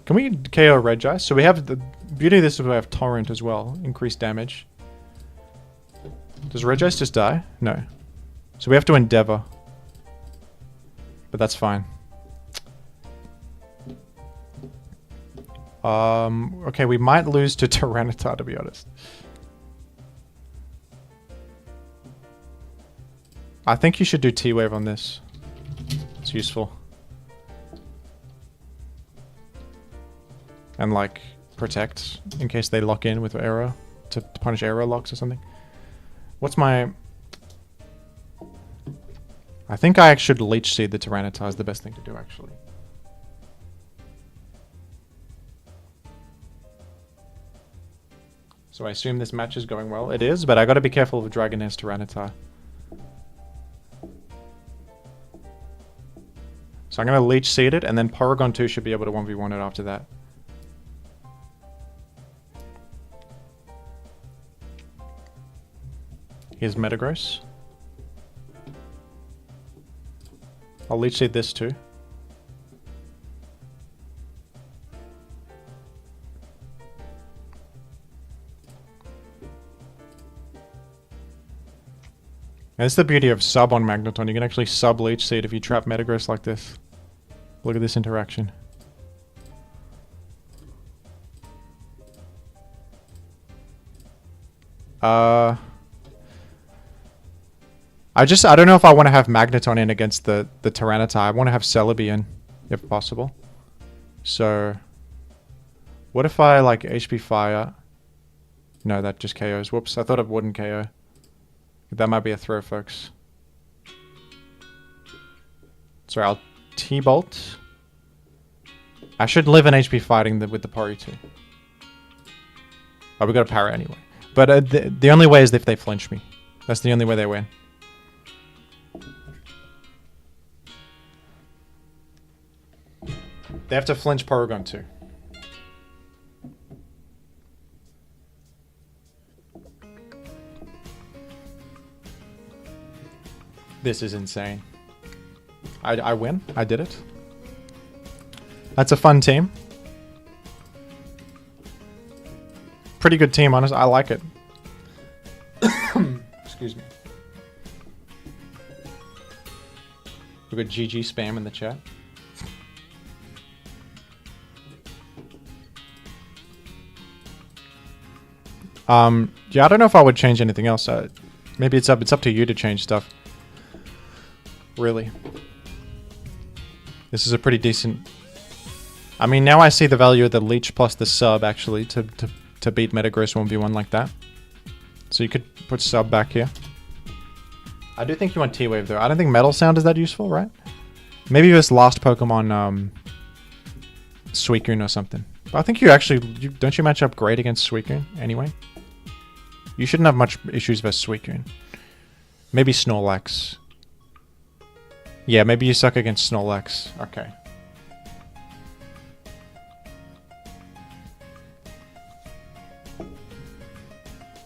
Can we KO Regice? So we have the beauty of this is we have Torrent as well. Increased damage. Does Regice just die? No. So we have to Endeavor. But that's fine. Okay, we might lose to Tyranitar, to be honest. I think you should do T-Wave on this. It's useful. And, like, protect in case they lock in with Arrow. To punish Arrow locks or something. What's my... I think I should Leech Seed the Tyranitar is the best thing to do, actually. So I assume this match is going well. It is, but I gotta be careful with Dragoness Tyranitar. So I'm gonna Leech Seed it, and then Porygon 2 should be able to 1v1 it after that. Here's Metagross. I'll Leech Seed this too. That's the beauty of sub on Magneton. You can actually sub Leech Seed if you trap Metagross like this. Look at this interaction. I don't know if I want to have Magneton in against the Tyranitar. I want to have Celebi in, if possible. So, what if I like HP Fire? No, that just KOs. Whoops, I thought it wouldn't KO. That might be a throw, folks. Sorry, I'll T-Bolt. I should live in HP fighting with the Pori too. Oh, we got a Para anyway. But the only way is if they flinch me. That's the only way they win. They have to flinch Porygon too. This is insane. I win. I did it. That's a fun team. Pretty good team, honestly. I like it. Excuse me. We've got GG spam in the chat. Yeah, I don't know if I would change anything else. Maybe it's up to you to change stuff. Really. This is a pretty decent... I mean, now I see the value of the leech plus the sub, actually, to beat Metagross 1v1 like that. So you could put sub back here. I do think you want T-Wave, though. I don't think Metal Sound is that useful, right? Maybe this last Pokemon, Suicune or something. But I think you actually... don't you match up great against Suicune, anyway? You shouldn't have much issues versus Suicune. Maybe Snorlax. Yeah, maybe you suck against Snorlax. Okay.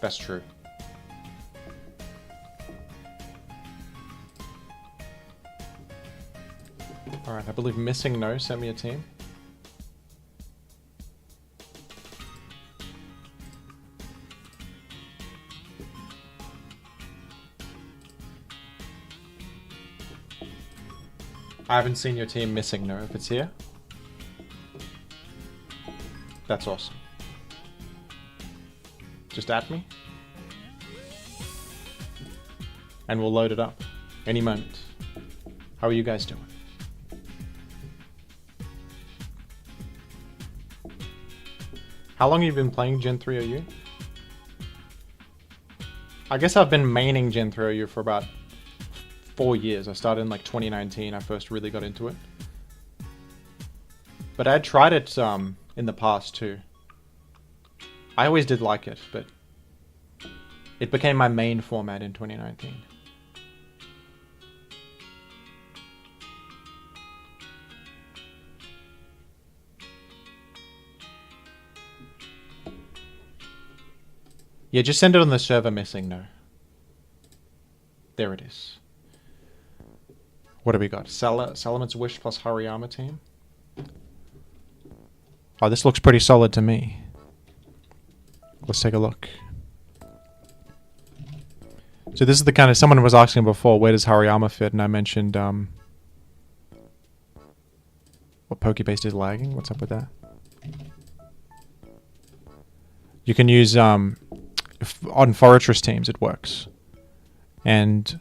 That's true. Alright, I believe Missing No sent me a team. I haven't seen your team Missing No if it's here. That's awesome. Just at me. And we'll load it up any moment. How are you guys doing? How long have you been playing Gen 3 OU? I guess I've been maining Gen 3 OU for about 4 years. I started in like 2019. I first really got into it. But I had tried it in the past too. I always did like it, but it became my main format in 2019. Yeah, just send it on the server Missing No. There it is. What do we got? Salaman's Wish plus Hariyama team. Oh, this looks pretty solid to me. Let's take a look. So this is the kind of... someone was asking before, where does Hariyama fit? And I mentioned... what, Pokebase is lagging? What's up with that? You can use... on Fortress teams, it works. And...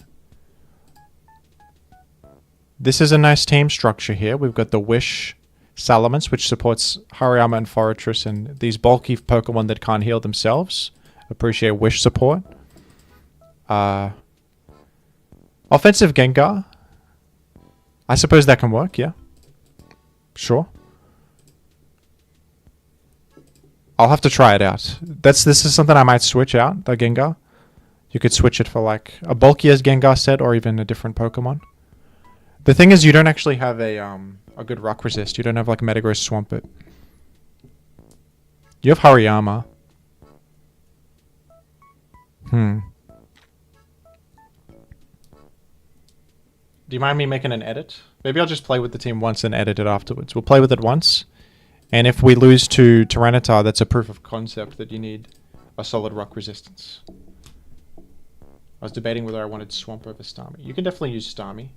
this is a nice team structure here. We've got the Wish Salamence, which supports Hariyama and Fortress, and these bulky Pokemon that can't heal themselves appreciate Wish support. Offensive Gengar. I suppose that can work, yeah. Sure. I'll have to try it out. This is something I might switch out, the Gengar. You could switch it for like a bulkier Gengar set or even a different Pokemon. The thing is, you don't actually have a good Rock Resist. You don't have like Metagross Swampert. You have Hariyama. Do you mind me making an edit? Maybe I'll just play with the team once and edit it afterwards. We'll play with it once. And if we lose to Tyranitar, that's a proof of concept that you need a solid rock resistance. I was debating whether I wanted Swamp over Starmie. You can definitely use Starmie.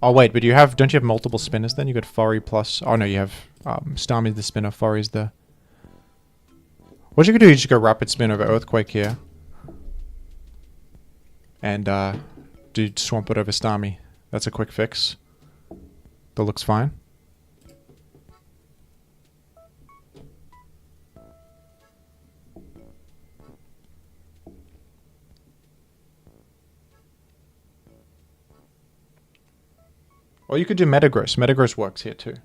Oh wait, but don't you have multiple spinners then? You got Furry plus... oh no, you have Starmie's the spinner, Furry's the... what you could do is just go Rapid Spin over Earthquake here. And do Swampert over Starmie. That's a quick fix. That looks fine. Or you could do Metagross. Metagross works here too.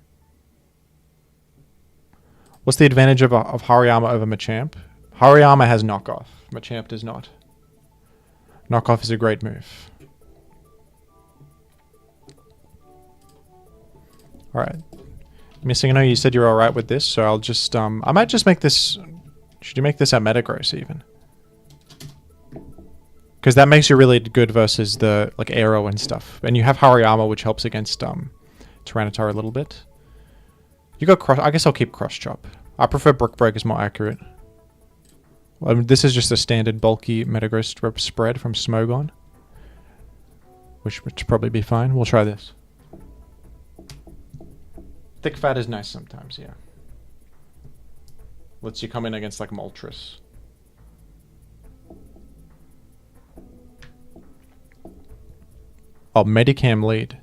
What's the advantage of Hariyama over Machamp? Hariyama has knockoff. Machamp does not. Knockoff is a great move. Alright. Missing, I know you said you're alright with this, so I'll just, I might just make this... Should you make this at Metagross, even? Because that makes you really good versus the, like, Aero and stuff. And you have Hariyama, which helps against, Tyranitar a little bit. You got Cross... I guess I'll keep Cross Chop. I prefer Brick Break, is more accurate. Well, I mean, this is just a standard bulky Metagross spread from Smogon. Which would probably be fine. We'll try this. Thick Fat is nice sometimes, yeah. Lets you come in against like Moltres. Oh, Medicam lead.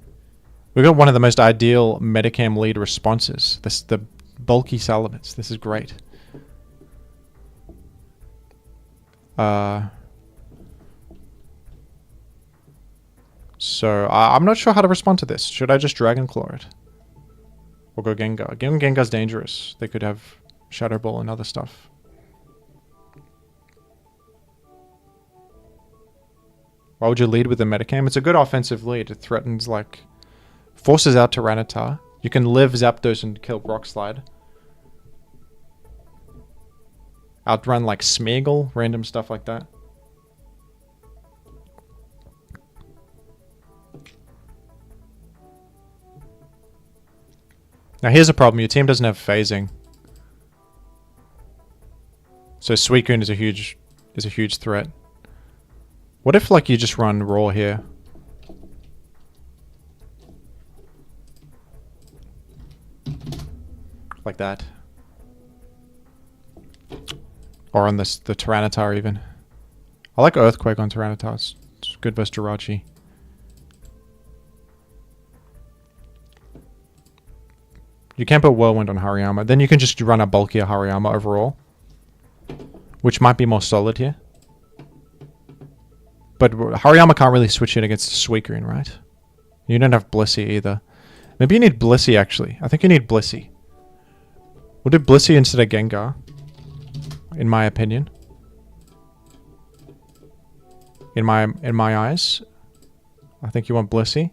We got one of the most ideal Medicam lead responses. This the bulky Salamence. This is great. So I'm not sure how to respond to this. Should I just Dragon Claw it? Or go Gengar? Again, Gengar's dangerous. They could have Shadow Ball and other stuff. Why would you lead with the Metacam? It's a good offensive lead. It threatens, like... Forces out Tyranitar. You can live Zapdos and kill Rock Slide. Outrun, like, Smeargle. Random stuff like that. Now here's a problem. Your team doesn't have phasing. So Suicune is a huge threat. What if like you just run Raw here? Like that. Or on this the Tyranitar even. I like Earthquake on Tyranitar. It's good versus Jirachi. You can't put Whirlwind on Hariyama. Then you can just run a bulkier Hariyama overall. Which might be more solid here. But Hariyama can't really switch in against Suicune, right? You don't have Blissey either. Maybe you need Blissey, actually. I think you need Blissey. We'll do Blissey instead of Gengar. In my opinion. In my eyes. I think you want Blissey.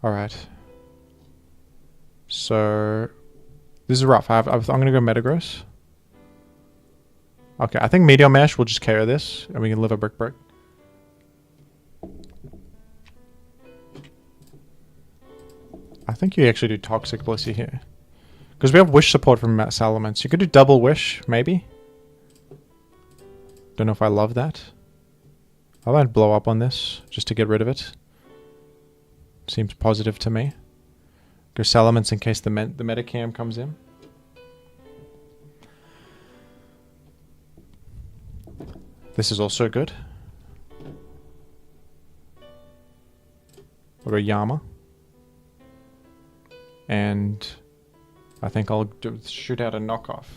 Alright. So... This is rough. I'm going to go Metagross. Okay, I think Meteor Mash will just KO this. And we can live a Brick Break. I think you actually do Toxic Blissey here. Because we have Wish support from Salamence. You could do Double Wish, maybe. Don't know if I love that. I might blow up on this, just to get rid of it. Seems positive to me. Go Salamence in case the Metacam comes in. This is also good. We'll go Yama. And I think I'll shoot out a knockoff.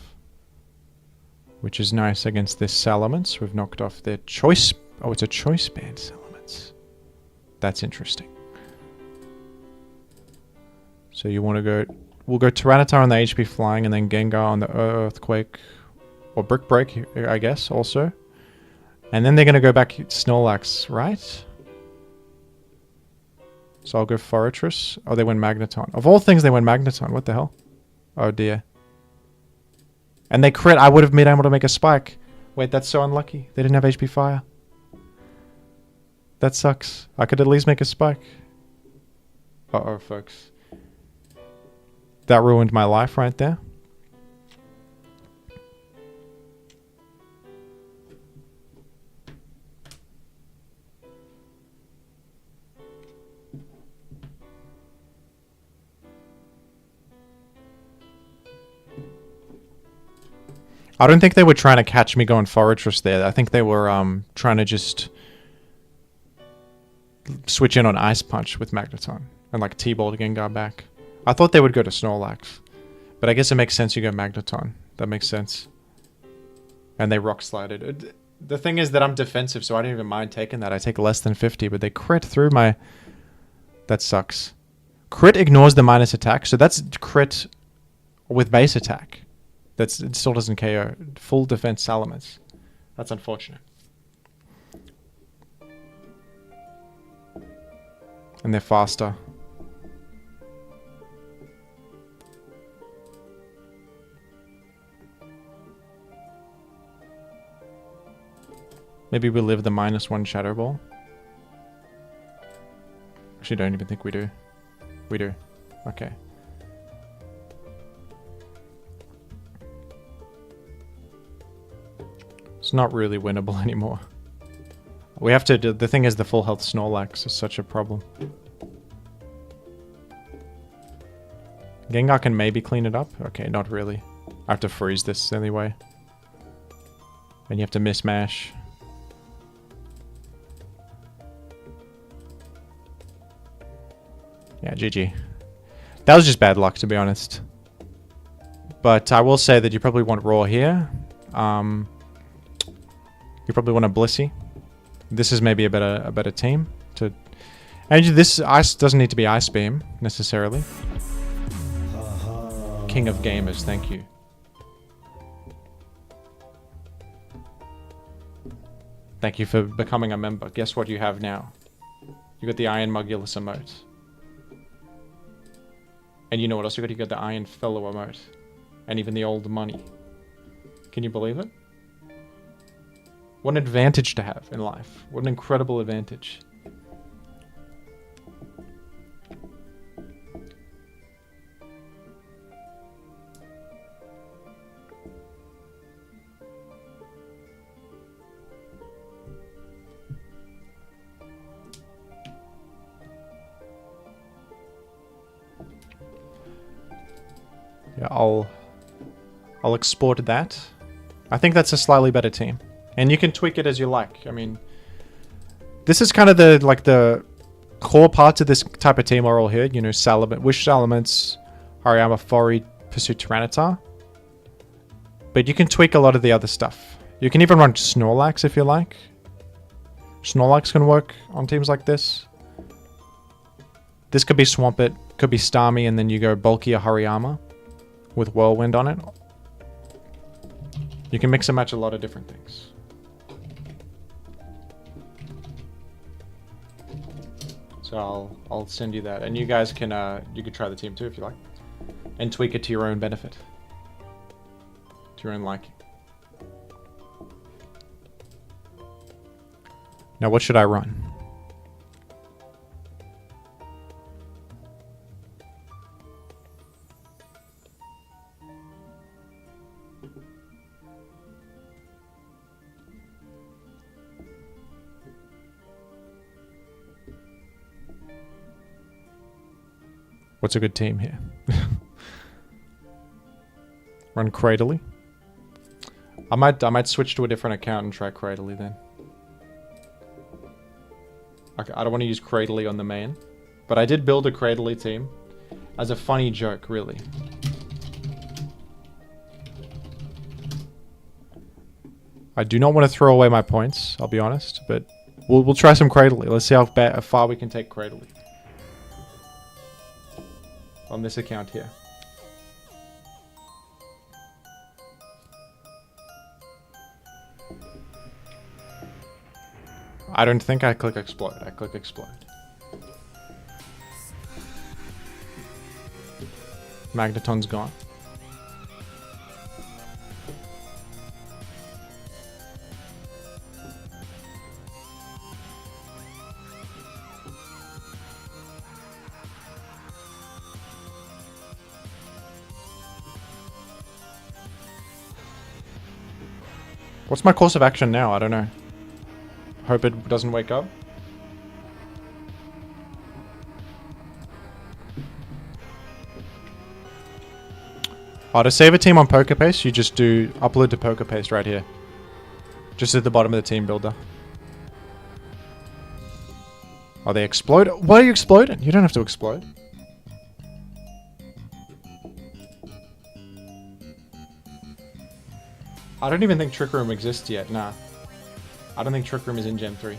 Which is nice against this Salamence. We've knocked off their choice... Oh, it's a choice band Salamence. That's interesting. So you want to go... We'll go Tyranitar on the HP Flying and then Gengar on the Earthquake. Or Brick Break, I guess, also. And then they're going to go back Snorlax, right? So I'll go Forretress. Oh, they went Magneton. Of all things, they went Magneton. What the hell? Oh, dear. And they crit. I would have been able to make a Spike. Wait, that's so unlucky. They didn't have HP Fire. That sucks. I could at least make a Spike. Uh-oh, folks. That ruined my life right there. I don't think they were trying to catch me going Forretress there. I think they were trying to just switch in on Ice Punch with Magneton and like T-Ball to Gengar back. I thought they would go to Snorlax. But I guess it makes sense you go Magneton. That makes sense. And they Rock Slided. The thing is that I'm defensive, so I don't even mind taking that. I take less than 50, but they crit through my... That sucks. Crit ignores the minus attack, so that's crit with base attack. It still doesn't KO. Full defense Salamence. That's unfortunate. And they're faster. Maybe we live the -1 Shadow Ball. Actually, don't even think we do. We do. Okay. It's not really winnable anymore. We have to do, the thing is the full health Snorlax is such a problem. Gengar can maybe clean it up? Okay, not really. I have to freeze this anyway. And you have to mismash. Yeah, GG. That was just bad luck, to be honest. But I will say that you probably want Raw here. You probably want a Blissey. This is maybe a better team to. And this ice doesn't need to be Ice Beam necessarily. King of gamers, thank you. Thank you for becoming a member. Guess what you have now? You got the Iron Mugulus emote. And you know what else you got? You got the Iron Fellow emote. And even the old money. Can you believe it? What an advantage to have in life. What an incredible advantage. Yeah, I'll export that. I think that's a slightly better team. And you can tweak it as you like. I mean, this is kind of the core parts of this type of team are all here. You know, Wish Salamence, Hariyama, Fori, Pursuit Tyranitar. But you can tweak a lot of the other stuff. You can even run Snorlax if you like. Snorlax can work on teams like this. This could be Swampert, could be Starmie, and then you go bulkier Hariyama with Whirlwind on it. You can mix and match a lot of different things. So I'll send you that, and you guys can you can try the team too if you like, and tweak it to your own benefit, to your own liking. Now, what should I run? What's a good team here? Run Cradily. I might switch to a different account and try Cradily then. I don't want to use Cradily on the main, but I did build a Cradily team as a funny joke, really. I do not want to throw away my points, I'll be honest, but we'll try some Cradily. Let's see how far we can take Cradily. On this account here. I don't think I click explode. I click explode. Magneton's gone. What's my course of action now? I don't know. Hope it doesn't wake up. Oh, to save a team on PokePaste, you just do upload to PokePaste right here. Just at the bottom of the team builder. Oh, they explode? Why are you exploding? You don't have to explode. I don't even think Trick Room exists yet, nah. I don't think Trick Room is in Gen 3.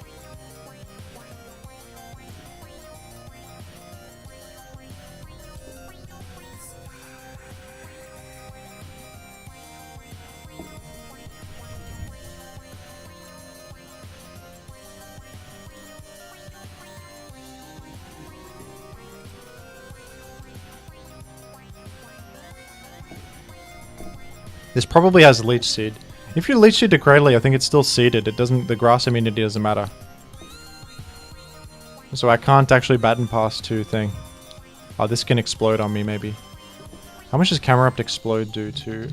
This probably has leech seed. If you leech seed to Cradley, I think it's still seeded. It doesn't. The grass immunity doesn't matter. So I can't actually baton pass to thing. Oh, this can explode on me maybe. How much does Camera Up Explode do to...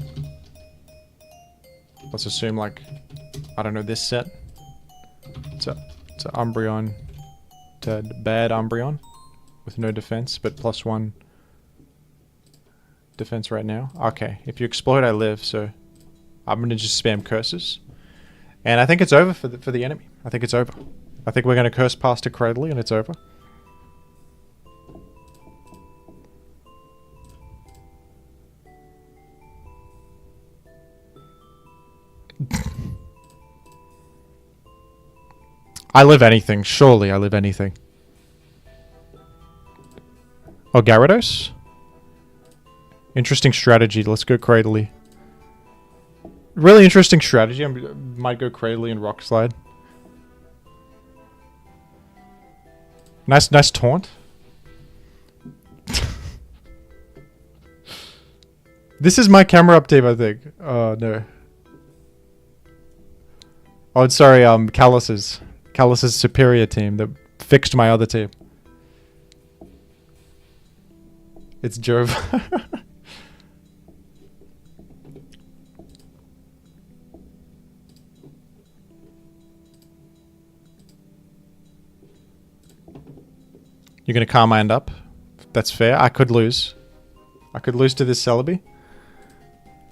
Let's assume like, I don't know, this set. It's a Umbreon to bad Umbreon with no defense, but +1 defense right now. Okay, if you explode, I live, so I'm gonna just spam curses. And I think it's over for the enemy. I think it's over. I think we're gonna curse past to Cradley and it's over. I live anything. Surely I live anything. Oh, Gyarados? Interesting strategy. Let's go Cradley. Really interesting strategy. I might go Cradley and Rock Slide. Nice taunt. This is my Camera Up team, I think. Oh, no. Oh, sorry, Callus's superior team that fixed my other team. It's Jove. You're gonna Carmine up. That's fair. I could lose. I could lose to this Celebi.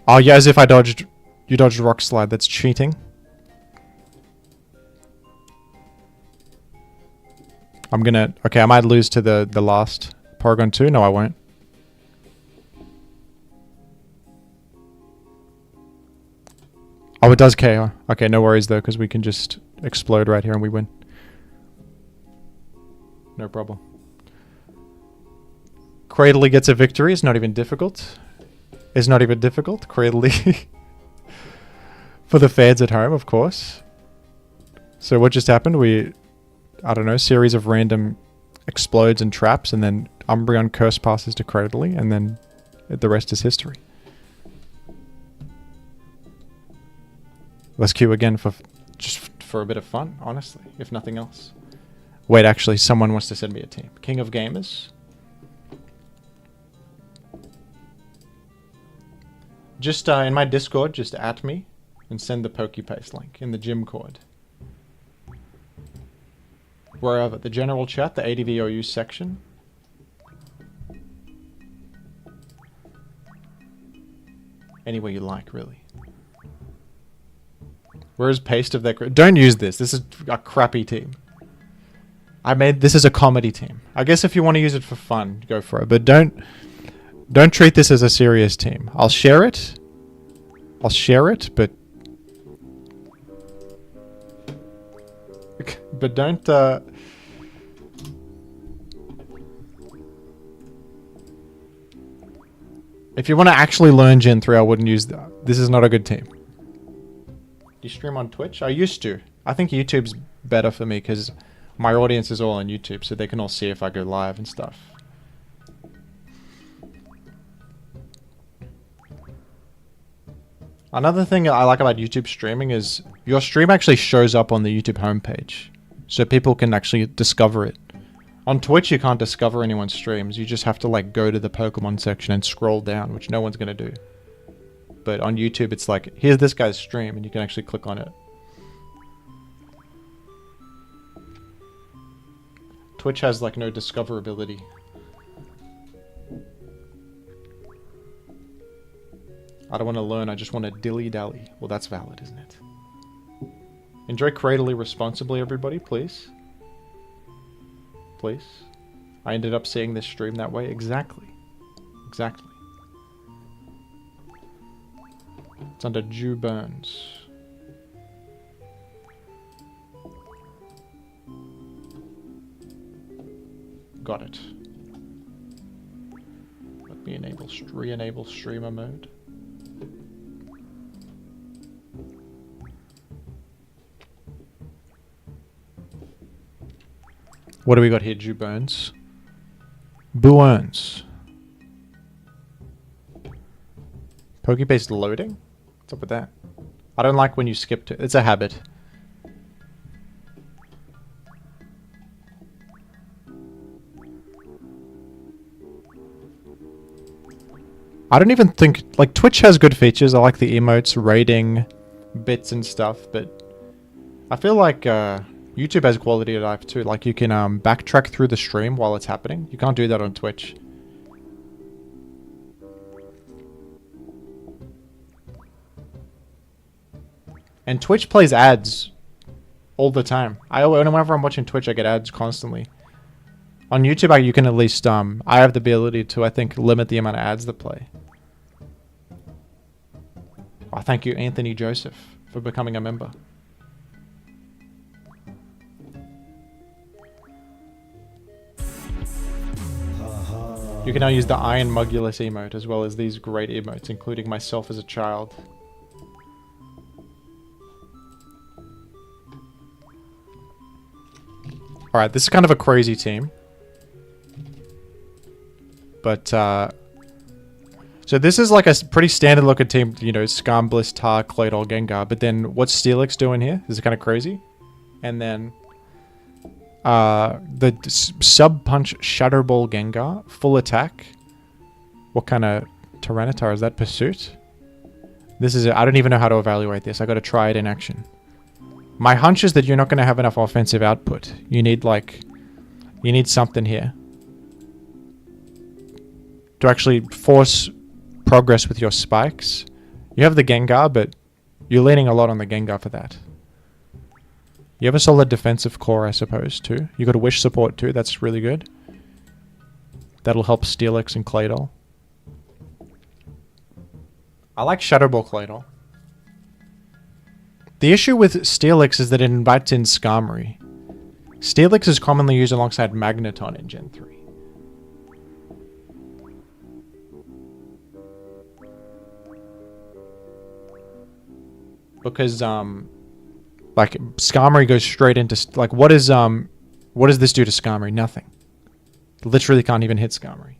Oh yeah, as if I dodged. You dodged Rock Slide. That's cheating. I'm gonna... Okay, I might lose to the last Porygon 2. No, I won't. Oh, it does KO. Okay, no worries though, because we can just explode right here and we win. No problem. Cradley gets a victory. It's not even difficult. It's not even difficult. Cradley. For the fans at home, of course. So what just happened? We... I don't know, series of random explodes and traps, and then Umbreon curse passes to Cradley, and then the rest is history. Let's queue again for just for a bit of fun, honestly, if nothing else. Wait, actually, someone wants to send me a team. King of Gamers. Just in my Discord, just at me and send the PokePaste link in the gym cord. Wherever, the general chat, the ADVOU section. Anywhere you like, really. Where is paste of that? Don't use this. This is a crappy team. This is a comedy team. I guess if you want to use it for fun, go for it. But don't treat this as a serious team. I'll share it. But don't, if you want to actually learn Gen 3, I wouldn't use that. This is not a good team. Do you stream on Twitch? I used to. I think YouTube's better for me because my audience is all on YouTube, so they can all see if I go live and stuff. Another thing I like about YouTube streaming is your stream actually shows up on the YouTube homepage. So people can actually discover it. On Twitch, you can't discover anyone's streams. You just have to like go to the Pokemon section and scroll down, which no one's going to do. But on YouTube, it's like, here's this guy's stream, and you can actually click on it. Twitch has like no discoverability. I don't want to learn, I just want to dilly-dally. Well, that's valid, isn't it? Enjoy Cradley responsibly, everybody, please. Please. I ended up seeing this stream that way. Exactly. Exactly. It's under Jew Burns. Got it. Let me re-enable streamer mode. What do we got here, Jew Burns? Burns. Pokebase loading? What's up with that? I don't like when you skip to... It's a habit. I don't even think... Like, Twitch has good features. I like the emotes, rating, bits and stuff, but... I feel like YouTube has quality of life too. Like, you can backtrack through the stream while it's happening. You can't do that on Twitch. And Twitch plays ads all the time. Whenever I'm watching Twitch, I get ads constantly. On YouTube, you can at least, I have the ability to, I think, limit the amount of ads that play. Oh, thank you, Anthony Joseph, for becoming a member. You can now use the Iron Mugulus emote, as well as these great emotes, including myself as a child. Alright, this is kind of a crazy team. But, so this is like a pretty standard looking team, you know, Skarmory, Tar, Claydol, Gengar. But then what's Steelix doing here? This is kind of crazy. And then, the Sub-Punch Shadow Ball Gengar, full attack. What kind of Tyranitar is that? Pursuit? This is, I don't even know how to evaluate this. I gotta try it in action. My hunch is that you're not going to have enough offensive output. You need, like... You need something here. To actually force progress with your spikes. You have the Gengar, but you're leaning a lot on the Gengar for that. You have a solid defensive core, I suppose, too. You got a Wish support, too. That's really good. That'll help Steelix and Claydol. I like Shadow Ball Claydol. The issue with Steelix is that it invites in Skarmory. Steelix is commonly used alongside Magneton in Gen 3. Because, like, Skarmory goes straight into... Like, what does this do to Skarmory? Nothing. Literally can't even hit Skarmory.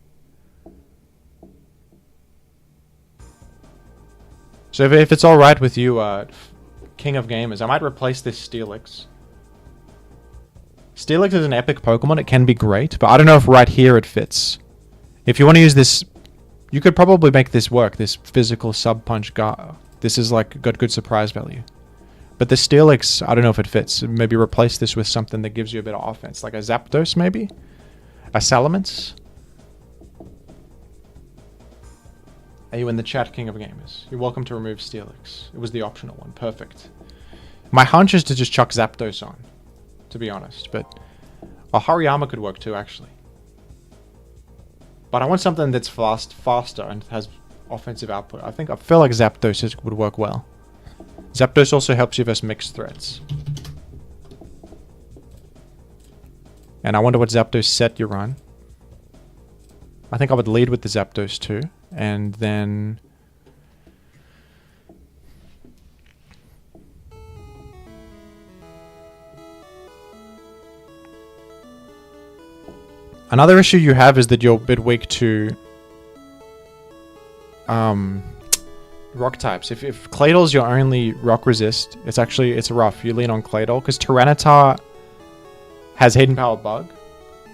So if it's alright with you, King of Gamers, I might replace this Steelix. Steelix is an epic Pokemon. It can be great, but I don't know if right here it fits. If you want to use this, you could probably make this work, this physical Sub-Punch guy. This is like got good surprise value. But the Steelix, I don't know if it fits. Maybe replace this with something that gives you a bit of offense, like a Zapdos maybe? A Salamence? Are you in the chat, King of Gamers? You're welcome to remove Steelix. It was the optional one. Perfect. My hunch is to just chuck Zapdos on, to be honest. But a Hariyama could work too, actually. But I want something that's faster, and has offensive output. I feel like Zapdos would work well. Zapdos also helps you versus mixed threats. And I wonder what Zapdos set you run. I think I would lead with the Zapdos too. And then... Another issue you have is that you're a bit weak to... rock types. If Claydol's your only rock resist, it's rough. You lean on Claydol, because Tyranitar has Hidden Power Bug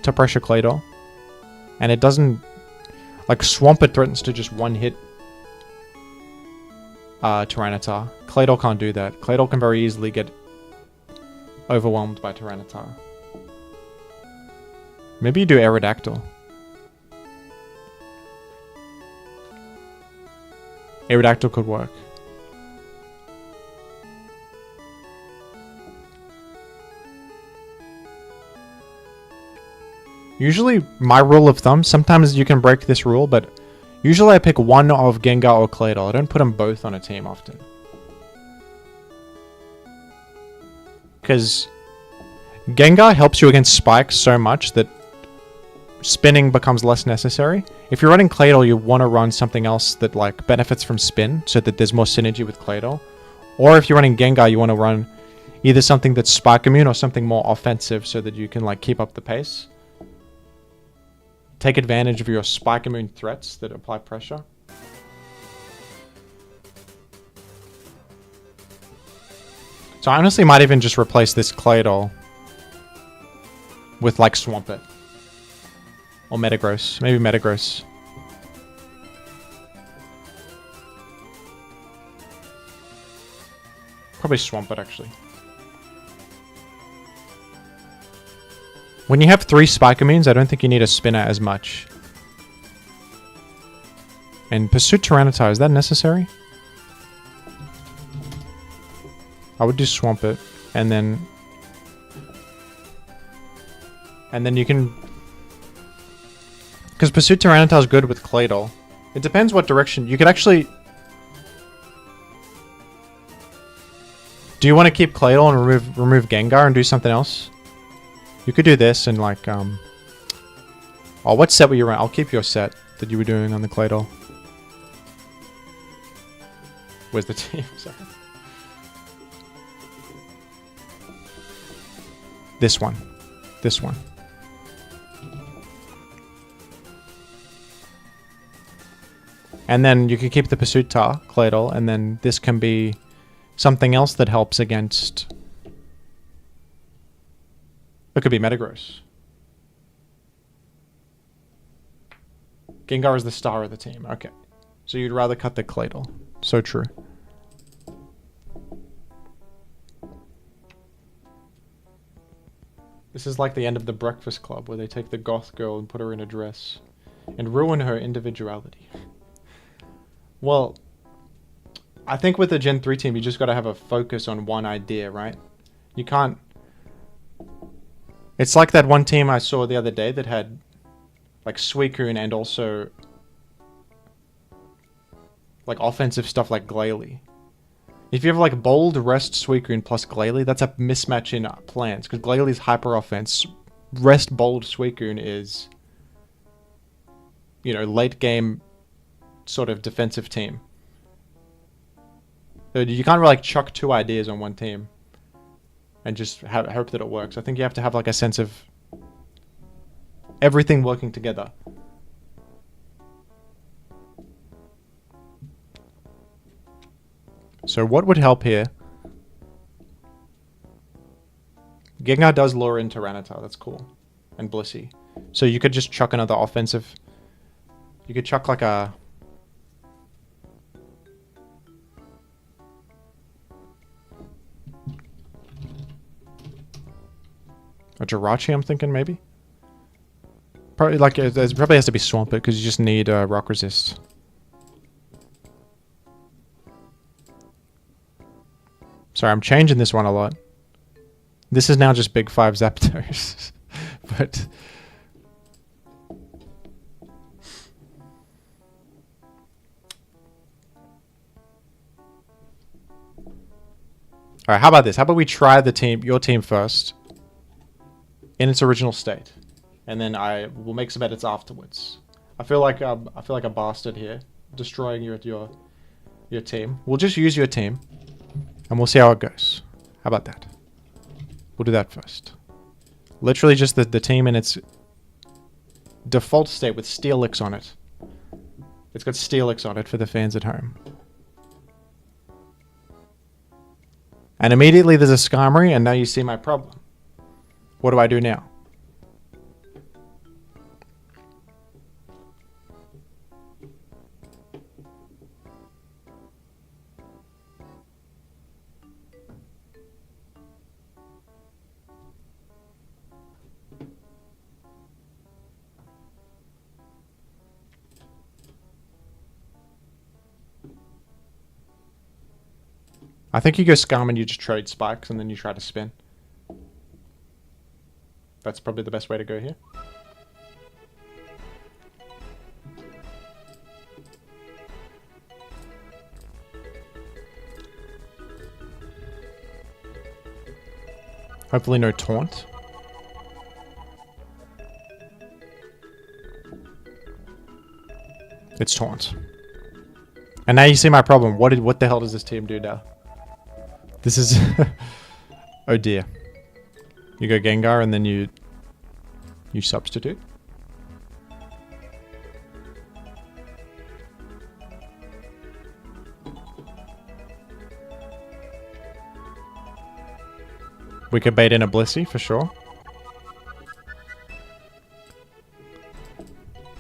to pressure Claydol. And it doesn't... Like, Swampert threatens to just one-hit Tyranitar. Claydol can't do that. Claydol can very easily get overwhelmed by Tyranitar. Maybe you do Aerodactyl. Aerodactyl could work. Usually, my rule of thumb, sometimes you can break this rule, but usually I pick one of Gengar or Claydol. I don't put them both on a team often. Because Gengar helps you against spikes so much that spinning becomes less necessary. If you're running Claydol, you want to run something else that like benefits from spin, so that there's more synergy with Claydol. Or if you're running Gengar, you want to run either something that's spike immune or something more offensive, so that you can like keep up the pace. Take advantage of your spike immune threats that apply pressure. So I honestly might even just replace this Claydol with like Swampert. Or Metagross. Maybe Metagross. Probably Swampert actually. When you have 3 Spike-Immunes, I don't think you need a Spinner as much. And Pursuit Tyranitar, is that necessary? I would do Swampert, and then you can... Because Pursuit Tyranitar is good with Claydol. It depends what direction. You could actually... Do you want to keep Claydol and remove Gengar and do something else? You could do this and like, Oh, what set were you running? I'll keep your set that you were doing on the Claydol. Where's the team? Sorry. This one. This one. And then you can keep the Pursuit Claydol, and then this can be something else that helps against... It could be Metagross. Gengar is the star of the team. Okay. So you'd rather cut the Claydol. So true. This is like the end of The Breakfast Club, where they take the goth girl and put her in a dress and ruin her individuality. Well, I think with the Gen 3 team, you just got to have a focus on one idea, right? You can't... It's like that one team I saw the other day that had like Suicune and also like offensive stuff like Glalie. If you have like Bold, Rest, Suicune plus Glalie, that's a mismatch in plans because Glalie's hyper offense. Rest, Bold, Suicune is, you know, late game sort of defensive team. So you can't really like chuck 2 ideas on one team and just hope that it works. I think you have to have like a sense of everything working together. So what would help here? Gengar does lure in Tyranitar, that's cool. And Blissey. So you could just chuck another offensive... You could chuck like a... A Jirachi, I'm thinking, maybe? Probably like... It probably has to be Swampert, because you just need Rock Resist. Sorry, I'm changing this one a lot. This is now just Big 5 Zapdos. But... Alright, how about this? How about we try the team, your team first, in its original state, and then I will make some edits afterwards. I feel like a bastard here, destroying your team. We'll just use your team, and we'll see how it goes. How about that? We'll do that first. Literally just the team in its default state with Steelix on it. It's got Steelix on it for the fans at home. And immediately there's a Skarmory, and now you see my problem. What do I do now? I think you go Scum and you just trade spikes and then you try to spin. That's probably the best way to go here. Hopefully no taunt. It's taunt. And now you see my problem. What the hell does this team do now? This is... Oh dear. You go Gengar and then you substitute. We could bait in a Blissey for sure.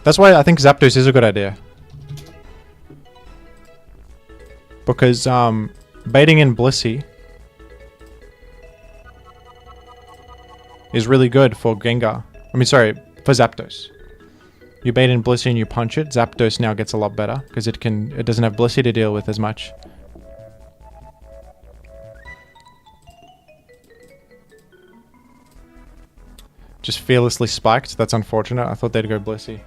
That's why I think Zapdos is a good idea. Because baiting in Blissey is really good for Gengar. I mean, sorry, for Zapdos. You bait in Blissey and you punch it. Zapdos now gets a lot better because it doesn't have Blissey to deal with as much. Just fearlessly spiked. That's unfortunate. I thought they'd go Blissey.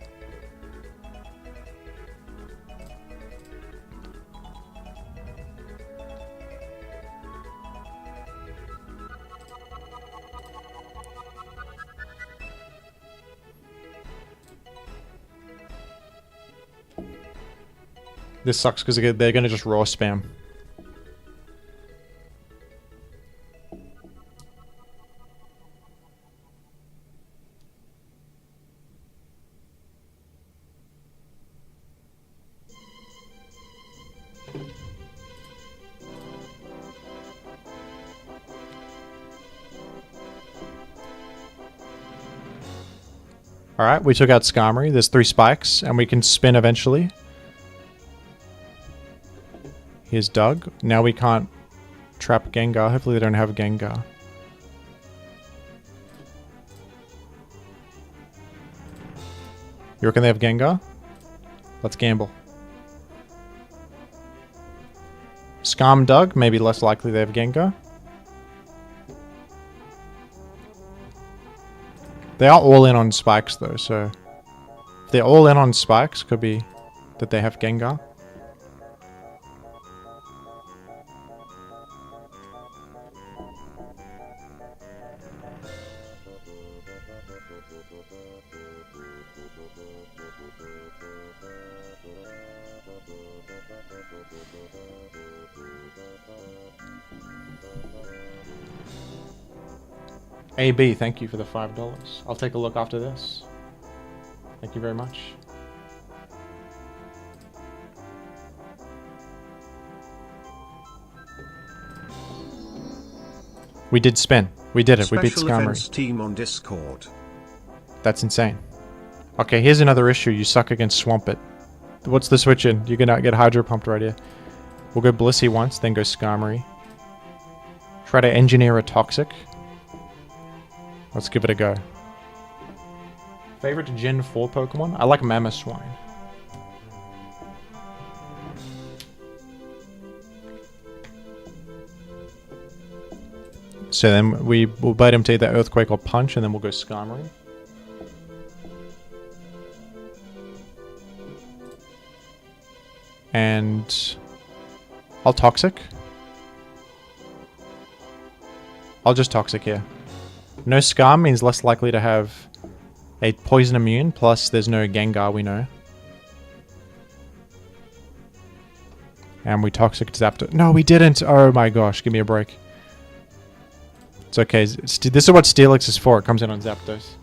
This sucks because they're going to just raw spam. Alright, we took out Skarmory. There's 3 spikes, and we can spin eventually. Here's Doug. Now we can't trap Gengar. Hopefully they don't have Gengar. You reckon they have Gengar? Let's gamble. Skarm Doug, maybe less likely they have Gengar. They are all in on spikes though, so if they're all in on spikes, could be that they have Gengar. AB, thank you for the $5. I'll take a look after this. Thank you very much. We did spin. We did it. We beat Skarmory. Team on Discord. That's insane. Okay, here's another issue. You suck against Swampert. What's the switch in? You're gonna get Hydro Pumped right here. We'll go Blissey once, then go Skarmory. Try to engineer a Toxic. Let's give it a go. Favorite Gen 4 Pokemon? I like Mamoswine. So then we'll bait him to either Earthquake or Punch, and then we'll go Skarmory. And I'll Toxic. I'll just Toxic here. No Skarm means less likely to have a Poison Immune, plus there's no Gengar, we know. And we Toxic Zapdos. No, we didn't! Oh my gosh, give me a break. It's okay. This is what Steelix is for. It comes in on Zapdos.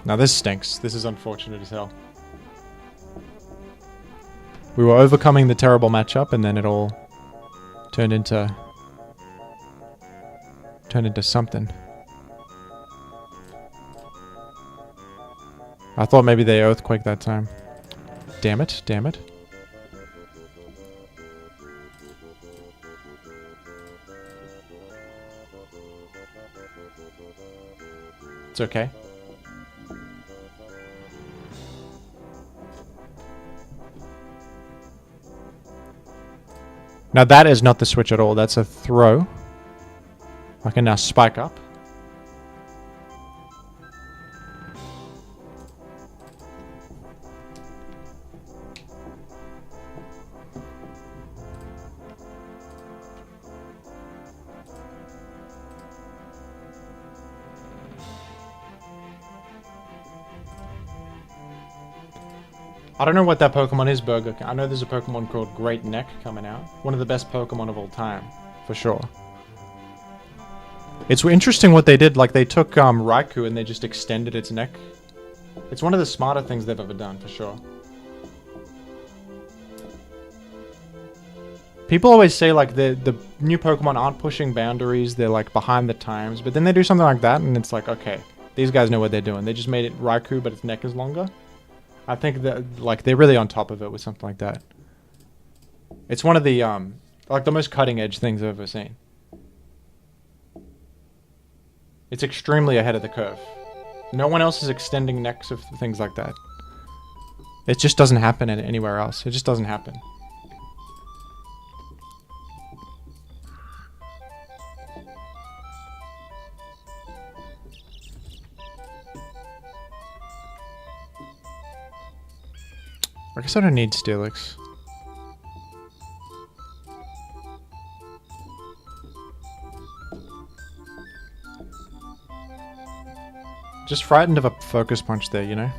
Now this stinks. This is unfortunate as hell. We were overcoming the terrible matchup, and then it all turned into something. I thought maybe they Earthquake that time. Damn it, damn it. It's okay. Now that is not the switch at all. That's a throw. I can now spike up. I don't know what that Pokemon is, Burger. I know there's a Pokemon called Great Neck coming out. One of the best Pokemon of all time, for sure. It's interesting what they did. Like, they took Raikou and they just extended its neck. It's one of the smarter things they've ever done, for sure. People always say like the new Pokemon aren't pushing boundaries, they're like behind the times, but then they do something like that and it's like, okay, these guys know what they're doing. They just made it Raikou, but its neck is longer. I think that like they're really on top of it with something like that. It's one of the like the most cutting edge things I've ever seen. It's extremely ahead of the curve. No one else is extending necks of things like that. It just doesn't happen anywhere else. It just doesn't happen. I guess I don't need Steelix. Just frightened of a focus punch there, you know?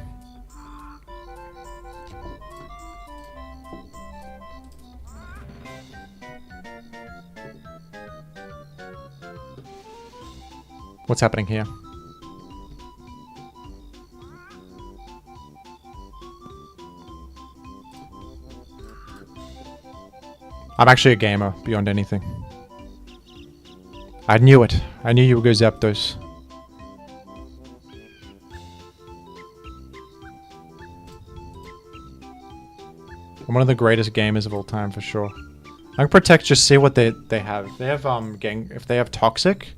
What's happening here? I'm actually a gamer, beyond anything. I knew it. I knew you would go Zapdos. I'm one of the greatest gamers of all time, for sure. I can protect, just see what they have. If they have, if they have Toxic,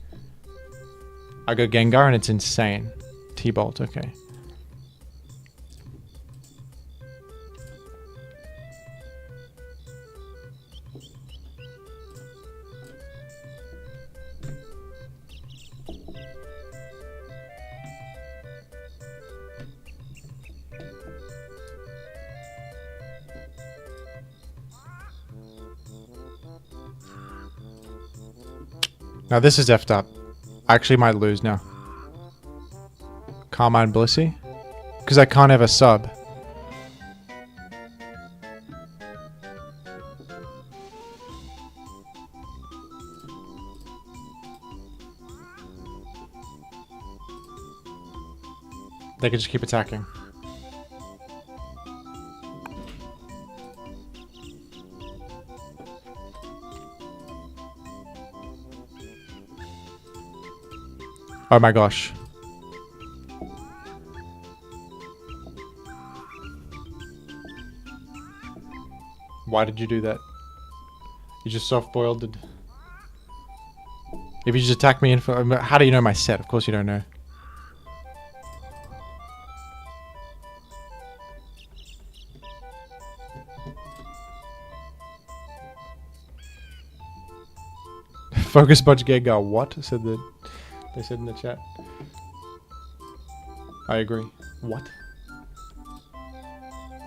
I go Gengar and it's insane. T-Bolt, okay. Now this is effed up. I actually might lose now. Carmine Blissey? Because I can't have a sub. They can just keep attacking. Oh my gosh. Why did you do that? You just soft-boiled it. If you just attack me in for... How do you know my set? Of course you don't know. Focus Punch Gengar, what? Said the... They said in the chat. I agree. What?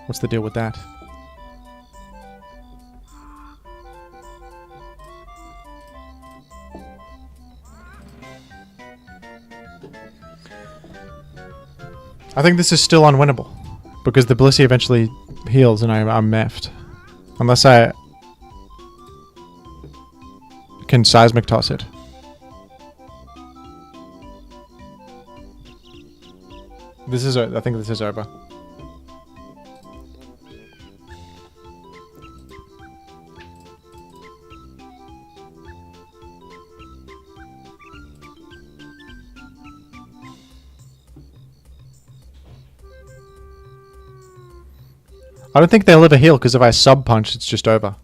What's the deal with that? I think this is still unwinnable. Because the Blissey eventually heals and I'm meffed. Unless I... can Seismic Toss it. This is, I think this is over. I don't think they'll ever heal, because if I sub-punch, it's just over.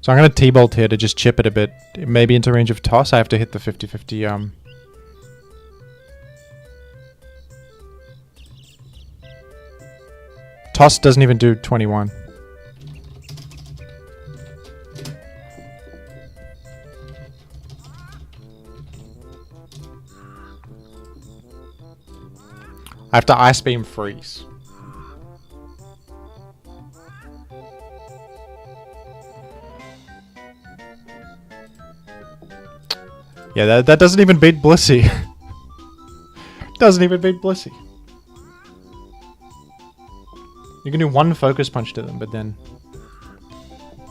So I'm going to T-Bolt here to just chip it a bit. Maybe into range of toss, I have to hit the 50-50, Toss doesn't even do 21. I have to Ice Beam Freeze. Yeah, that doesn't even beat Blissey. Doesn't even beat Blissey. You can do one Focus Punch to them, but then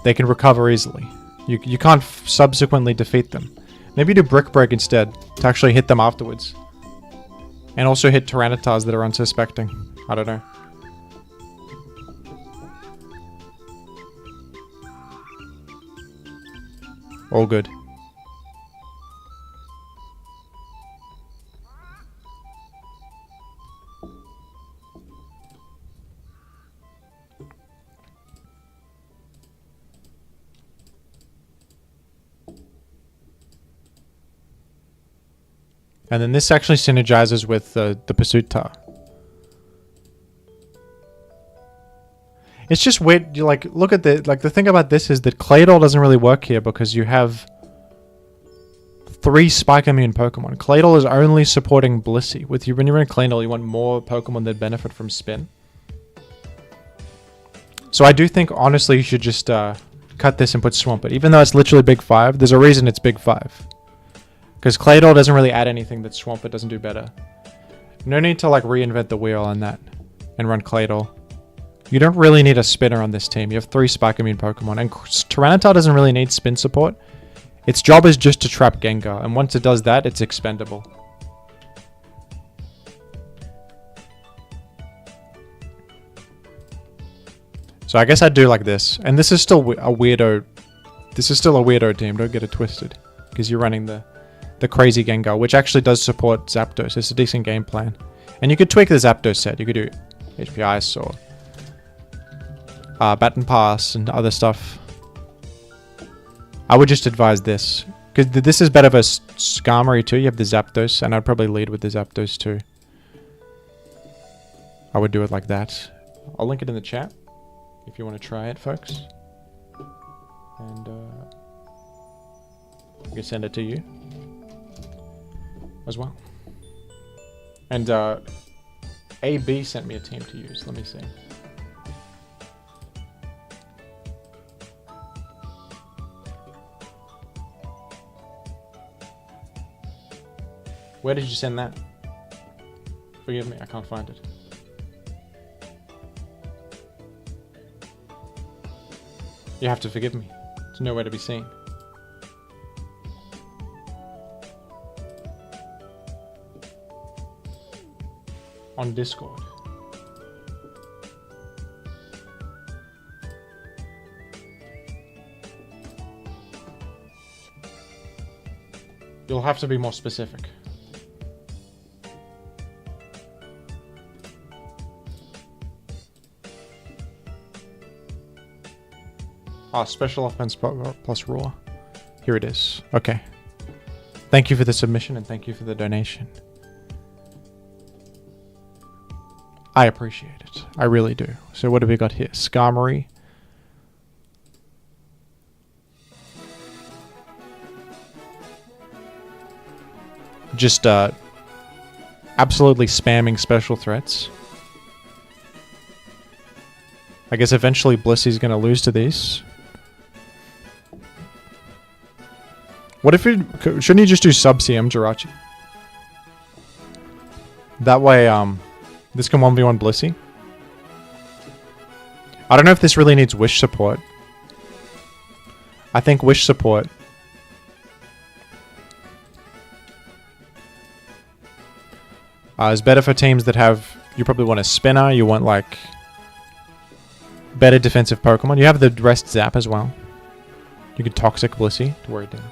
they can recover easily. You can't subsequently defeat them. Maybe do Brick Break instead to actually hit them afterwards. And also hit Tyranitas that are unsuspecting. I don't know. All good. And then this actually synergizes with the Pursuit Tar. It's just weird. You like look at the the thing about this is that Claydol doesn't really work here because you have 3 Spike Immune Pokemon. Claydol is only supporting Blissey. With you when you're in Claydol, you want more Pokemon that benefit from Spin. So I do think honestly you should just cut this and put Swampert. Even though it's literally Big 5, there's a reason it's Big 5. Because Claydol doesn't really add anything that Swampert doesn't do better. No need to like reinvent the wheel on that and run Claydol. You don't really need a spinner on this team. You have 3 Spike Immune Pokemon. And Tyranitar doesn't really need spin support. Its job is just to trap Gengar. And once it does that, it's expendable. So I guess I'd do like this. And this is still a weirdo. This is still a weirdo team. Don't get it twisted. Because you're running the crazy Gengar, which actually does support Zapdos. It's a decent game plan. And you could tweak the Zapdos set. You could do HP Ice or Baton Pass and other stuff. I would just advise this. Because this is better for Skarmory too. You have the Zapdos, and I'd probably lead with the Zapdos too. I would do it like that. I'll link it in the chat if you want to try it, folks. And I can send it to you as well. And AB sent me a team to use. Let me see. Where did you send that? Forgive me, I can't find it. You have to forgive me. It's nowhere to be seen. On Discord. You'll have to be more specific. Special offense plus raw. Here it is. Okay. Thank you for the submission and thank you for the donation. I appreciate it. I really do. So what have we got here? Skarmory. Just absolutely spamming special threats. I guess eventually Blissey's going to lose to these. What if it... Shouldn't he just do sub-CM Jirachi? That way, this can 1v1 Blissey. I don't know if this really needs Wish support. I think Wish support... is better for teams that have... You probably want a spinner, you want like... better defensive Pokemon. You have the Rest Zap as well. You could Toxic Blissey to wear it down.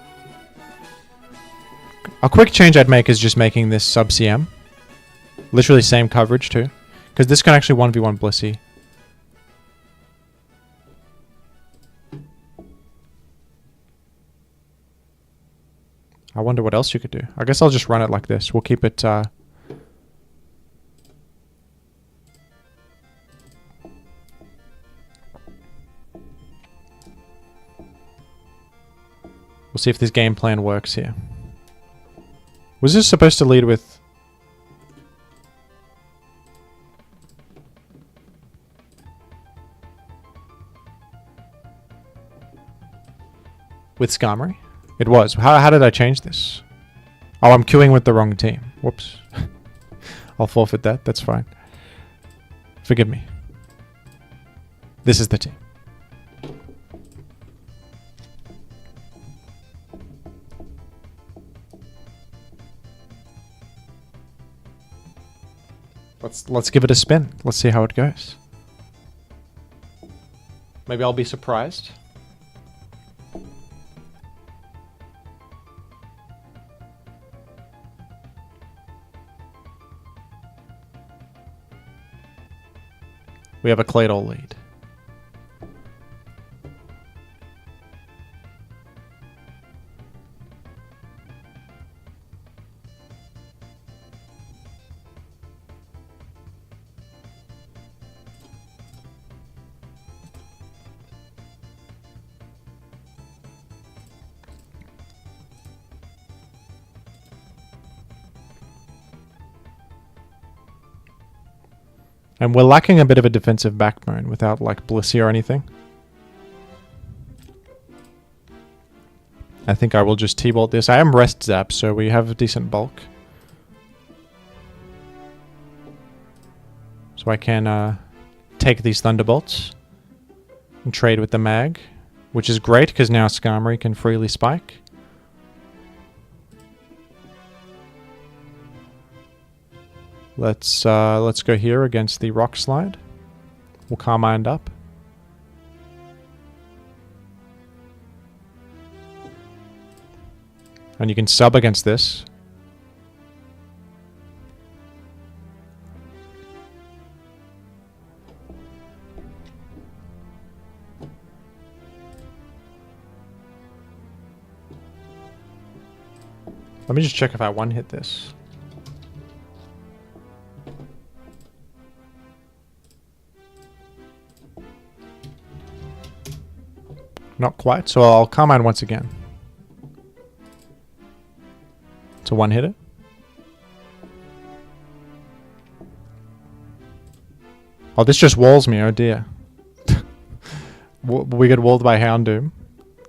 A quick change I'd make is just making this sub-CM. Literally same coverage too. Because this can actually 1v1 Blissey. I wonder what else you could do. I guess I'll just run it like this. We'll keep it... We'll see if this game plan works here. Was this supposed to lead with... with Skarmory? It was. How did I change this? Oh, I'm queuing with the wrong team. Whoops. I'll forfeit that. That's fine. Forgive me. This is the team. Let's give it a spin. Let's see how it goes. Maybe I'll be surprised. We have a Claydol lead. And we're lacking a bit of a defensive backbone without like Blissey or anything. I think I will just T-bolt this. I am rest zap, so we have a decent bulk. So I can take these Thunderbolts and trade with the mag, which is great because now Skarmory can freely spike. Let's go here against the Rock Slide. We'll Carmine up. And you can sub against this. Let me just check if I one-hit this. Not quite, so I'll Carmine once again. To one-hit it. Oh, this just walls me, oh dear. We get walled by Houndoom.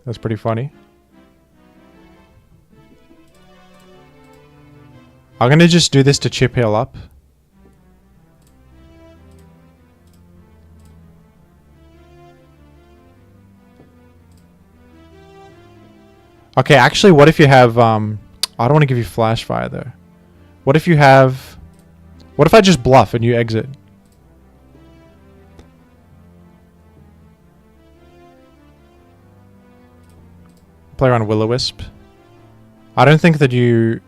That's pretty funny. I'm gonna just do this to chip heal up. Okay, actually, what if you have, I don't want to give you Flash Fire, though. What if you have... What if I just bluff and you exit? Play around Will-O-Wisp. I don't think that you...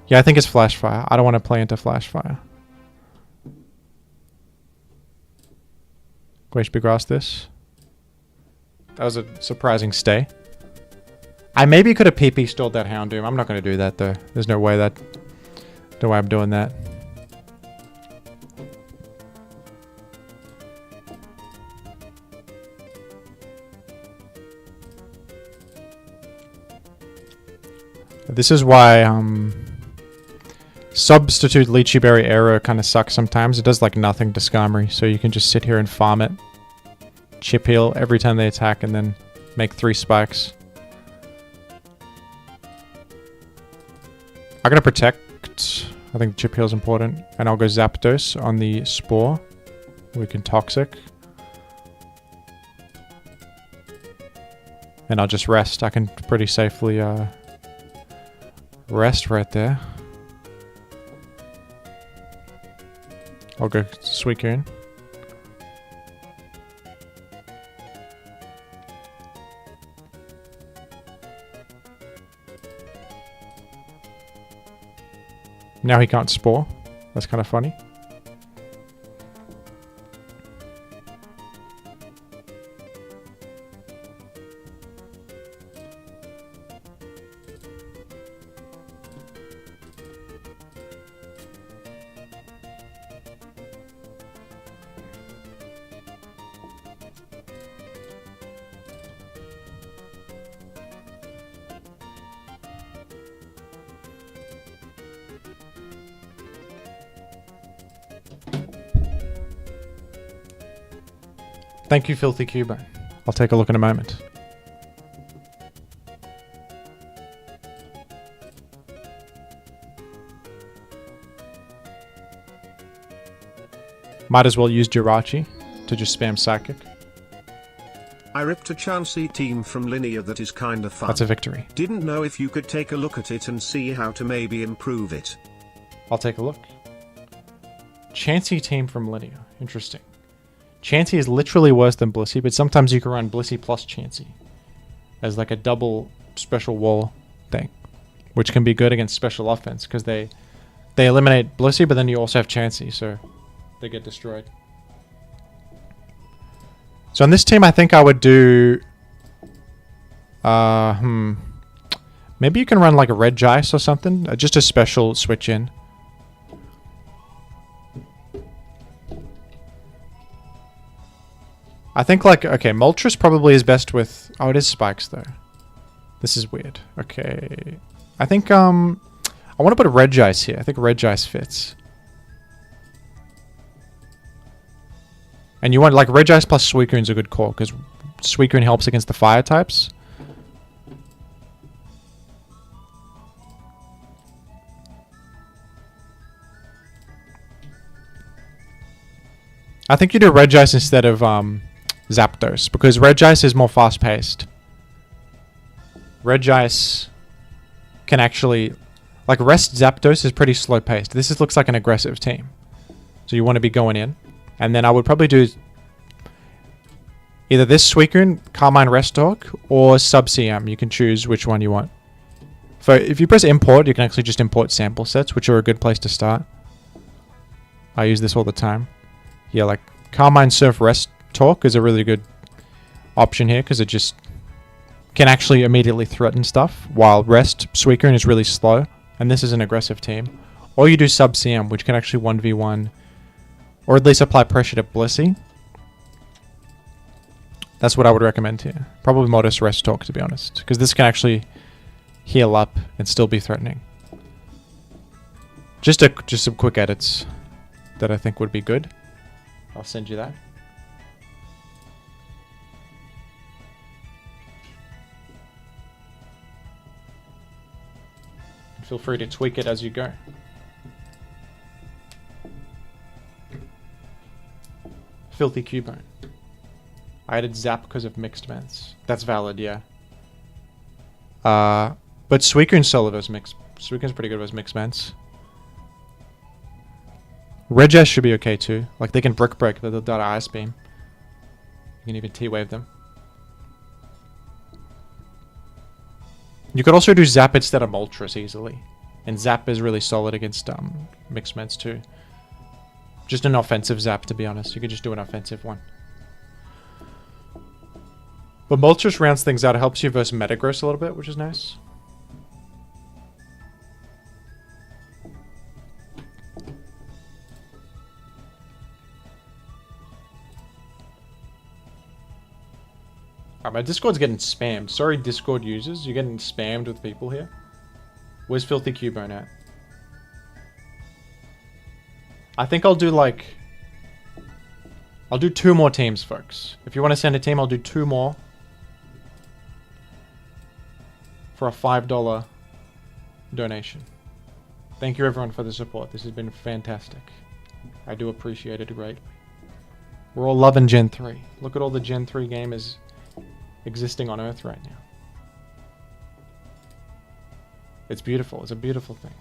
Yeah, I think it's Flash Fire. I don't want to play into Flash Fire. Go HP Grass this. That was a surprising stay. I maybe could have PP stalled that Houndoom. I'm not going to do that though. There's no way I'm doing that. This is why substitute Lychee Berry Arrow kind of sucks sometimes. It does like nothing to Skarmory, so you can just sit here and farm it. Chip heal every time they attack and then make 3 spikes. I'm gonna protect. I think chip heal is important, and I'll go Zapdos on the Spore. We can Toxic, and I'll just rest. I can pretty safely rest right there. I'll go Suicune. Now he can't Spore. That's kind of funny. Thank you, Filthy Cubone. I'll take a look in a moment. Might as well use Jirachi to just spam Psychic. I ripped a Chansey team from Linear that is kinda fun. That's a victory. Didn't know if you could take a look at it and see how to maybe improve it. I'll take a look. Chansey team from Linear. Interesting. Chansey is literally worse than Blissey, but sometimes you can run Blissey plus Chansey as like a double special wall thing, which can be good against special offense because they eliminate Blissey, but then you also have Chansey, so they get destroyed. So on this team, I think I would do... Maybe you can run like a red Jice or something. Just a special switch in. I think like... Okay, Moltres probably is best with... Oh, it is spikes though. This is weird. Okay. I think I want to put a red Jice here. I think red Jice fits. And you want like red Jice plus Suicune's a good call because Suicune helps against the fire types. I think you do red Jice instead of Zapdos because red Jice is more fast paced. Red Jice can actually, like Rest Zapdos is pretty slow paced. This looks like an aggressive team. So you want to be going in. And then I would probably do either this Suicune, Carmine Rest Talk, or Sub-CM. You can choose which one you want. So if you press import, you can actually just import sample sets, which are a good place to start. I use this all the time. Yeah, like Carmine Surf Rest Talk is a really good option here because it just can actually immediately threaten stuff, while Rest Suicune is really slow, and this is an aggressive team. Or you do Sub-CM, which can actually 1v1, or at least apply pressure to Blissey. That's what I would recommend here. Probably Modest Rest Talk, to be honest, because this can actually heal up and still be threatening. Just some quick edits that I think would be good. I'll send you that. Feel free to tweak it as you go. Filthy Cubone. I added Zap because of mixed vents. That's valid, yeah. But Suicune solo versus mixed. Suicune's pretty good versus mixed vents. Regis should be okay too. Like they can brick break the data ice beam. You can even T-wave them. You could also do Zap instead of Moltres easily. And Zap is really solid against mixed vents too. Just an offensive Zap, to be honest. You could just do an offensive one. But Moltres rounds things out. It helps you versus Metagross a little bit, which is nice. Alright, my Discord's getting spammed. Sorry, Discord users. You're getting spammed with people here. Where's Filthy Cubone at? I think I'll do like... I'll do 2 more teams, folks. If you want to send a team, I'll do 2 more. For a $5 donation. Thank you everyone for the support. This has been fantastic. I do appreciate it greatly. We're all loving Gen 3. Look at all the Gen 3 gamers existing on Earth right now. It's beautiful. It's a beautiful thing.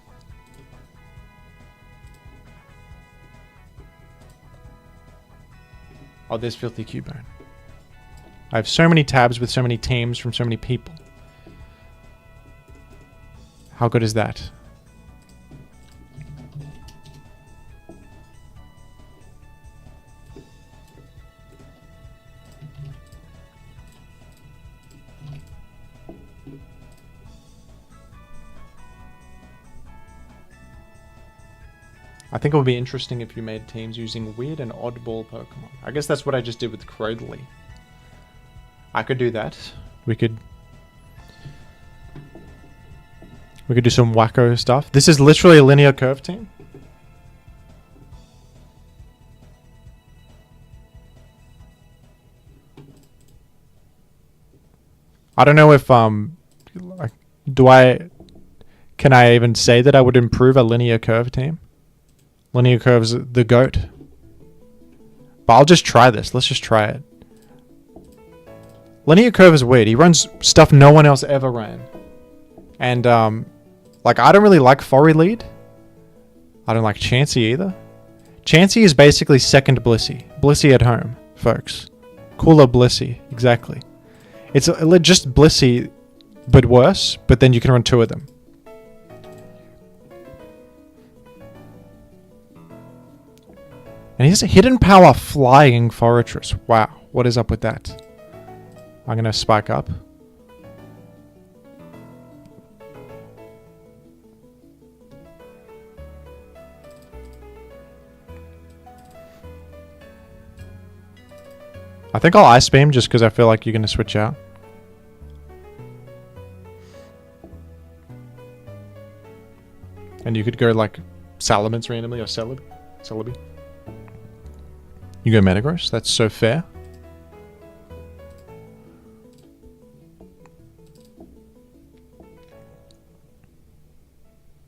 Oh, there's Filthy Cubone. I have so many tabs with so many teams from so many people. How good is that? I think it would be interesting if you made teams using weird and oddball Pokemon. I guess that's what I just did with Crodley. I could do that. We could do some wacko stuff. This is literally a linear curve team. I don't know if can I even say that I would improve a linear curve team? Linear curve's the GOAT. But I'll just try this. Let's just try it. Linear curve is weird. He runs stuff no one else ever ran. And like I don't really like Fori lead. I don't like Chansey either. Chansey is basically second Blissey. Blissey at home, folks. Cooler Blissey, exactly. It's just Blissey, but worse. But then you can run 2 of them. And he has a hidden power flying Fortress. Wow. What is up with that? I'm going to spike up. I think I'll Ice Beam just because I feel like you're going to switch out. And you could go like Salamence randomly or Celebi. You go Metagross. That's so fair.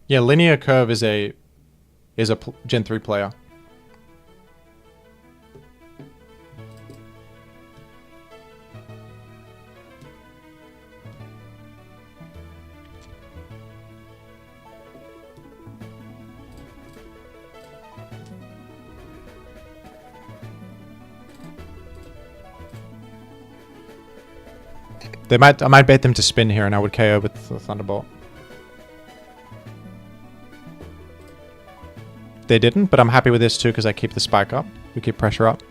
Yeah, Linear Curve is a Gen 3 player. I might bait them to spin here, and I would KO with the Thunderbolt. They didn't, but I'm happy with this too because I keep the spike up. We keep pressure up.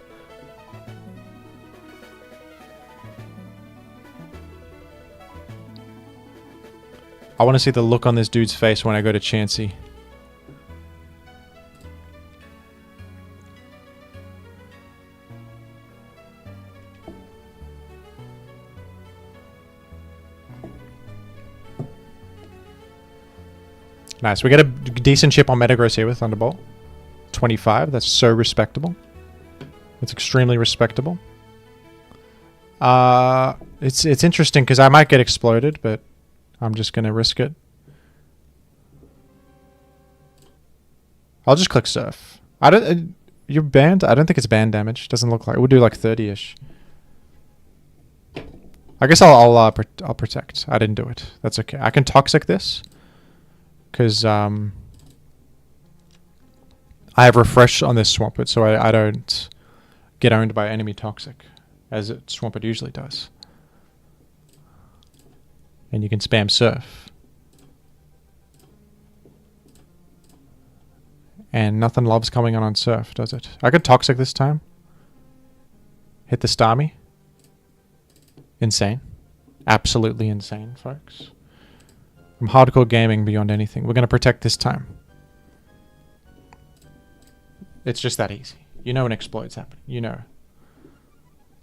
I want to see the look on this dude's face when I go to Chansey. Nice. We get a decent chip on Metagross here with Thunderbolt. 25. That's so respectable. It's extremely respectable. It's interesting because I might get exploded, but I'm just going to risk it. I'll just click Surf. You're banned? I don't think it's banned damage. Doesn't look like it. We'll do like 30-ish. I guess I'll protect. I didn't do it. That's okay. I can Toxic this. Because I have Refresh on this Swampert, so I don't get owned by enemy Toxic, as Swampert usually does. And you can spam Surf. And nothing loves coming on Surf, does it? I could Toxic this time. Hit the Starmie. Insane. Absolutely insane, folks. I'm hardcore gaming beyond anything. We're going to protect this time. It's just that easy. You know an exploit's happening. You know.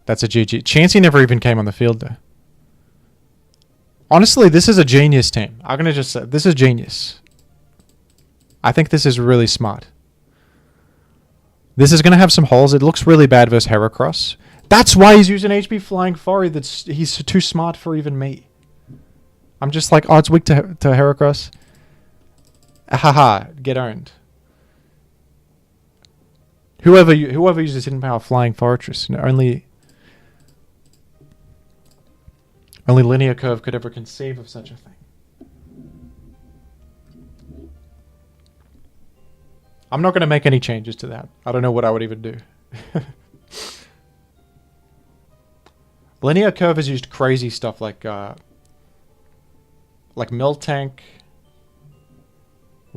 That's a GG. Chansey never even came on the field, though. Honestly, this is a genius team. I'm going to just say, this is genius. I think this is really smart. This is going to have some holes. It looks really bad versus Heracross. That's why he's using HP Flying Furry. He's too smart for even me. I'm just like, oh, it's weak to Heracross. Haha, get owned. Whoever uses Hidden Power Flying Fortress, only Linear Curve could ever conceive of such a thing. I'm not going to make any changes to that. I don't know what I would even do. Linear Curve has used crazy stuff like Miltank.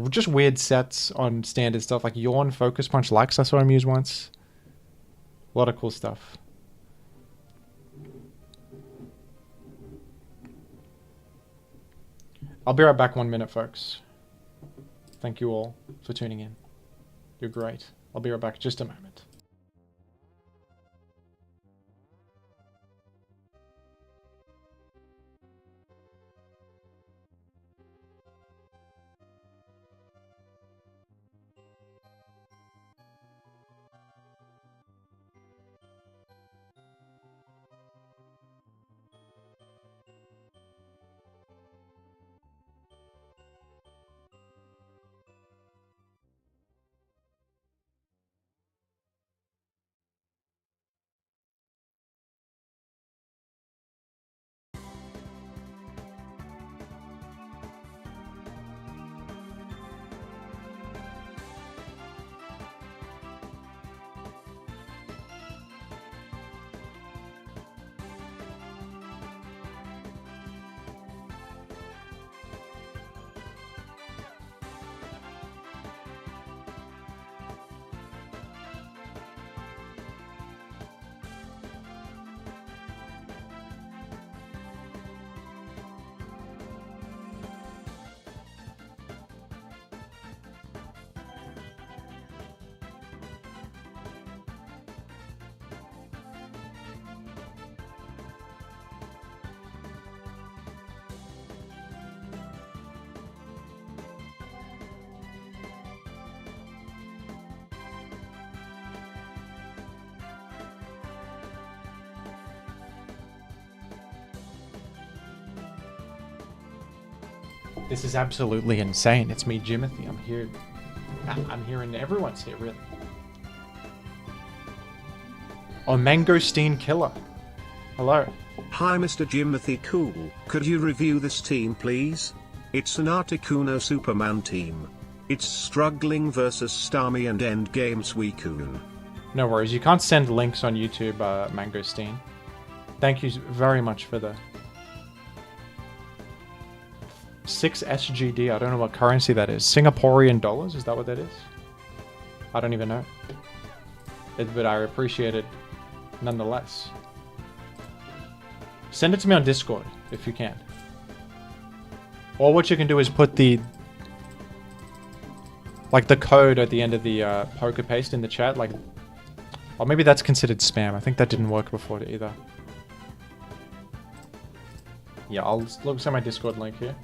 Just weird sets on standard stuff like Yawn, Focus Punch, Likes. I saw him use once. A lot of cool stuff. I'll be right back 1 minute, folks. Thank you all for tuning in. You're great. I'll be right back just a moment. This is absolutely insane. It's me, Jimothy. I'm here. I'm here and everyone's here, really. Oh, Mangosteen Killer. Hello. Hi Mr. Jimothy Cool, could you review this team please? It's an Articuno Superman team. It's struggling versus Starmie and Endgame Suicune. No worries, you can't send links on YouTube, Mangosteen. Thank you very much for the 6 SGD. I don't know what currency that is. Singaporean dollars? Is that what that is? I don't even know. But I appreciate it nonetheless. Send it to me on Discord if you can. Or what you can do is put the code at the end of the poker paste in the chat, like, or maybe that's considered spam. I think that didn't work before either. Yeah, I'll look at my Discord link here.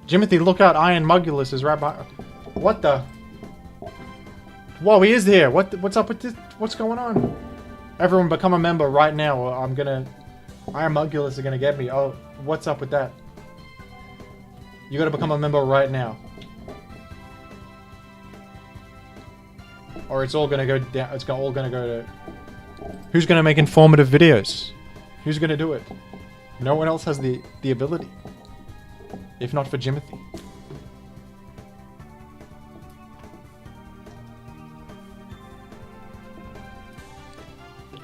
Jimothy, look out! Iron Mugulus is right behind. What the? Whoa, he is here! What's up with this? What's going on? Everyone become a member right now, or I'm gonna... Iron Mugulus are gonna get me. Oh, what's up with that? You gotta become a member right now. Or it's all gonna go down. It's all gonna go to... Who's gonna make informative videos? Who's gonna do it? No one else has the ability. If not for Jimothy.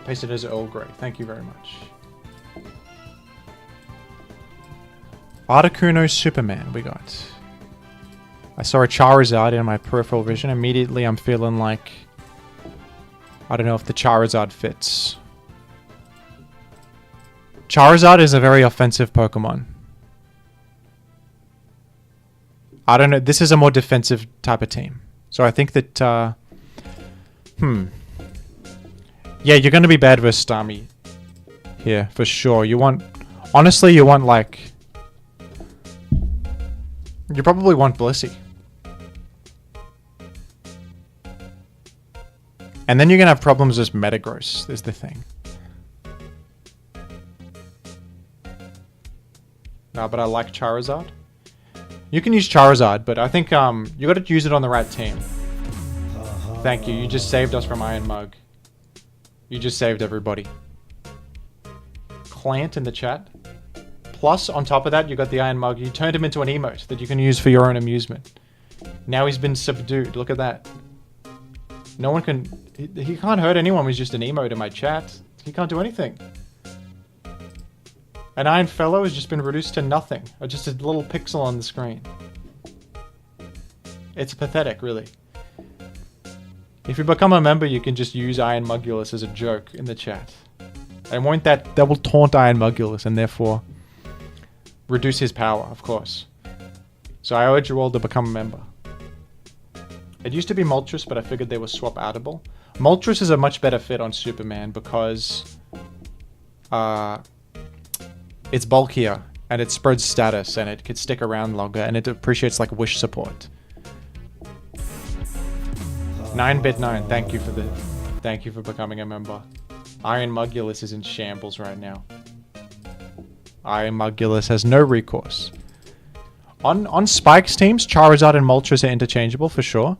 Pasted as Earl Grey. Thank you very much. Articuno Superman we got. I saw a Charizard in my peripheral vision. Immediately I'm feeling like... I don't know if the Charizard fits. Charizard is a very offensive Pokemon. I don't know. This is a more defensive type of team. So I think that... Yeah, you're going to be bad versus Starmie here, for sure. You want... Honestly, you want, like... You probably want Blissey. And then you're going to have problems with Metagross, is the thing. No, but I like Charizard. You can use Charizard, but I think you got to use it on the right team. Thank you. You just saved us from Iron Mug. You just saved everybody. Clant in the chat. Plus, on top of that, you got the Iron Mug. You turned him into an emote that you can use for your own amusement. Now he's been subdued. Look at that. No one can... He can't hurt anyone. He's just an emote in my chat. He can't do anything. An Iron Fellow has just been reduced to nothing. Or just a little pixel on the screen. It's pathetic, really. If you become a member, you can just use Iron Mugulus as a joke in the chat. And won't that will taunt Iron Mugulus and therefore reduce his power, of course. So I urge you all to become a member. It used to be Moltres, but I figured they were swap-outable. Moltres is a much better fit on Superman because it's bulkier and it spreads status and it could stick around longer and it appreciates like wish support. 9bit9, thank you for becoming a member. Iron Mugulus is in shambles right now. Iron Mugulus has no recourse. On Spike's teams, Charizard and Moltres are interchangeable for sure.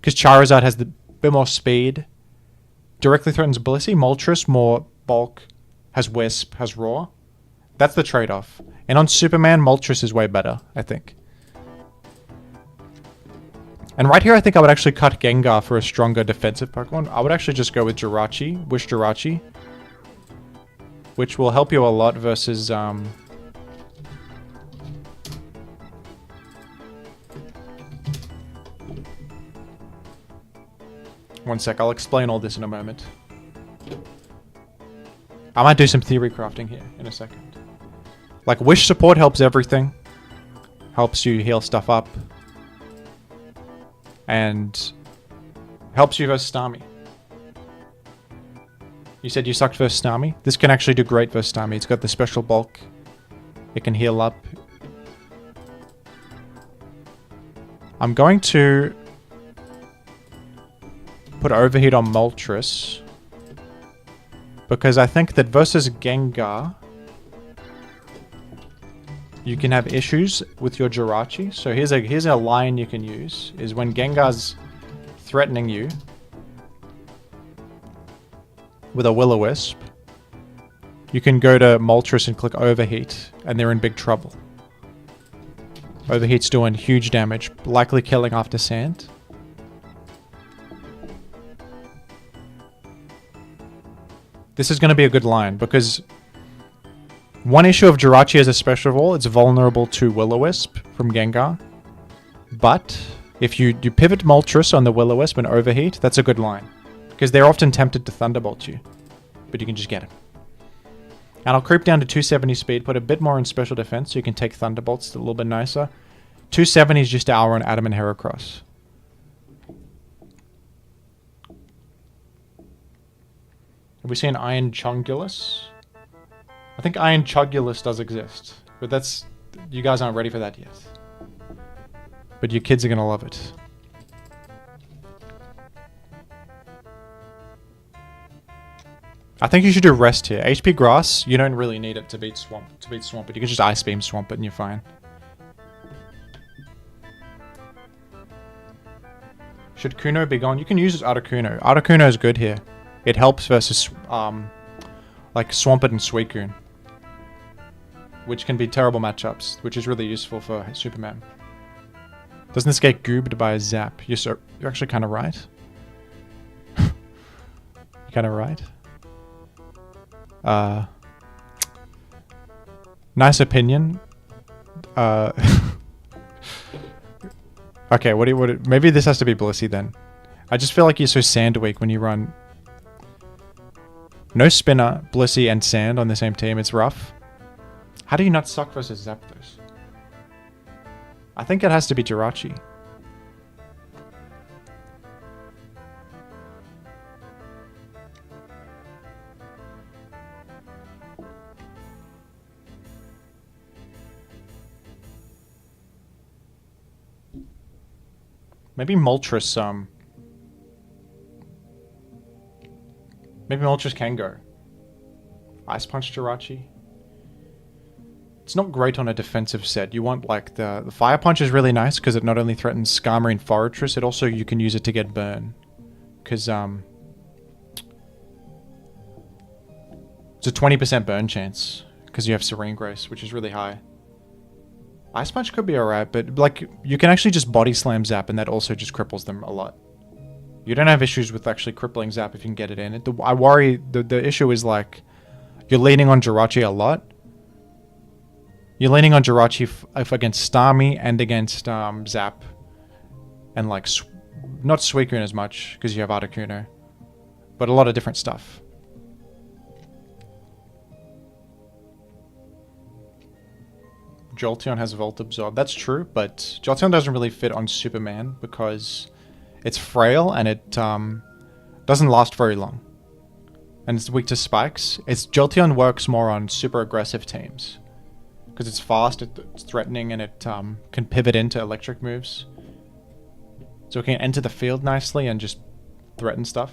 Because Charizard has the bit more speed, directly threatens Blissey. Moltres, more bulk, has Wisp, has Roar. That's the trade-off. And on Superman, Moltres is way better, I think. And right here, I think I would actually cut Gengar for a stronger defensive Pokemon. I would actually just go with Jirachi, Wish Jirachi. Which will help you a lot versus... One sec, I'll explain all this in a moment. I might do some theory crafting here in a second. Like, Wish support helps everything. Helps you heal stuff up. And helps you versus Starmie. You said you sucked versus Starmie? This can actually do great versus Starmie. It's got the special bulk. It can heal up. I'm going to put Overheat on Moltres. Because I think that versus Gengar, you can have issues with your Jirachi. So here's a line you can use, is when Gengar's threatening you with a Will-O-Wisp, you can go to Moltres and click Overheat, and they're in big trouble. Overheat's doing huge damage, likely killing after Sand. This is going to be a good line, because one issue of Jirachi as a special ball, it's vulnerable to Will-O-Wisp from Gengar. But if you pivot Moltres on the Will-O-Wisp and Overheat, that's a good line. Because they're often tempted to Thunderbolt you. But you can just get him. And I'll creep down to 270 speed, put a bit more in special defense so you can take Thunderbolts a little bit nicer. 270 is just our on Adam and Heracross. Have we seen Iron Chungulus? I think Iron Chungulus does exist. But that's... You guys aren't ready for that yet. But your kids are going to love it. I think you should do Rest here. HP Grass, you don't really need it to beat Swamp, but you can just Ice Beam Swamp it and you're fine. Should Kuno be gone? You can use Articuno. Articuno is good here. It helps versus, like Swampert and Suicune. Which can be terrible matchups, which is really useful for Superman. Doesn't this get goobed by a Zap? You're actually kind of right. You're kind of right. Nice opinion. Okay, maybe this has to be Blissey then. I just feel like you're so Sand weak when you run no Spinner, Blissey, and Sand on the same team. It's rough. How do you not suck versus Zapdos? I think it has to be Jirachi. Maybe Moltres, maybe Moltres can go. Ice Punch Jirachi. It's not great on a defensive set. You want, like, the Fire Punch is really nice because it not only threatens Skarmory and Forretress, it also, you can use it to get burn. Because, it's a 20% burn chance because you have Serene Grace, which is really high. Ice Punch could be alright, but, like, you can actually just Body Slam Zap and that also just cripples them a lot. You don't have issues with actually crippling Zap if you can get it in. I worry, the issue is, like, you're leaning on Jirachi a lot. You're leaning on Jirachi against Starmie and against Zap. And, like, not Suicune as much, because you have Articuno. But a lot of different stuff. Jolteon has Volt Absorb. That's true, but Jolteon doesn't really fit on Superman because it's frail and it doesn't last very long. And it's weak to spikes. Jolteon works more on super aggressive teams. Because it's fast, it's threatening, and it can pivot into electric moves. So it can enter the field nicely and just threaten stuff.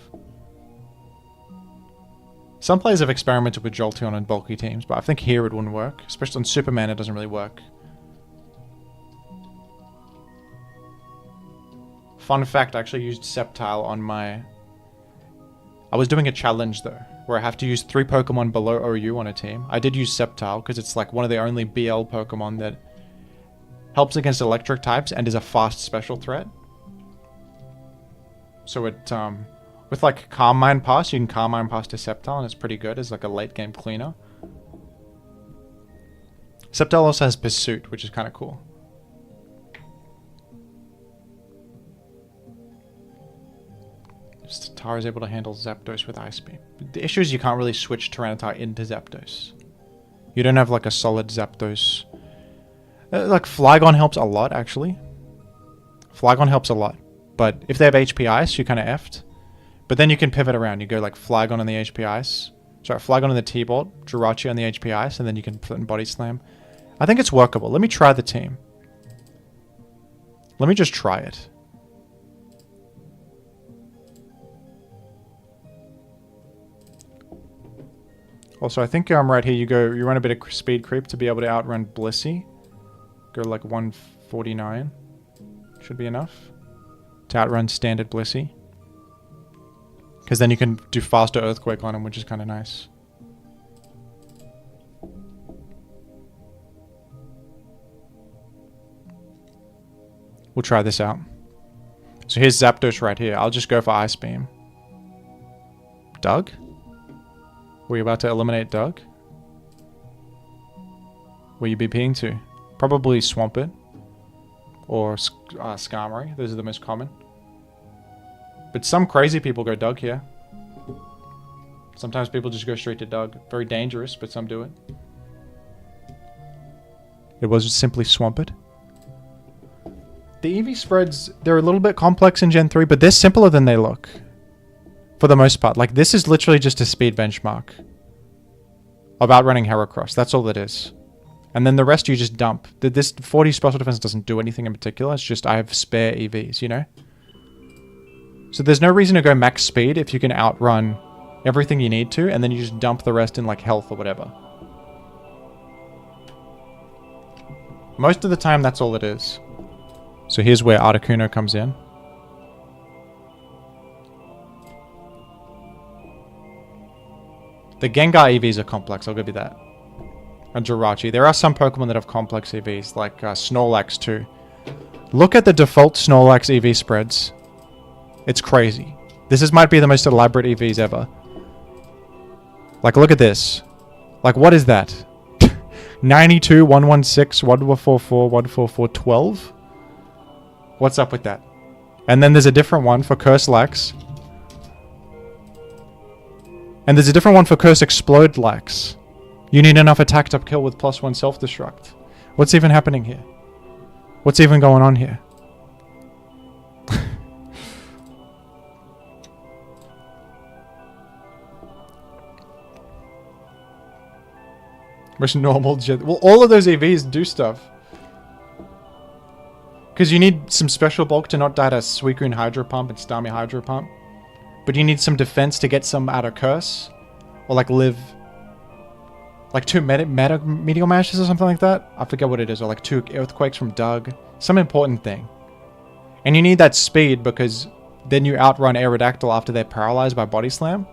Some players have experimented with Jolteon on bulky teams, but I think here it wouldn't work. Especially on Superman, it doesn't really work. Fun fact, I actually used Sceptile on my... I was doing a challenge, though, where I have to use 3 Pokemon below OU on a team. I did use Sceptile, because it's like one of the only BL Pokemon that helps against electric types and is a fast special threat. So it, with like Calm Mind Pass, you can Calm Mind Pass to Sceptile, and it's pretty good as like a late game cleaner. Sceptile also has Pursuit, which is kind of cool. Tara is able to handle Zapdos with Ice Beam. The issue is you can't really switch Tyranitar into Zapdos. You don't have like a solid Zapdos. Like Flygon helps a lot, actually. Flygon helps a lot. But if they have HP Ice, you're kind of effed. But then you can pivot around. You go like Flygon on the HP Ice. Sorry, Flygon on the T-Bolt, Jirachi on the HP Ice, and then you can put in Body Slam. I think it's workable. Let me try the team. Let me just try it. Also, I think I'm right here. You run a bit of speed creep to be able to outrun Blissey. Go like 149. Should be enough to outrun standard Blissey. Because then you can do faster Earthquake on him, which is kind of nice. We'll try this out. So here's Zapdos right here. I'll just go for Ice Beam. Doug? Were you about to eliminate Doug? Were you BPing to? Probably Swampert. Or Skarmory. Those are the most common. But some crazy people go Doug here. Sometimes people just go straight to Doug. Very dangerous, but some do it. It was simply Swampert. The EV spreads, they're a little bit complex in Gen 3, but they're simpler than they look. For the most part. Like, this is literally just a speed benchmark. Of outrunning Heracross. That's all it is. And then the rest you just dump. This 40 special defense doesn't do anything in particular. It's just I have spare EVs, you know? So there's no reason to go max speed if you can outrun everything you need to, and then you just dump the rest in, like, health or whatever. Most of the time, that's all it is. So here's where Articuno comes in. The Gengar EVs are complex, I'll give you that. And Jirachi. There are some Pokemon that have complex EVs, like Snorlax too. Look at the default Snorlax EV spreads. It's crazy. Might be the most elaborate EVs ever. Like, look at this. Like, what is that? 92, 116, 144, 144, 12? What's up with that? And then there's a different one for Curse Lax. And there's a different one for Curse Explode Lax. You need enough attack up kill with +1 self-destruct. What's even happening here? What's even going on here? Most normal jet. Well, all of those EVs do stuff. Because you need some special bulk to not die to Suicune Hydro Pump and Starmie Hydro Pump. But you need some defense to get some out of Curse. Or like live... Like 2 Meteor Mashes or something like that? I forget what it is. Or like 2 Earthquakes from Doug. Some important thing. And you need that speed because then you outrun Aerodactyl after they're paralyzed by Body Slam.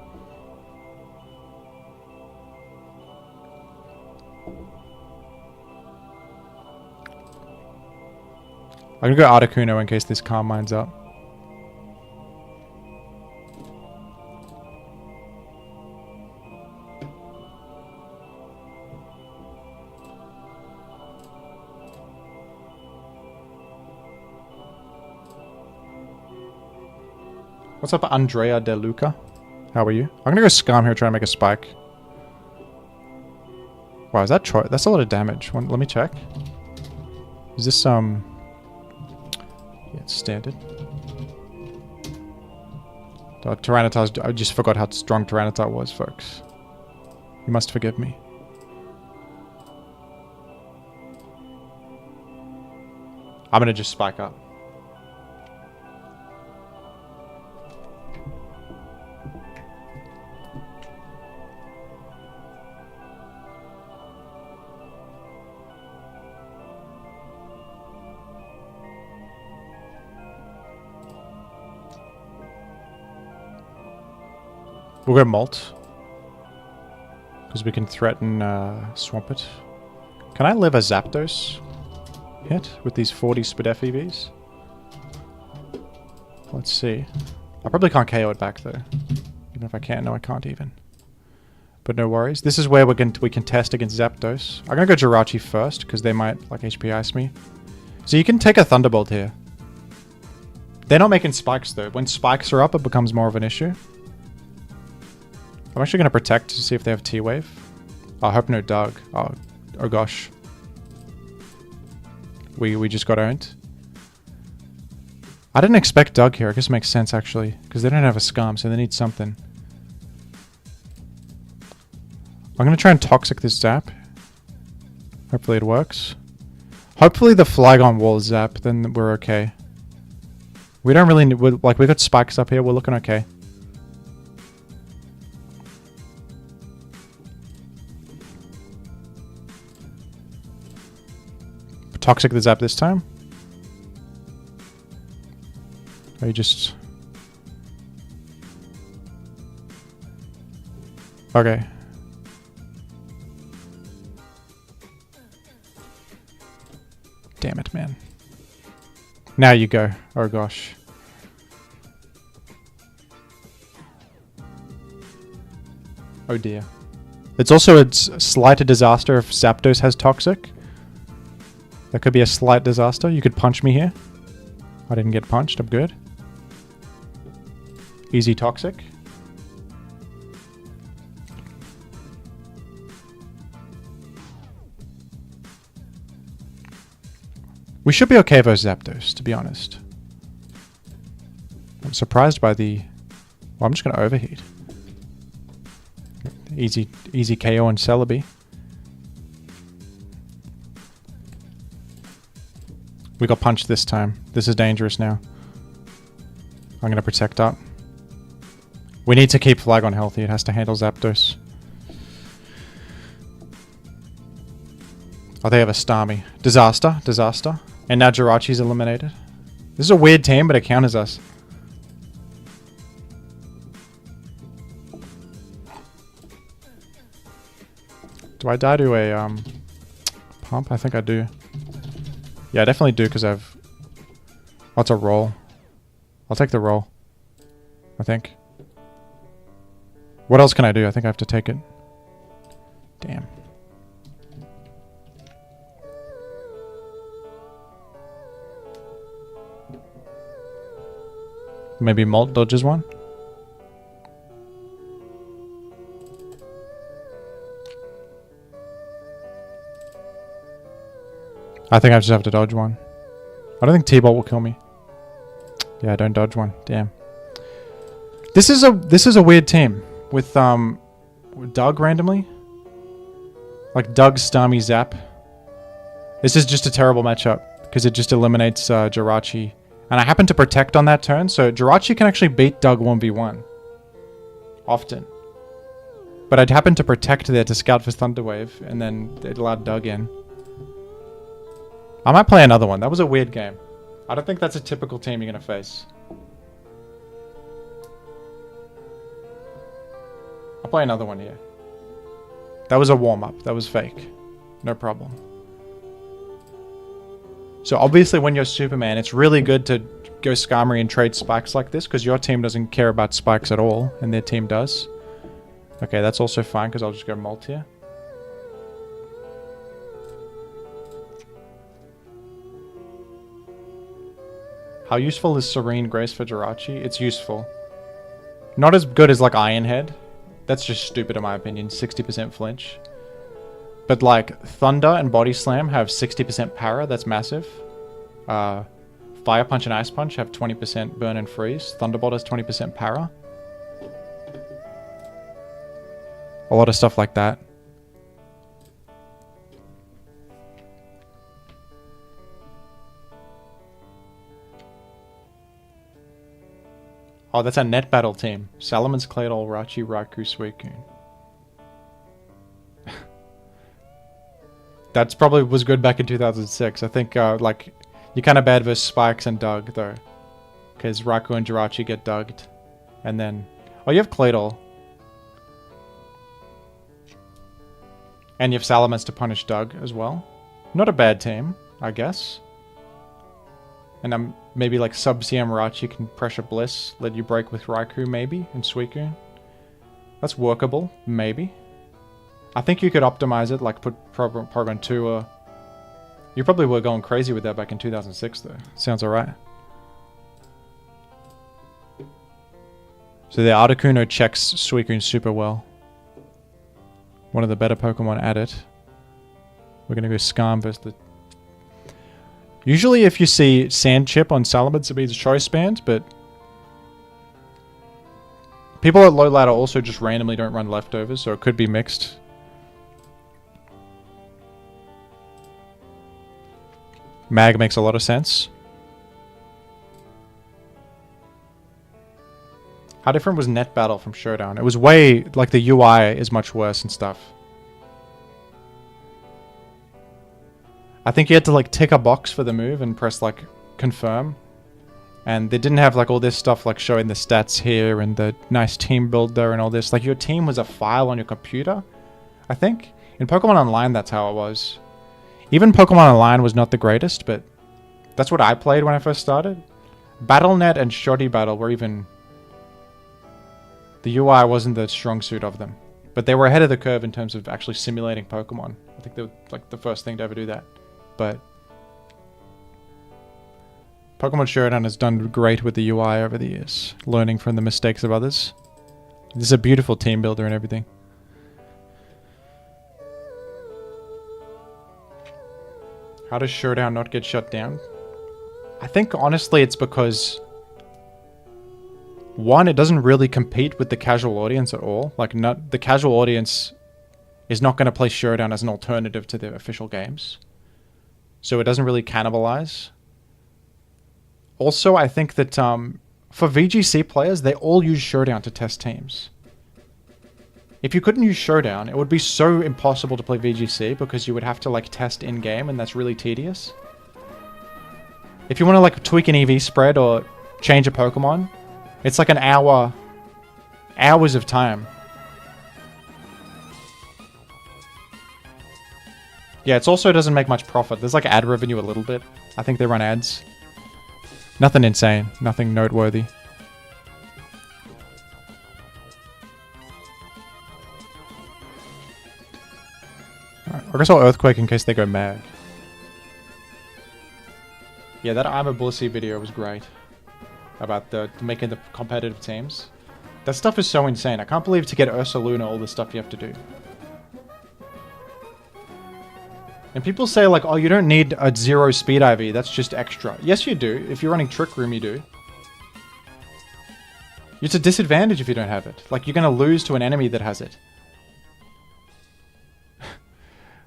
I'm gonna go Articuno in case this Calm Mind's up. What's up, Andrea De Luca? How are you? I'm gonna go Scum here, try to make a spike. Wow, is that that's a lot of damage. Let me check. Is this yeah, it's standard. Tyranitar's... I just forgot how strong Tyranitar was, folks. You must forgive me. I'm gonna just spike up. We'll go Molt. Because we can threaten Swampert. Can I live a Zapdos hit with these 40 Spadef EVs? Let's see. I probably can't KO it back though. Even if I can. No, I can't even. But no worries. This is where we can test against Zapdos. I'm going to go Jirachi first because they might like HP Ice me. So you can take a Thunderbolt here. They're not making spikes though. When spikes are up, it becomes more of an issue. I'm actually going to protect to see if they have T-Wave. I hope no Doug. Oh gosh. We just got owned. I didn't expect Doug here. I guess it makes sense actually. Because they don't have a Scum, so they need something. I'm going to try and Toxic this Zap. Hopefully it works. Hopefully the Flygon Wall Zap, then we're okay. We don't really need... Like, we got spikes up here. We're looking okay. Toxic the Zap this time? Or you just... Okay. Damn it, man. Now you go. Oh gosh. Oh dear. It's also a slight disaster if Zapdos has Toxic. That could be a slight disaster. You could punch me here. I didn't get punched. I'm good. Easy Toxic. We should be okay versus Zapdos, to be honest. I'm surprised by the... Well, I'm just going to overheat. Easy KO on Celebi. We got punched this time. This is dangerous now. I'm going to protect up. We need to keep Flagon healthy. It has to handle Zapdos. Oh, they have a Starmie. Disaster. Disaster. And now Jirachi's eliminated. This is a weird team, but it counters us. Do I die to a pump? I think I do. Yeah, I definitely do because I've... Oh, it's a roll. I'll take the roll. I think. What else can I do? I think I have to take it. Damn. Maybe Molt dodges one? I think I just have to dodge one. I don't think T-Bolt will kill me. Yeah, I don't dodge one. Damn. This is a weird team with Doug randomly. Like Doug, Starmie, Zap. This is just a terrible matchup because it just eliminates Jirachi. And I happen to protect on that turn, so Jirachi can actually beat Doug 1v1. Often. But I'd happen to protect there to scout for Thunder Wave, and then it allowed Doug in. I might play another one. That was a weird game. I don't think that's a typical team you're going to face. I'll play another one here. That was a warm-up. That was fake. No problem. So obviously when you're Superman, it's really good to go Skarmory and trade spikes like this, because your team doesn't care about spikes at all, and their team does. Okay, that's also fine, because I'll just go Molt here. How useful is Serene Grace for Jirachi? It's useful. Not as good as like Iron Head. That's just stupid in my opinion. 60% flinch. But like Thunder and Body Slam have 60% para. That's massive. Fire Punch and Ice Punch have 20% burn and freeze. Thunderbolt has 20% para. A lot of stuff like that. Oh, that's a net battle team. Salamence, Claydol, Rachi, Raikou, Suicune. That's probably was good back in 2006. I think, like, you're kind of bad versus Spikes and Doug, though. Because Raikou and Jirachi get Dugged. And then... Oh, you have Claydol. And you have Salamence to punish Doug as well. Not a bad team, I guess. And maybe like Sub-CM Rachi can pressure Bliss, let you break with Raikou maybe, and Suicune. That's workable, maybe. I think you could optimize it, like put Program 2 or... You probably were going crazy with that back in 2006 though. Sounds alright. So the Articuno checks Suicune super well. One of the better Pokemon at it. We're gonna go Skarm versus the... Usually if you see Sand Chip on Salamence, it means Choice Band, but... People at low ladder also just randomly don't run leftovers, so it could be mixed. Mag makes a lot of sense. How different was Net Battle from Showdown? It was way... like the UI is much worse and stuff. I think you had to like tick a box for the move and press like confirm. And they didn't have like all this stuff like showing the stats here and the nice team builder and all this. Like your team was a file on your computer, I think. In Pokemon Online, that's how it was. Even Pokemon Online was not the greatest, but that's what I played when I first started. Battle.net and Shoddy Battle were even... The UI wasn't the strong suit of them. But they were ahead of the curve in terms of actually simulating Pokemon. I think they were like the first thing to ever do that. But Pokemon Showdown has done great with the UI over the years, learning from the mistakes of others. This is a beautiful team builder and everything. How does Showdown not get shut down? I think honestly it's because, one, it doesn't really compete with the casual audience at all. Like, the casual audience is not going to play Showdown as an alternative to the official games. So it doesn't really cannibalize. Also, I think that for VGC players, they all use Showdown to test teams. If you couldn't use Showdown, it would be so impossible to play VGC because you would have to like test in-game and that's really tedious. If you want to like tweak an EV spread or change a Pokemon, it's like an hours of time. Yeah, it also doesn't make much profit. There's like ad revenue a little bit. I think they run ads. Nothing insane, nothing noteworthy. I guess I'll Earthquake in case they go mad. Yeah, that I'm a Blissey video was great. About making the competitive teams. That stuff is so insane. I can't believe to get Ursaluna all the stuff you have to do. And people say like, oh, you don't need a 0 speed IV, that's just extra. Yes, you do. If you're running Trick Room, you do. It's a disadvantage if you don't have it. Like, you're going to lose to an enemy that has it.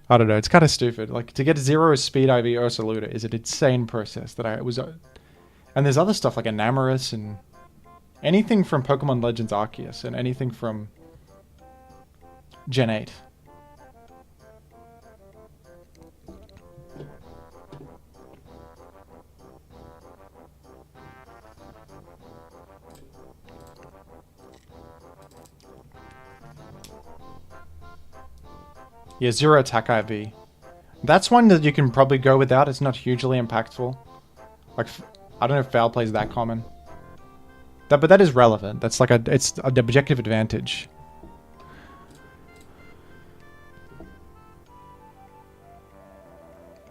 I don't know, it's kind of stupid. Like, to get 0 speed IV Ursaluna is an insane process that I was... and there's other stuff like Enamorus and... anything from Pokemon Legends Arceus and anything from... Gen 8. Yeah, 0 attack IV. That's one that you can probably go without. It's not hugely impactful. Like, I don't know if foul play is that common. But that is relevant. That's like it's an objective advantage.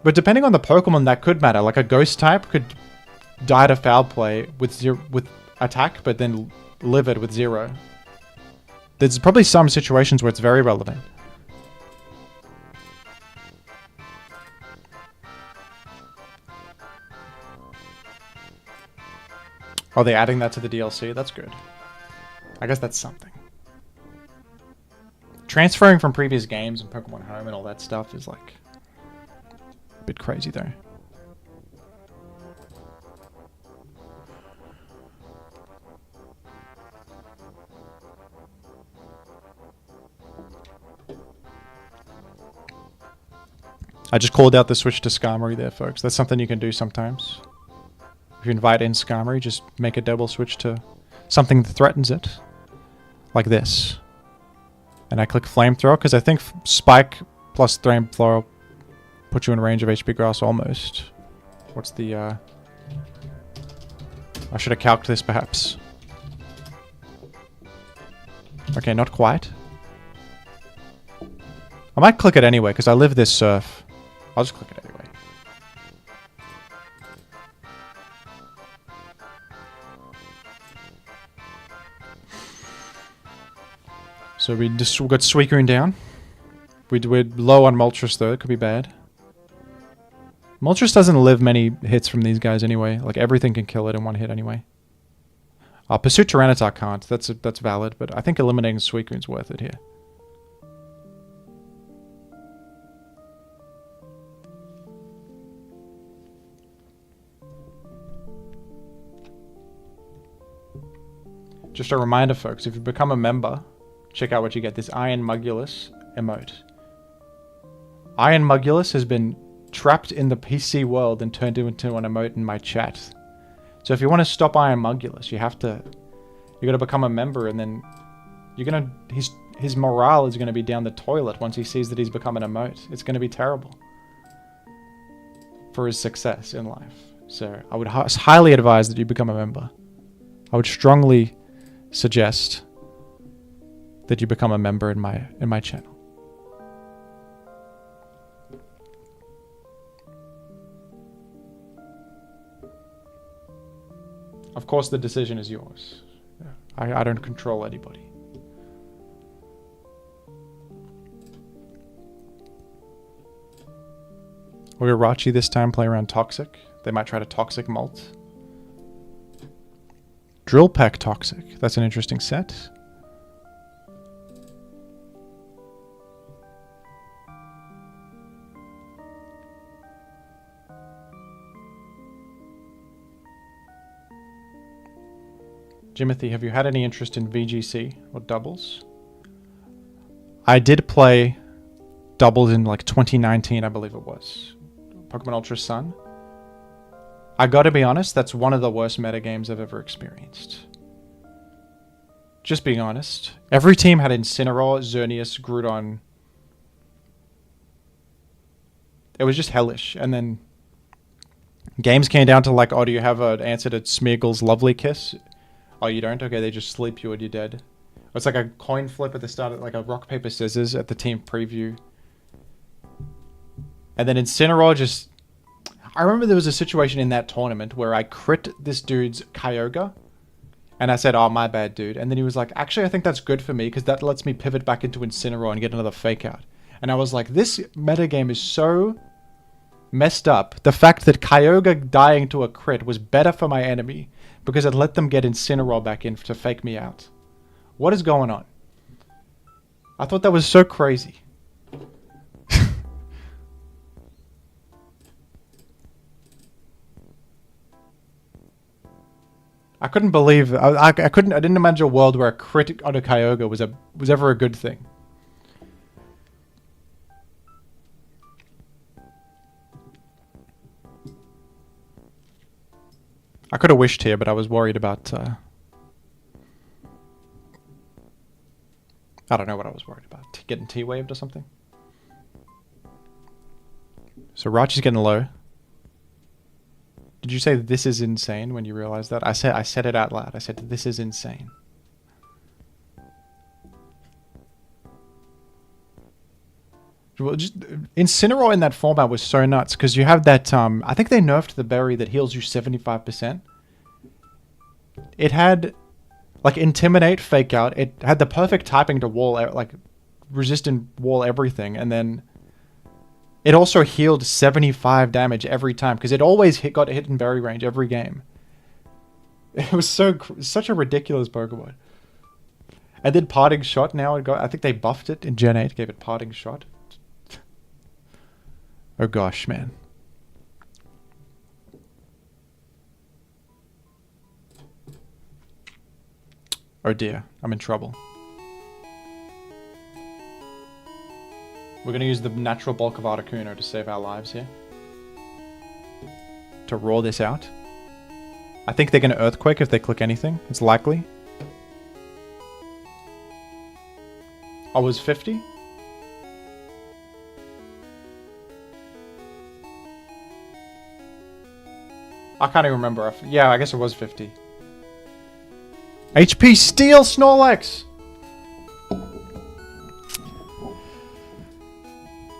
But depending on the Pokemon, that could matter. Like a Ghost type could die to foul play with attack, but then live it with 0. There's probably some situations where it's very relevant. Oh, they're adding that to the DLC? That's good. I guess that's something. Transferring from previous games and Pokemon Home and all that stuff is like... a bit crazy though. I just called out the switch to Skarmory there, folks. That's something you can do sometimes. If you invite in Skarmory, just make a double switch to something that threatens it. Like this. And I click Flamethrower, because I think Spike plus Flamethrower put you in range of HP Grass almost. What's the, I should have calced this, perhaps. Okay, not quite. I might click it anyway, because I live this Surf. I'll just click it anyway. So we got Suicune down. We're low on Moltres though, it could be bad. Moltres doesn't live many hits from these guys anyway. Like everything can kill it in one hit anyway. Pursuit Tyranitar can't. That's valid, but I think eliminating Suicune's worth it here. Just a reminder, folks, if you become a member, check out what you get. This Iron Mugulus emote. Iron Mugulus has been trapped in the PC world and turned into an emote in my chat. So if you want to stop Iron Mugulus, you gotta become a member, and then his morale is gonna be down the toilet once he sees that he's become an emote. It's gonna be terrible for his success in life. So I would highly advise that you become a member. I would strongly suggest that you become a member in my channel. Of course, the decision is yours. I don't control anybody. Will Irachi this time play around Toxic? They might try to Toxic Molt. Drill Peck Toxic. That's an interesting set. Jimothy, have you had any interest in VGC or doubles? I did play doubles in like 2019, I believe it was. Pokemon Ultra Sun. I gotta be honest, that's one of the worst metagames I've ever experienced. Just being honest. Every team had Incineroar, Xerneas, Groudon. It was just hellish. And then games came down to like, oh, do you have an answer to Smeagol's Lovely Kiss? Oh, you don't? Okay, they just sleep you and you're dead. It's like a coin flip at the start, like a rock, paper, scissors at the team preview. And then Incineroar just... I remember there was a situation in that tournament where I crit this dude's Kyogre. And I said, oh, my bad, dude. And then he was like, actually, I think that's good for me because that lets me pivot back into Incineroar and get another fake out. And I was like, this metagame is so messed up. The fact that Kyogre dying to a crit was better for my enemy because it let them get Incineroar back in to fake me out. What is going on? I thought that was so crazy. I couldn't believe I didn't imagine a world where a crit on a Kyogre was ever a good thing. I could have wished here, but I was worried about I don't know what I was worried about. Getting T-waved or something. So Rachi's getting low. Did you say this is insane when you realized that? I said it out loud. I said this is insane. Well, just Incineroar in that format was so nuts because you have that I think they nerfed the berry that heals you 75%. It had like Intimidate, Fake Out. It had the perfect typing to wall, like resistant wall everything, and then it also healed 75 damage every time because it always got hit in berry range every game. It was such a ridiculous Pokemon. And then Parting Shot now, I think they buffed it in Gen 8, gave it Parting Shot. Oh gosh, man. Oh dear, I'm in trouble. We're going to use the natural bulk of Articuno to save our lives here. To roar this out. I think they're going to Earthquake if they click anything. It's likely. I was 50? I can't even remember. Yeah, I guess it was 50. HP Steel Snorlax!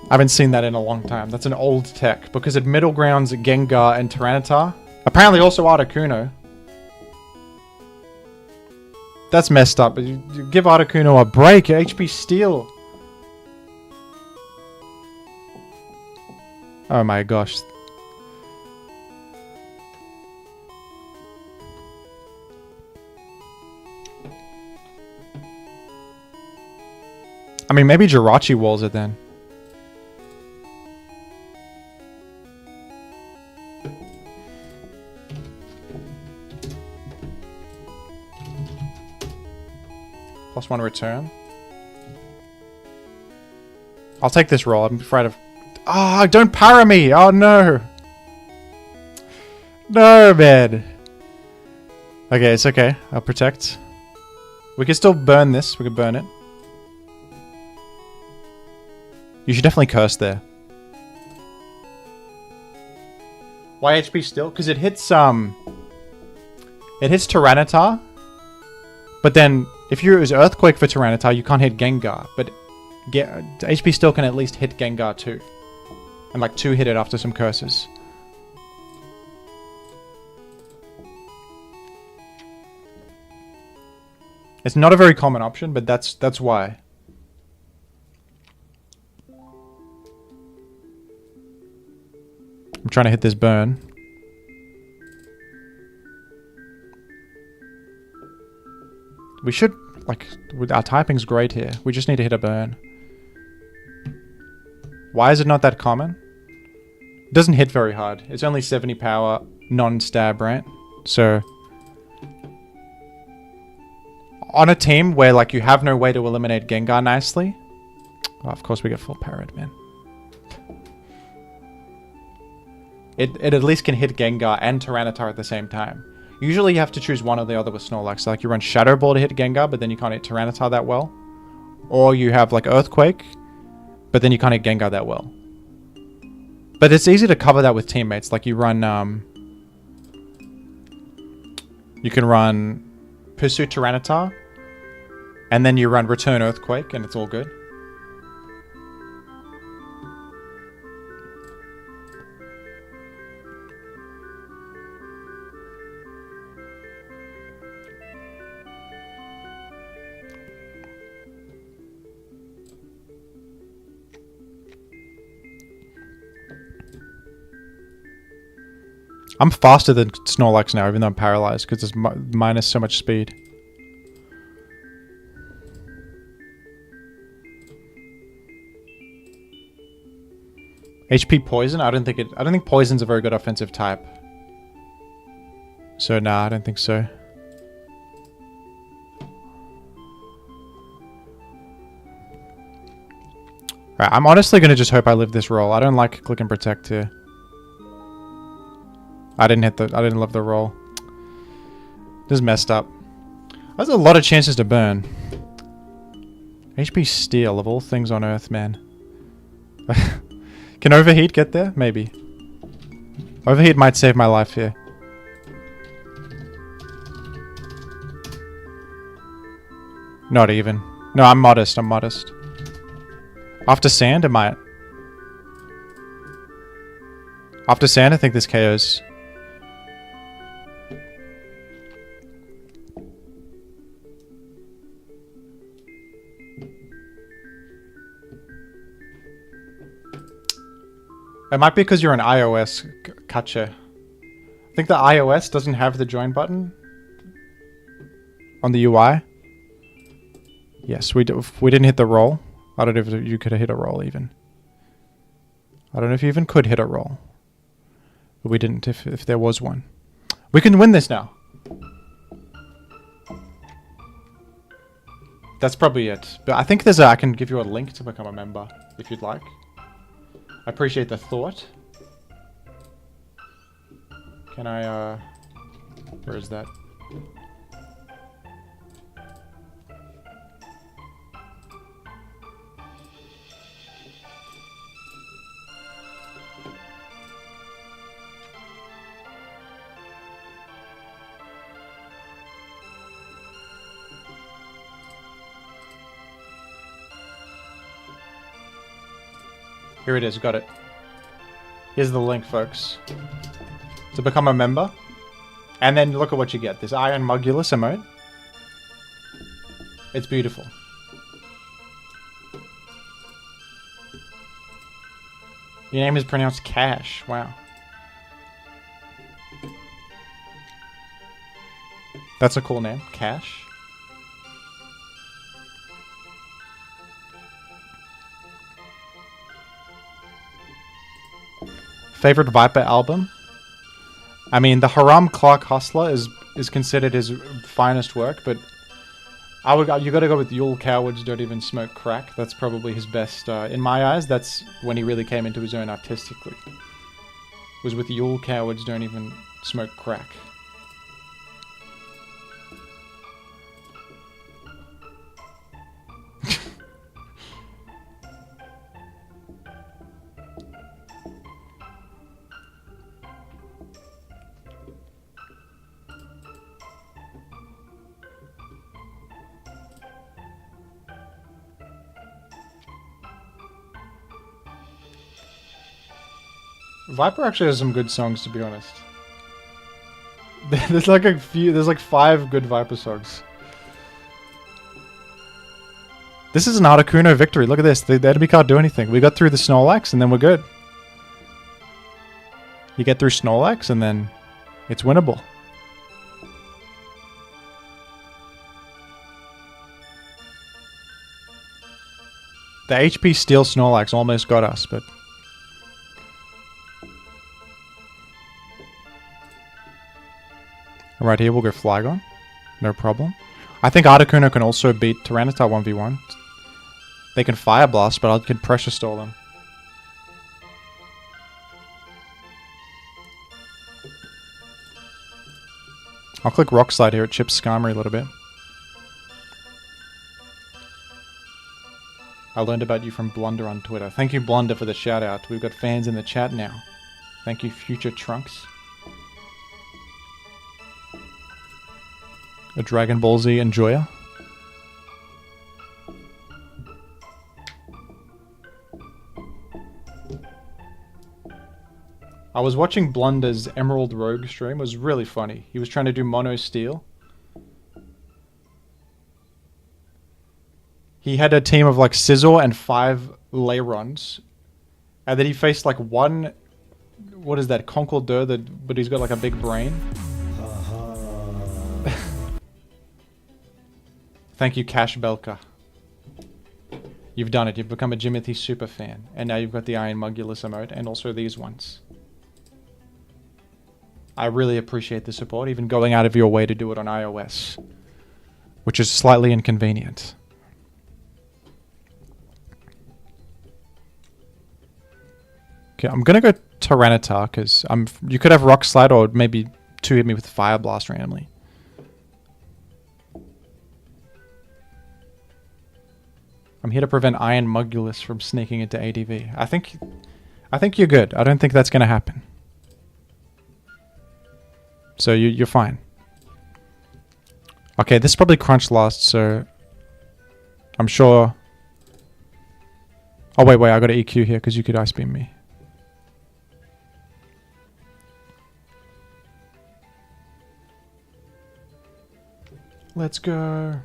I haven't seen that in a long time. That's an old tech. Because it middle grounds Gengar and Tyranitar. Apparently also Articuno. That's messed up. You give Articuno a break. HP Steel. Oh my gosh. I mean, maybe Jirachi walls it then. +1 return. I'll take this roll. I'm afraid of Ah, don't para me! Oh no! No, man! Okay, it's okay. I'll protect. We can still burn this. We can burn it. You should definitely curse there. Why HP still? Because it hits Tyranitar. But then, if you use Earthquake for Tyranitar, you can't hit Gengar. But HP still can at least hit Gengar too. And like 2-hit it after some curses. It's not a very common option, but that's why. I'm trying to hit this burn. We should, like, our typing's great here. We just need to hit a burn. Why is it not that common? It doesn't hit very hard. It's only 70 power, non-stab, right? So, on a team where, like, you have no way to eliminate Gengar nicely. Oh, of course we get full parried, man. It at least can hit Gengar and Tyranitar at the same time. Usually you have to choose one or the other with Snorlax. So like you run Shadow Ball to hit Gengar, but then you can't hit Tyranitar that well. Or you have like Earthquake, but then you can't hit Gengar that well. But it's easy to cover that with teammates. Like you run... you can run Pursue Tyranitar, and then you run Return Earthquake, and it's all good. I'm faster than Snorlax now, even though I'm paralyzed, because it's minus so much speed. HP Poison? I don't think Poison's a very good offensive type. So nah, I don't think so. Right, I'm honestly gonna just hope I live this roll. I don't like click and protect here. I didn't love the roll. This is messed up. There's a lot of chances to burn. HP Steel, of all things on Earth, man. Can Overheat get there? Maybe. Overheat might save my life here. Not even. No, I'm modest. After Sand, it might. After Sand, I think this KOs. It might be because you're an iOS catcher. I think the iOS doesn't have the join button on the UI. Yes, we didn't hit the roll. I don't know if you could have hit a roll even. I don't know if you even could hit a roll. But we didn't if there was one. We can win this now. That's probably it. But I think I can give you a link to become a member if you'd like. I appreciate the thought. Can I, where is that? Here it is, got it. Here's the link, folks. To become a member. And then look at what you get. This Iron Mugulus emote. It's beautiful. Your name is pronounced Cash. Wow. That's a cool name. Cash. Favorite Viper album? I mean, the Haram Clark Hustler is considered his finest work, but You gotta go with Yule Cowards Don't Even Smoke Crack. That's probably his best. In my eyes, that's when he really came into his own artistically. Was with Yule Cowards Don't Even Smoke Crack. Viper actually has some good songs, to be honest. There's like 5 good Viper songs. This is an Articuno victory. Look at this. The enemy can't do anything. We got through the Snorlax and then we're good. You get through Snorlax and then it's winnable. The HP Steel Snorlax almost got us, but... Right here, we'll go Flygon. No problem. I think Articuno can also beat Tyranitar 1v1. They can Fire Blast, but I can Pressure Stall them. I'll click Rock Slide here. It chips Skarmory a little bit. I learned about you from Blunder on Twitter. Thank you, Blunder, for the shout out. We've got fans in the chat now. Thank you, Future Trunks. A Dragon Ball Z enjoyer. I was watching Blunder's Emerald Rogue stream. It was really funny. He was trying to do Mono Steel. He had a team of like Scizor and 5 Leyrons. And then he faced like one... What is that? Conkeldurr, but he's got like a big brain. Thank you, Cash Belka. You've done it. You've become a Jimothy super fan. And now you've got the Iron Mugulus emote and also these ones. I really appreciate the support, even going out of your way to do it on iOS. Which is slightly inconvenient. Okay, I'm gonna go Tyranitar, because you could have Rock Slide or maybe 2 hit me with Fire Blast randomly. I'm here to prevent Iron Mugulus from sneaking into ADV. I think you're good. I don't think that's going to happen. So you're fine. Okay, this probably crunched last, so I'm sure... Oh, wait, I got an EQ here because you could Ice Beam me. Let's go.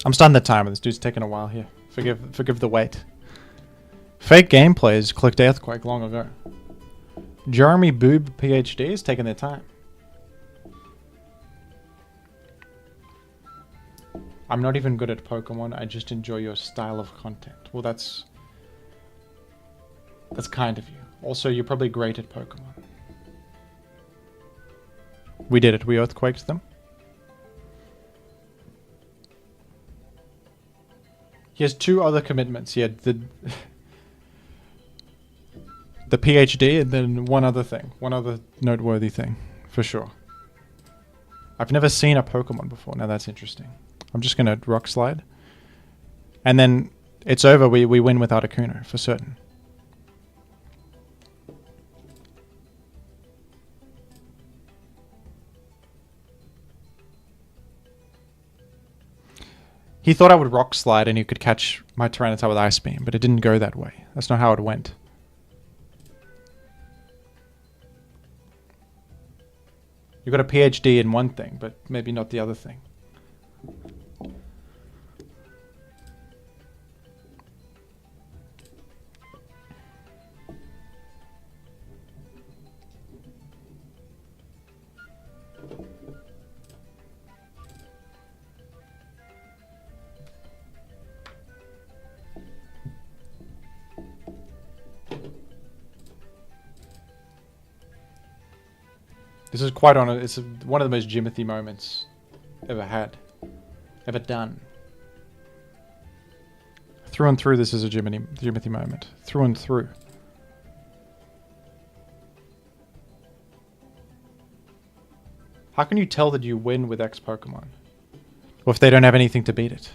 I'm starting the timer. This dude's taking a while here. Forgive the wait. Fake Gameplays clicked Earthquake long ago. Jeremy Boob PhD is taking their time. I'm not even good at Pokemon. I just enjoy your style of content. Well, that's kind of you. Also, you're probably great at Pokemon. We did it. We Earthquaked them. He has 2 other commitments. He had the PhD and then one other thing. One other noteworthy thing, for sure. I've never seen a Pokemon before. Now that's interesting. I'm just going to Rock Slide. And then it's over. We win with Articuno, for certain. He thought I would Rock Slide and he could catch my Tyranitar with Ice Beam, but it didn't go that way. That's not how it went. You got a PhD in one thing, but maybe not the other thing. This is quite honest. It's one of the most Jimothy moments ever had. Ever done. Through and through, this is a Jimothy moment. Through and through. How can you tell that you win with X Pokemon? Or if they don't have anything to beat it?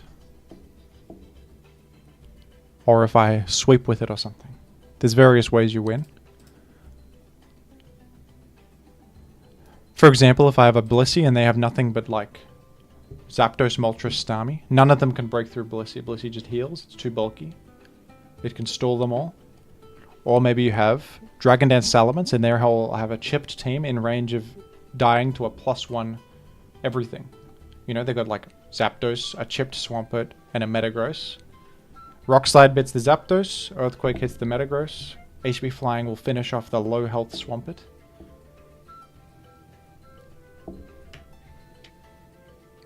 Or if I sweep with it or something? There's various ways you win. For example, if I have a Blissey and they have nothing but like Zapdos, Moltres, Starmie, none of them can break through Blissey. Blissey just heals, it's too bulky. It can stall them all. Or maybe you have Dragon Dance Salamence and there I'll have a chipped team in range of dying to a +1 everything. You know, they've got like Zapdos, a chipped Swampert, and a Metagross. Rock Slide bits the Zapdos, Earthquake hits the Metagross, HB Flying will finish off the low health Swampert.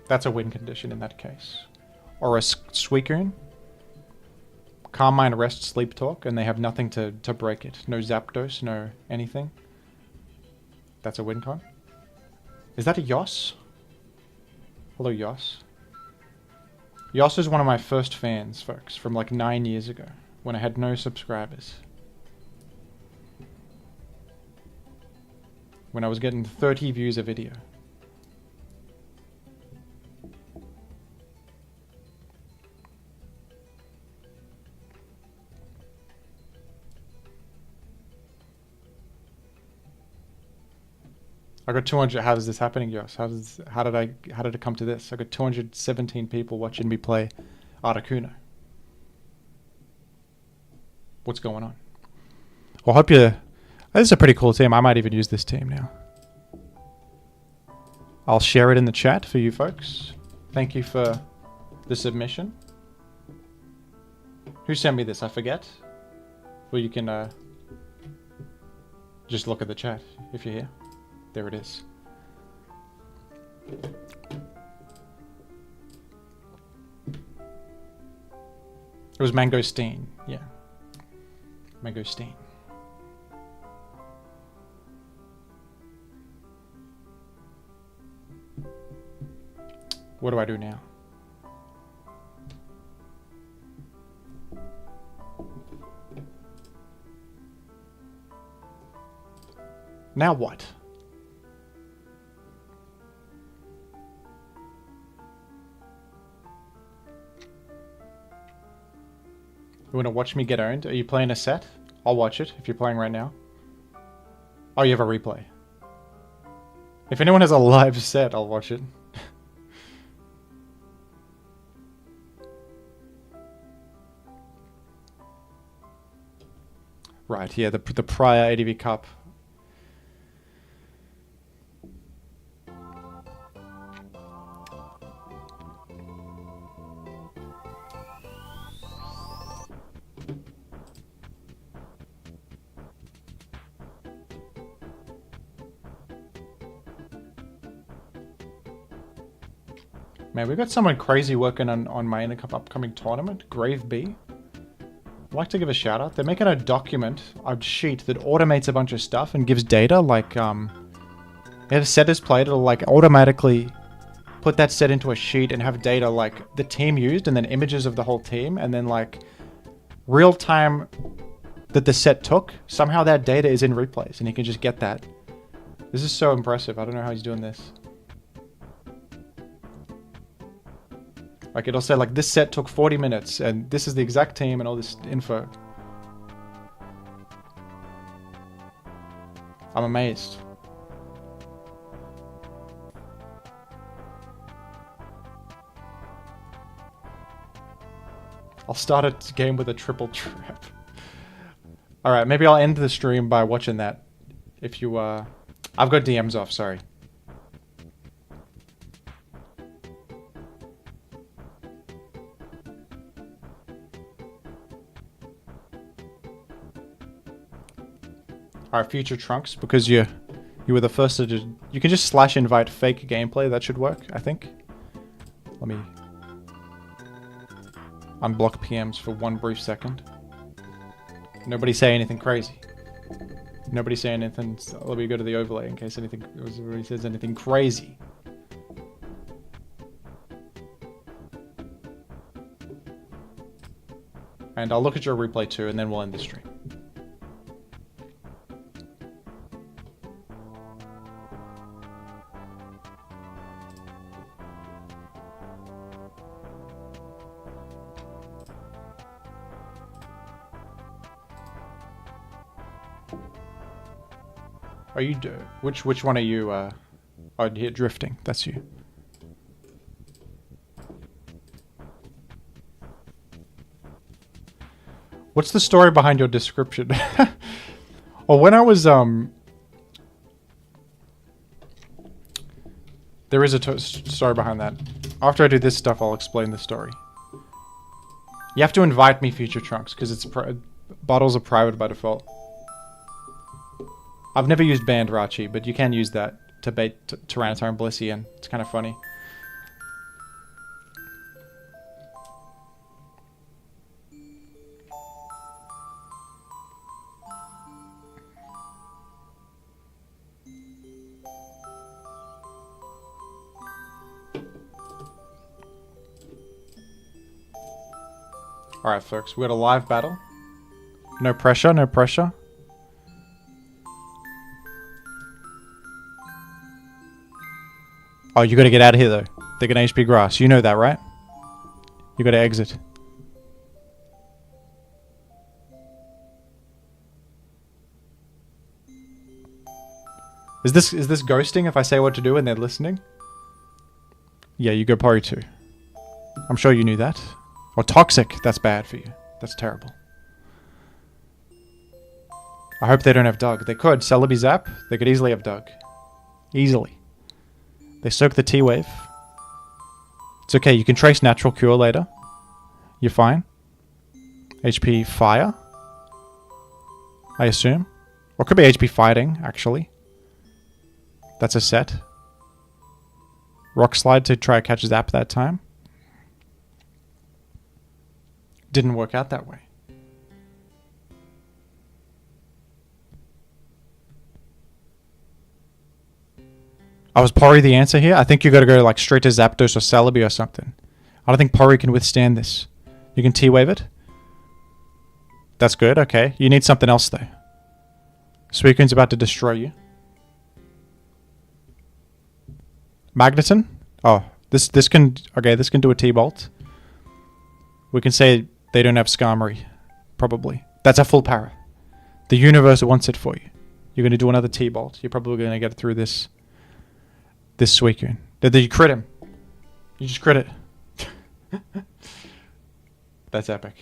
That's a win condition in that case. Or a Suicune. Calm Mind, Rest, Sleep Talk, and they have nothing to break it. No Zapdos, no anything. That's a win con. Is that a Yoss? Hello, Yoss. Yoss is one of my first fans, folks, from like 9 years ago, when I had no subscribers. When I was getting 30 views a video. I got 200. How is this happening, Josh? How did it come to this? I got 217 people watching me play Articuno. What's going on? Well, I hope you. This is a pretty cool team. I might even use this team now. I'll share it in the chat for you folks. Thank you for the submission. Who sent me this? I forget. Well, you can just look at the chat if you're here. There it is. It was Mangosteen, yeah. Mangosteen. What do I do now? Now what? You want to watch me get owned? Are you playing a set? I'll watch it if you're playing right now. Oh, you have a replay. If anyone has a live set, I'll watch it. Right, yeah, the prior ADV Cup. Man, we've got someone crazy working on my upcoming tournament, Grave B. I'd like to give a shout out. They're making a document, a sheet that automates a bunch of stuff and gives data like, if a set is played, it'll like automatically put that set into a sheet and have data like the team used and then images of the whole team and then like real time that the set took. Somehow that data is in replays and you can just get that. This is so impressive. I don't know how he's doing this. Like it'll say like this set took 40 minutes and this is the exact team and all this info. I'm amazed. I'll start a game with a triple trap. Alright, maybe I'll end the stream by watching that. If you, I've got DMs off, sorry. Alright, future Trunks, because you were the first to do... You can just slash invite fake gameplay. That should work, I think. Let me... unblock PMs for one brief second. Nobody say anything crazy. Nobody say anything... Let me go to the overlay in case anybody says anything crazy. And I'll look at your replay too, and then we'll end the stream. Are you which one are you oh, here drifting? That's you. What's the story behind your description? Oh, when I was there is a story behind that. After I do this stuff, I'll explain the story. You have to invite me, Future Trunks, because it's bottles are private by default. I've never used banned Rachi, but you can use that to bait Tyranitar and Blissey, and it's kind of funny. Alright, folks, we got a live battle. No pressure, no pressure. Oh, you gotta get out of here, though. They're gonna HP grass. You know that, right? You gotta exit. Is this ghosting if I say what to do and they're listening? Yeah, you go parry too. I'm sure you knew that. Or toxic. That's bad for you. That's terrible. I hope they don't have Doug. They could. Celebi Zap. They could easily have Doug. Easily. They soak the T-Wave. It's okay, you can trace Natural Cure later. You're fine. HP Fire. I assume. Or it could be HP Fighting, actually. That's a set. Rock Slide to try to catch Zap that time. Didn't work out that way. I was Pori the answer here? I think you gotta go like straight to Zapdos or Celebi or something. I don't think Pori can withstand this. You can T-Wave it? That's good, okay. You need something else though. Suicune's about to destroy you. Magneton? Oh, this can do a T-Bolt. We can say they don't have Skarmory. Probably. That's a full para. The universe wants it for you. You're gonna do another T-Bolt. You're probably gonna get through this Suicune. Did you crit him? You just crit it. That's epic.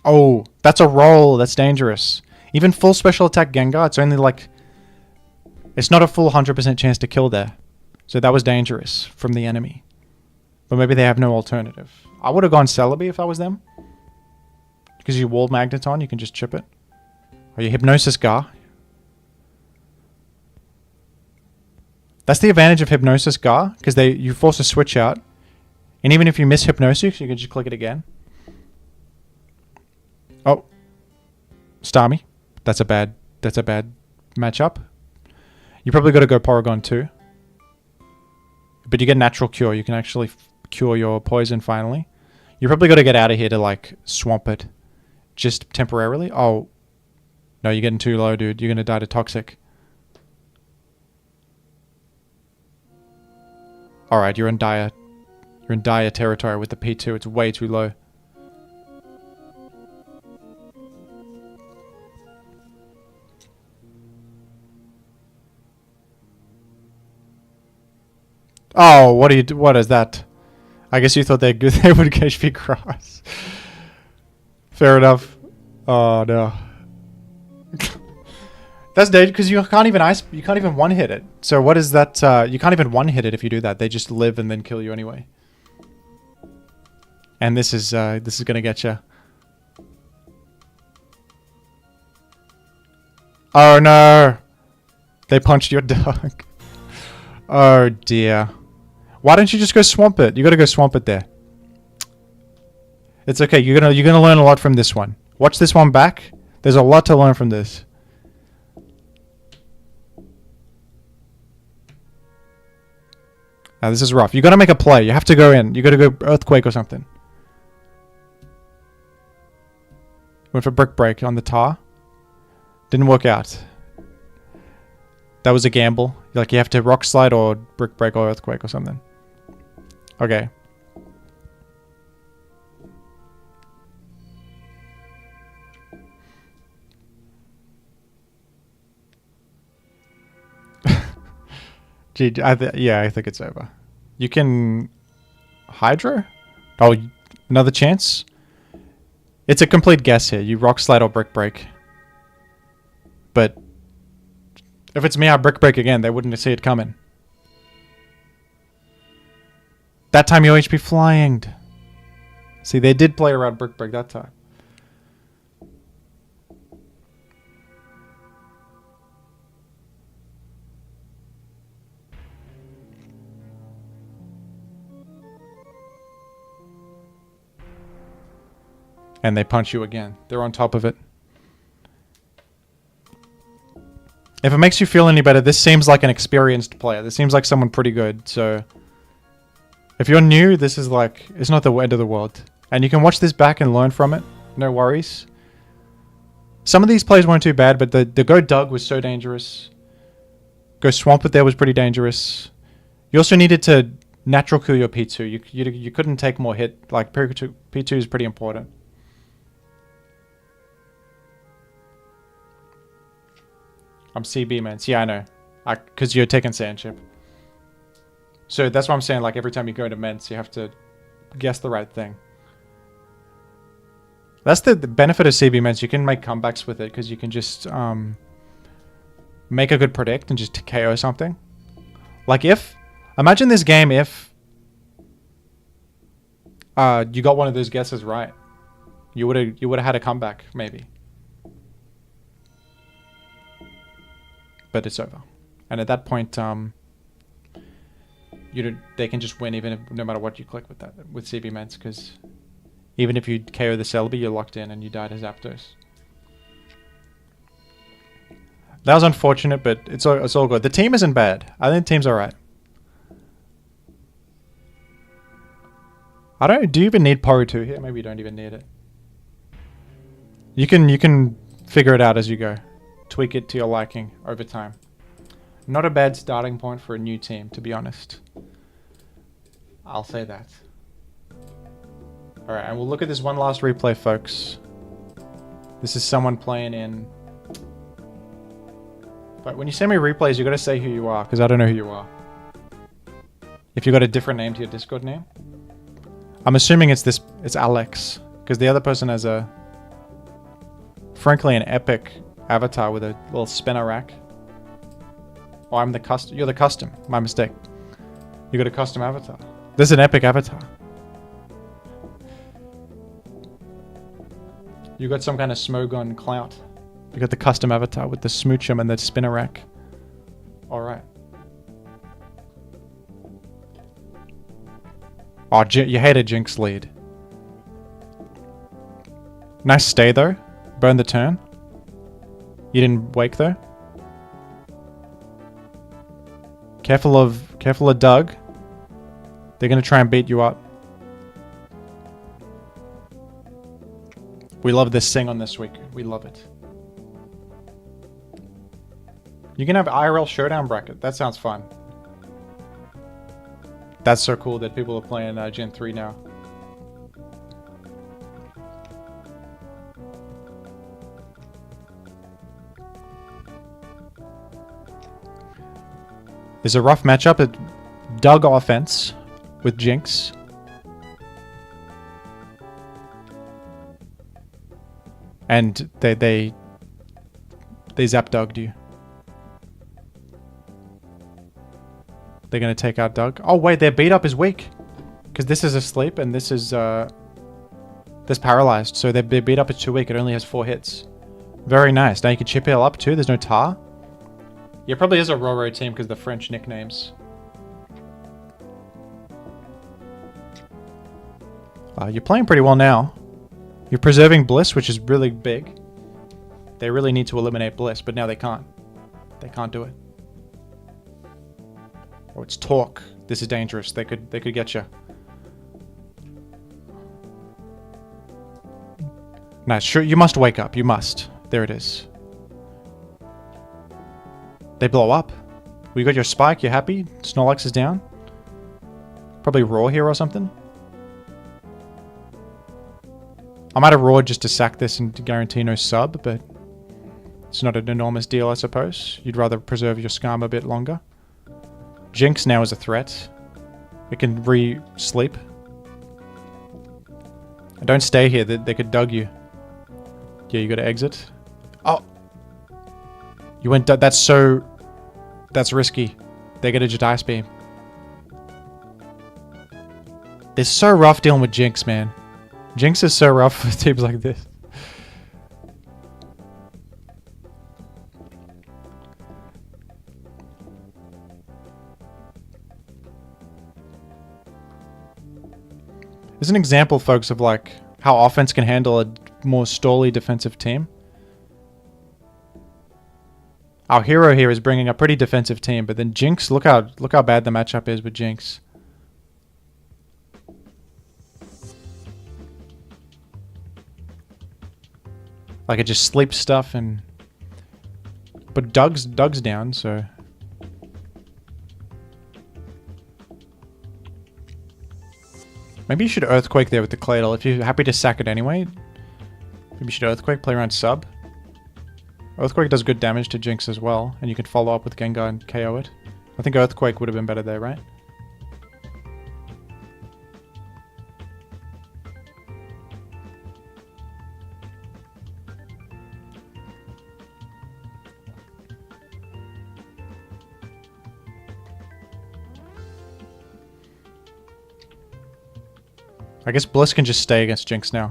Oh, that's a roll. That's dangerous. Even full special attack Gengar, it's only like... It's not a full 100% chance to kill there. So that was dangerous from the enemy. But maybe they have no alternative. I would have gone Celebi if I was them. Because you walled Magneton, you can just chip it. Or you Hypnosis Gar. That's the advantage of Hypnosis Gar, because you force a switch out. And even if you miss Hypnosis, you can just click it again. Oh. Starmie. That's a bad matchup. You probably got to go Porygon too. But you get Natural Cure. You can actually cure your poison finally. You probably got to get out of here to like swamp it. Just temporarily. Oh. No, you're getting too low, dude. You're going to die to Toxic. Alright, you're in dire territory with the P2. It's way too low. Oh, what is that? I guess you thought they would HP cross. Fair enough. Oh no. That's dead because you can't even one hit it. So what is that? You can't even one hit it if you do that. They just live and then kill you anyway. And this is gonna get you. Oh no! They punched your dog. Oh dear. Why don't you just go swamp it? You gotta go swamp it there. It's okay. You're gonna learn a lot from this one. Watch this one back. There's a lot to learn from this. Now this is rough. You gotta make a play. You have to go in. You gotta go earthquake or something. Went for brick break on the tar. Didn't work out. That was a gamble. Like you have to rock slide or brick break or earthquake or something. Okay. Gee, yeah, I think it's over. You can Hydro? Oh, another chance? It's a complete guess here. You rock slide or brick break. But if it's me, I brick break again. They wouldn't see it coming. That time you HP flying. See, they did play around brick break that time. And they punch you again. They're on top of it. If it makes you feel any better, this seems like an experienced player. This seems like someone pretty good. So if you're new, this is like, it's not the end of the world. And you can watch this back and learn from it. No worries. Some of these plays weren't too bad, but the Go Dug was so dangerous. Go Swamp It there was pretty dangerous. You also needed to natural kill your P2. You couldn't take more hit. Like P2 is pretty important. I'm CB, man. Yeah, I know. Because you're taking sand chip. So that's what I'm saying. Like every time you go to Ments, you have to guess the right thing. That's the benefit of CB Ments. You can make comebacks with it because you can just make a good predict and just KO something. Like imagine this game if you got one of those guesses right. You would have had a comeback maybe. But it's over, and at that point, they can just win even if, no matter what you click with CB Ments, because even if you KO the Celebi, you're locked in and you die to Zapdos. That was unfortunate, but it's all good. The team isn't bad. I think the team's alright. Do you even need Poru 2 here? Maybe you don't even need it. You can figure it out as you go. Tweak it to your liking over time. Not a bad starting point for a new team, to be honest. I'll say that. Alright, and we'll look at this one last replay, folks. This is someone playing in... But when you send me replays, you gotta say who you are, because I don't know who you are. If you got a different name to your Discord name. I'm assuming it's Alex, because the other person has frankly an epic avatar with a little spinner rack. Oh, I'm the custom. You're the custom. My mistake. You got a custom avatar. This is an epic avatar. You got some kind of Smogon clout. You got the custom avatar with the smoochum and the spinner rack. Alright. Oh, you hate a Jinx lead. Nice stay though. Burn the turn. You didn't wake though. Careful of Doug. They're gonna try and beat you up. We love this sing on this week. We love it. You can have IRL Showdown bracket. That sounds fun. That's so cool that people are playing Gen 3 now. There's a rough matchup at Doug offense with Jinx. And they zap Dogged you. They're going to take out Doug. Oh, wait, their beat up is weak. Because this is asleep and this is this paralyzed. So their beat up is too weak. It only has 4 hits. Very nice. Now you can chip heal up too. There's no tar. Yeah, probably is a Roro team because the French nicknames. You're playing pretty well now. You're preserving Bliss, which is really big. They really need to eliminate Bliss, but now they can't. They can't do it. Oh, it's Torque. This is dangerous. They could get you. Nice. Sure, you must wake up. You must. There it is. They blow up. We got your spike. You happy? Snorlax is down. Probably Roar here or something. I might have roared just to sack this and to guarantee no sub, but it's not an enormous deal, I suppose. You'd rather preserve your Skarm a bit longer. Jinx now is a threat. It can re-sleep. Don't stay here. They could dug you. Yeah, you gotta exit. Oh! You went... That's so... That's risky. They're gonna just Ice Beam. It's so rough dealing with Jinx, man. Jinx is so rough with teams like this. This is an example, folks, of like how offense can handle a more stally defensive team. Our hero here is bringing a pretty defensive team, but then Jinx, look how bad the matchup is with Jinx. Like it just sleeps stuff and... But Doug's down, so... Maybe you should Earthquake there with the Claydol. If you're happy to sack it anyway, maybe you should Earthquake, play around sub. Earthquake does good damage to Jinx as well, and you can follow up with Gengar and KO it. I think Earthquake would have been better there, right? I guess Bliss can just stay against Jinx now.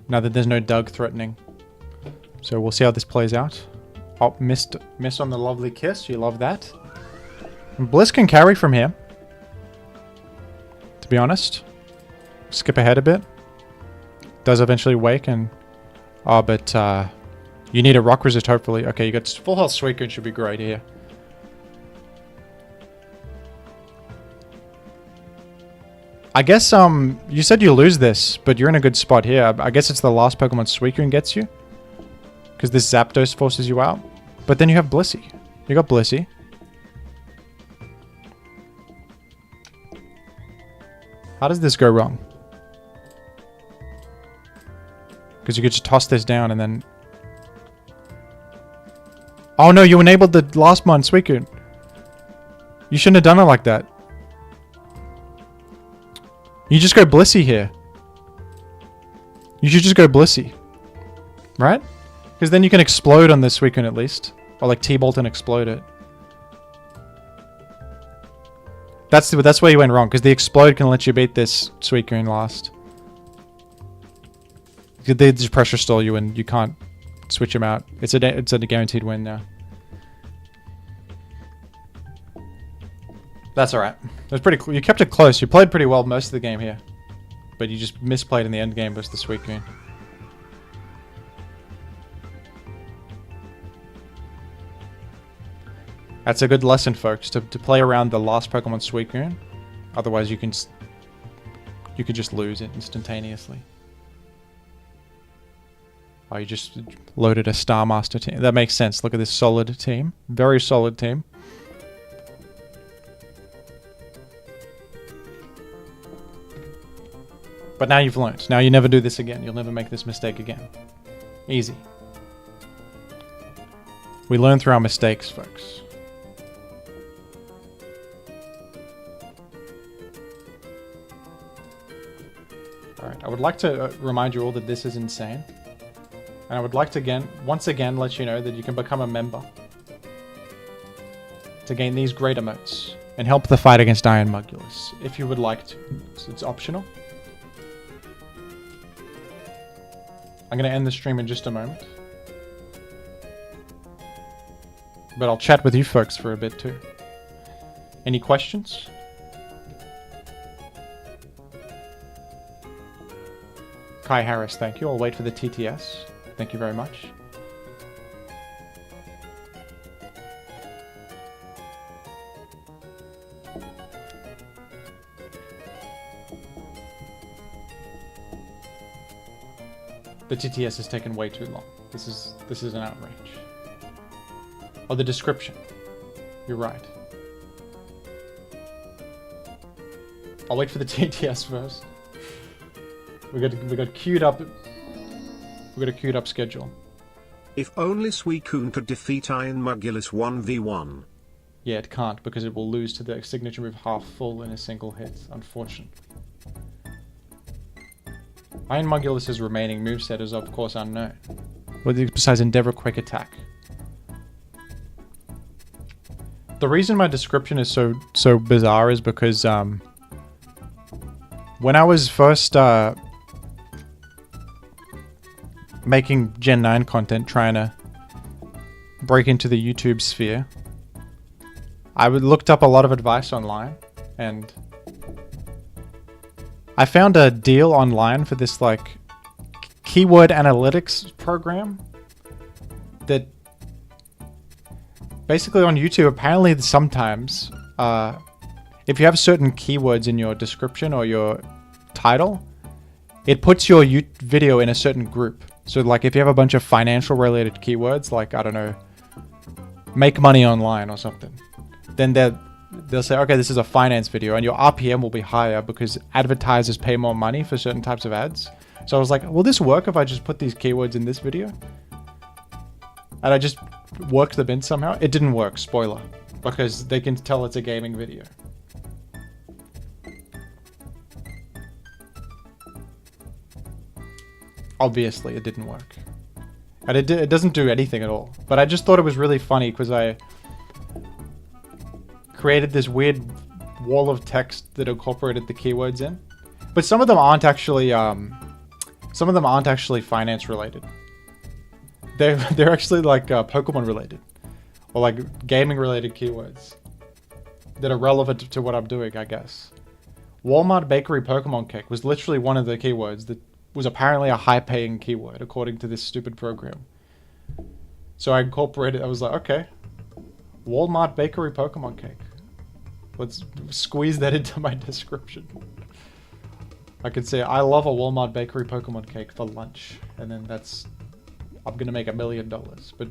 Now that there's no Doug threatening. So we'll see how this plays out. Oh, miss on the lovely kiss. You love that. And Bliss can carry from here. To be honest. Skip ahead a bit. Does eventually wake and... Oh, but you need a rock resist hopefully. Okay, you got full health Suicune should be great here. I guess, you said you lose this, but you're in a good spot here. I guess it's the last Pokemon Suicune gets you. Because this Zapdos forces you out. But then you have Blissey. You got Blissey. How does this go wrong? Because you could just toss this down and then... Oh no, you enabled the last one, Suicune. You shouldn't have done it like that. You just go Blissey here. You should just go Blissey. Right? Because then you can explode on this Suicune at least. Or like T-Bolt and explode it. That's where you went wrong. Because the explode can let you beat this Suicune last. They just pressure stall you and you can't switch them out. It's a guaranteed win now. That's alright. It was pretty cool. You kept it close. You played pretty well most of the game here. But you just misplayed in the end game versus the Suicune. That's a good lesson, folks, to play around the last Pokemon Suicune. Otherwise, you can just lose it instantaneously. Oh, you just loaded a Star Master team. That makes sense. Look at this solid team. Very solid team. But now you've learned. Now you never do this again. You'll never make this mistake again. Easy. We learn through our mistakes, folks. Alright, I would like to remind you all that this is insane. And I would like to once again let you know that you can become a member. to gain these great emotes and help the fight against Iron Mugulus, if you would like to. It's optional. I'm going to end the stream in just a moment. But I'll chat with you folks for a bit too. Any questions? Kai Harris, thank you. I'll wait for the TTS. Thank you very much. The TTS has taken way too long. This is an outrage. Oh, the description. You're right. I'll wait for the TTS first. We got queued up. We got a queued up schedule. If only Suicune could defeat Iron Mugulus 1v1. Yeah, it can't because it will lose to the signature move half full in a single hit, unfortunately. Iron Mugulus' remaining moveset is of course unknown. Besides Endeavor Quick Attack. The reason my description is so bizarre is because when I was first making Gen 9 content, trying to break into the YouTube sphere, I looked up a lot of advice online, and I found a deal online for this like keyword analytics program that basically on YouTube, apparently sometimes if you have certain keywords in your description or your title, it puts your video in a certain group. So like if you have a bunch of financial related keywords, like, I don't know, make money online or something, then they'll say, okay, this is a finance video, and your RPM will be higher because advertisers pay more money for certain types of ads. So I was like, will this work if I just put these keywords in this video? And I just worked them in somehow. It didn't work, spoiler, because they can tell it's a gaming video. Obviously, it didn't work. And it doesn't do anything at all. But I just thought it was really funny because I created this weird wall of text that incorporated the keywords in. But some of them aren't actually finance related. They're actually like Pokemon related, or like gaming related keywords that are relevant to what I'm doing, I guess. Walmart Bakery Pokemon Cake was literally one of the keywords that was apparently a high-paying keyword according to this stupid program. So I incorporated. I was like, okay, Walmart Bakery Pokemon Cake. Let's squeeze that into my description. I could say, I love a Walmart Bakery Pokemon Cake for lunch, and then I'm gonna make $1 million, but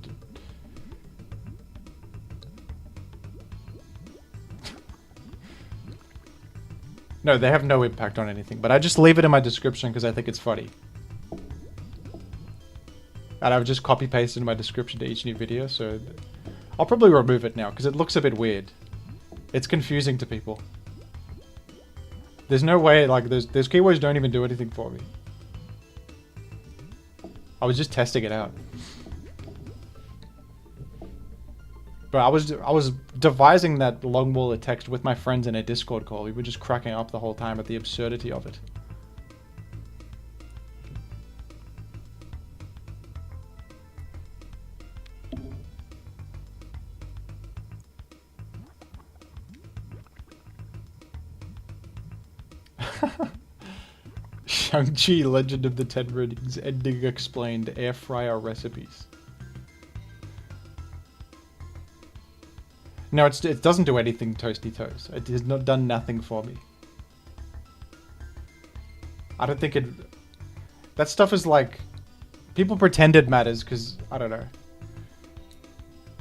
no, they have no impact on anything, but I just leave it in my description because I think it's funny. And I've just copy-pasted my description to each new video, so I'll probably remove it now because it looks a bit weird. It's confusing to people. There's no way, like, those keywords don't even do anything for me. I was just testing it out. But I was devising that long wall of text with my friends in a Discord call. We were just cracking up the whole time at the absurdity of it. Shang-Chi Legend of the Ten Rings ending explained, air fryer recipes. No, it doesn't do anything, Toasty Toast. It has not done nothing for me. I don't think it... That stuff is like... People pretend it matters because, I don't know.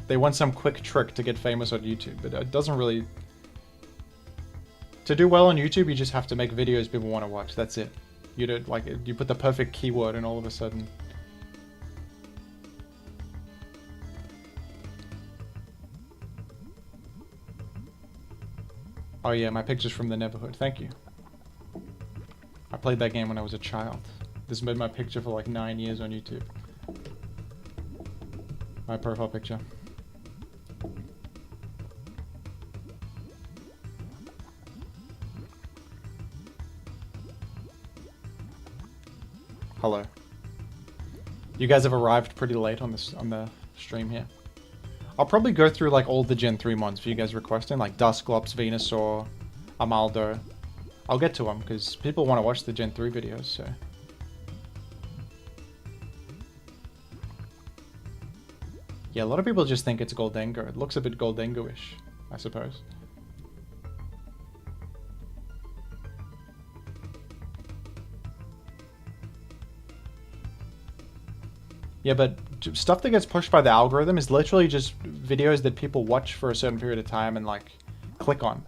They want some quick trick to get famous on YouTube, but it doesn't really... To do well on YouTube, you just have to make videos people want to watch. That's it. You don't, like, you put the perfect keyword and all of a sudden... Oh yeah, my picture's from the Neverhood. Thank you. I played that game when I was a child. This made my picture for like 9 years on YouTube. My profile picture. Hello. You guys have arrived pretty late on this on the stream here. I'll probably go through like all the Gen 3 mods for you guys requesting, like Dusclops, Venusaur, Amaldo. I'll get to them because people want to watch the Gen 3 videos, so. Yeah, a lot of people just think it's Goldengo. It looks a bit Goldengo-ish, I suppose. Yeah, but stuff that gets pushed by the algorithm is literally just videos that people watch for a certain period of time and like click on.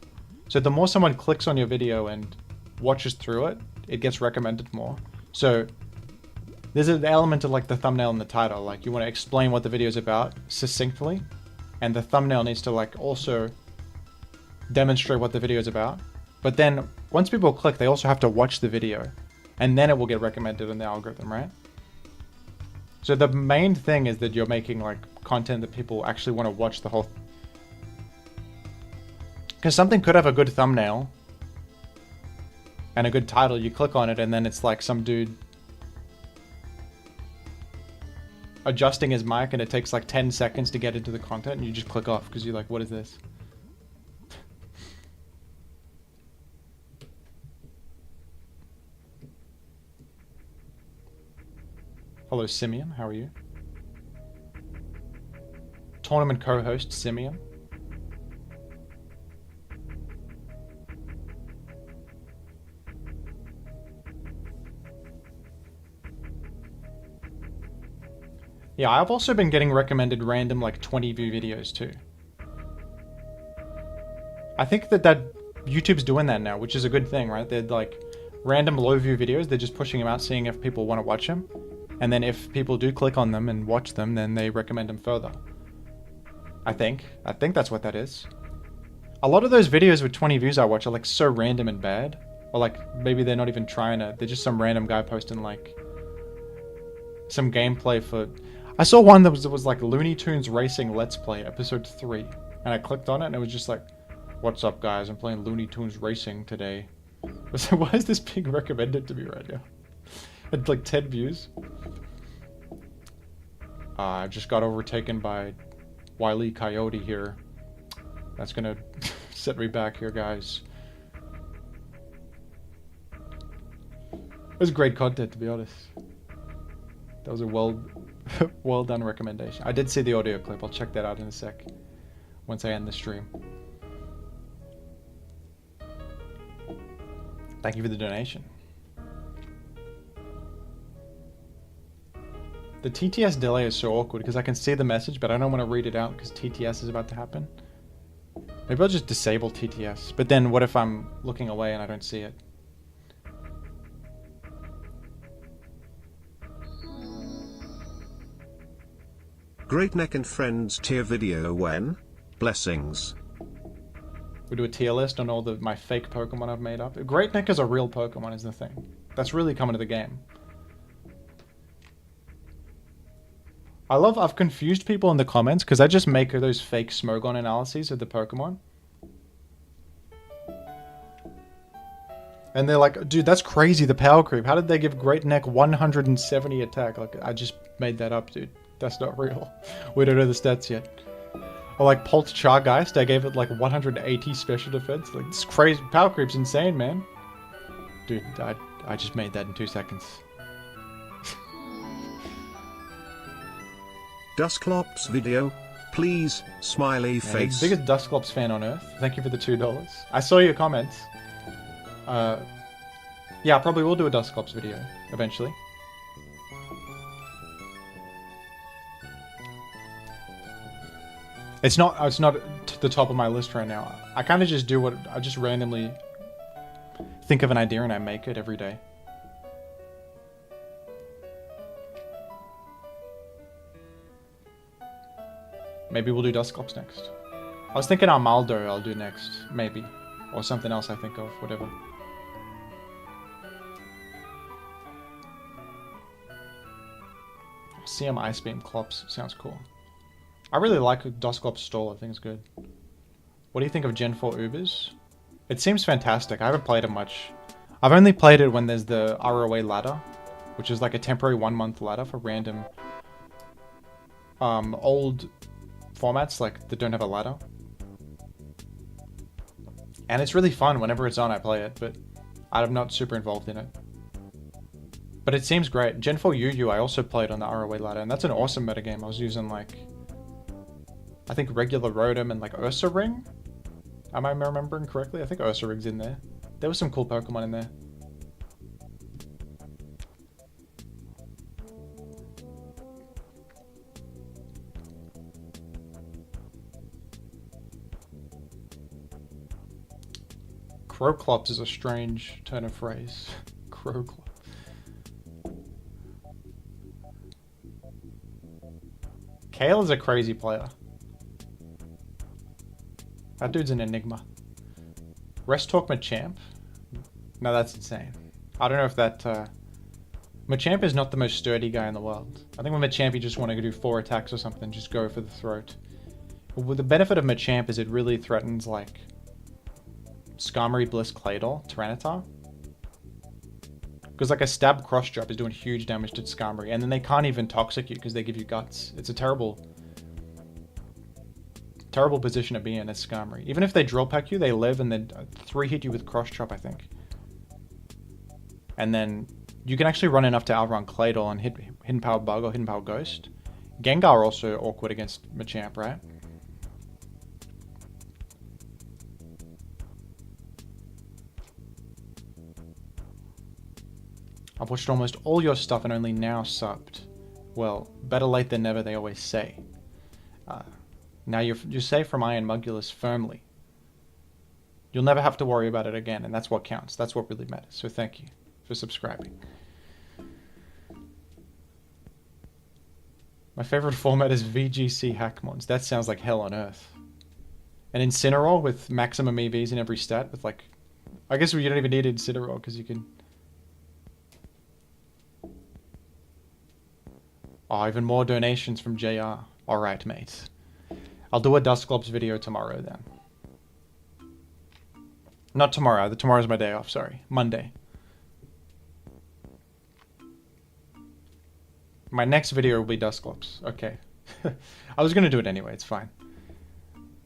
So the more someone clicks on your video and watches through it, it gets recommended more. So there's an element of like the thumbnail and the title. Like you want to explain what the video is about succinctly, and the thumbnail needs to like also demonstrate what the video is about. But then once people click, they also have to watch the video, and then it will get recommended in the algorithm, right? So the main thing is that you're making like content that people actually want to watch the whole. Because something could have a good thumbnail and a good title. You click on it and then it's like some dude adjusting his mic and it takes like 10 seconds to get into the content and you just click off because you're like, what is this? Hello, Simeon. How are you? Tournament co-host, Simeon. Yeah, I've also been getting recommended random like 20 view videos too. I think that YouTube's doing that now, which is a good thing, right? They're like random low view videos. They're just pushing them out, seeing if people want to watch them. And then if people do click on them and watch them, then they recommend them further. I think that's what that is. A lot of those videos with 20 views I watch are like so random and bad. Or like maybe they're not even trying to, they're just some random guy posting like some gameplay for... I saw one that was like Looney Tunes Racing Let's Play episode 3. And I clicked on it and it was just like, what's up guys, I'm playing Looney Tunes Racing today. I was like, why is this being recommended to me right now? Had like 10 views. I just got overtaken by Wile E. Coyote here. That's gonna set me back here, guys. It was great content, to be honest. That was a well done recommendation. I did see the audio clip. I'll check that out in a sec once I end the stream. Thank you for the donation. The TTS delay is so awkward because I can see the message, but I don't want to read it out because TTS is about to happen. Maybe I'll just disable TTS. But then what if I'm looking away and I don't see it? Great Neck and Friends tier video when? Blessings. We do a tier list on all my fake Pokemon I've made up. Great Neck is a real Pokemon is the thing. That's really coming to the game. I've confused people in the comments because I just make those fake Smogon analyses of the Pokemon. And they're like, dude, that's crazy, the power creep. How did they give Great Neck 170 attack? Like, I just made that up, dude. That's not real. We don't know the stats yet. Or like Pulse Chargeist, I gave it like 180 special defense. Like, this crazy power creep's insane, man. Dude, I just made that in 2 seconds. Dusclops video, please, smiley face. Biggest Dusclops fan on earth. Thank you for the $2. I saw your comments. Yeah, I probably will do a Dusclops video eventually. It's not to the top of my list right now. I kind of just do what I just randomly think of an idea and I make it every day. Maybe we'll do Dusclops next. I was thinking Armaldo I'll do next, maybe. Or something else I think of, whatever. CM Ice Beam Clops, sounds cool. I really like Dusclops Stall, I think it's good. What do you think of Gen 4 Ubers? It seems fantastic, I haven't played it much. I've only played it when there's the ROA ladder. which is like a temporary 1 month ladder for random old formats like that don't have a ladder. And it's really fun. Whenever it's on, I play it, but I'm not super involved in it. But it seems great. Gen 4 Yu-Yu I also played on the ROA ladder, and that's an awesome metagame. I was using like, I think regular Rotom and like Ursa Ring. Am I remembering correctly? I think Ursa Ring's in there. There was some cool Pokemon in there. Crowclops is a strange turn of phrase. Crowclops. Kale is a crazy player. That dude's an enigma. Rest Talk Machamp? No, that's insane. I don't know if that... Machamp is not the most sturdy guy in the world. I think with Machamp you just want to do 4 attacks or something, just go for the throat. Well, the benefit of Machamp is it really threatens, like, Skarmory, Bliss, Claydol, Tyranitar. Because like a stab cross drop is doing huge damage to Skarmory, and then they can't even toxic you because they give you guts. It's a terrible position to be in as Skarmory. Even if they drill peck you, they live and then 3 hit you with cross chop, I think. And then you can actually run enough to outrun Claydol and hit Hidden Power Bug or Hidden Power Ghost. Gengar also awkward against Machamp, right? I've watched almost all your stuff and only now subbed. Well, better late than never, they always say. Now you're safe from Iron Mugulus firmly. You'll never have to worry about it again, and that's what counts. That's what really matters. So thank you for subscribing. My favorite format is VGC Hackmons. That sounds like hell on earth. An Incineroar with maximum EVs in every stat with like... I guess you don't even need Incineroar because you can... Oh, even more donations from JR. Alright, mate. I'll do a Dusclops video tomorrow then. Not tomorrow. Tomorrow's my day off, sorry. Monday. My next video will be Dusclops. Okay. I was gonna do it anyway, it's fine.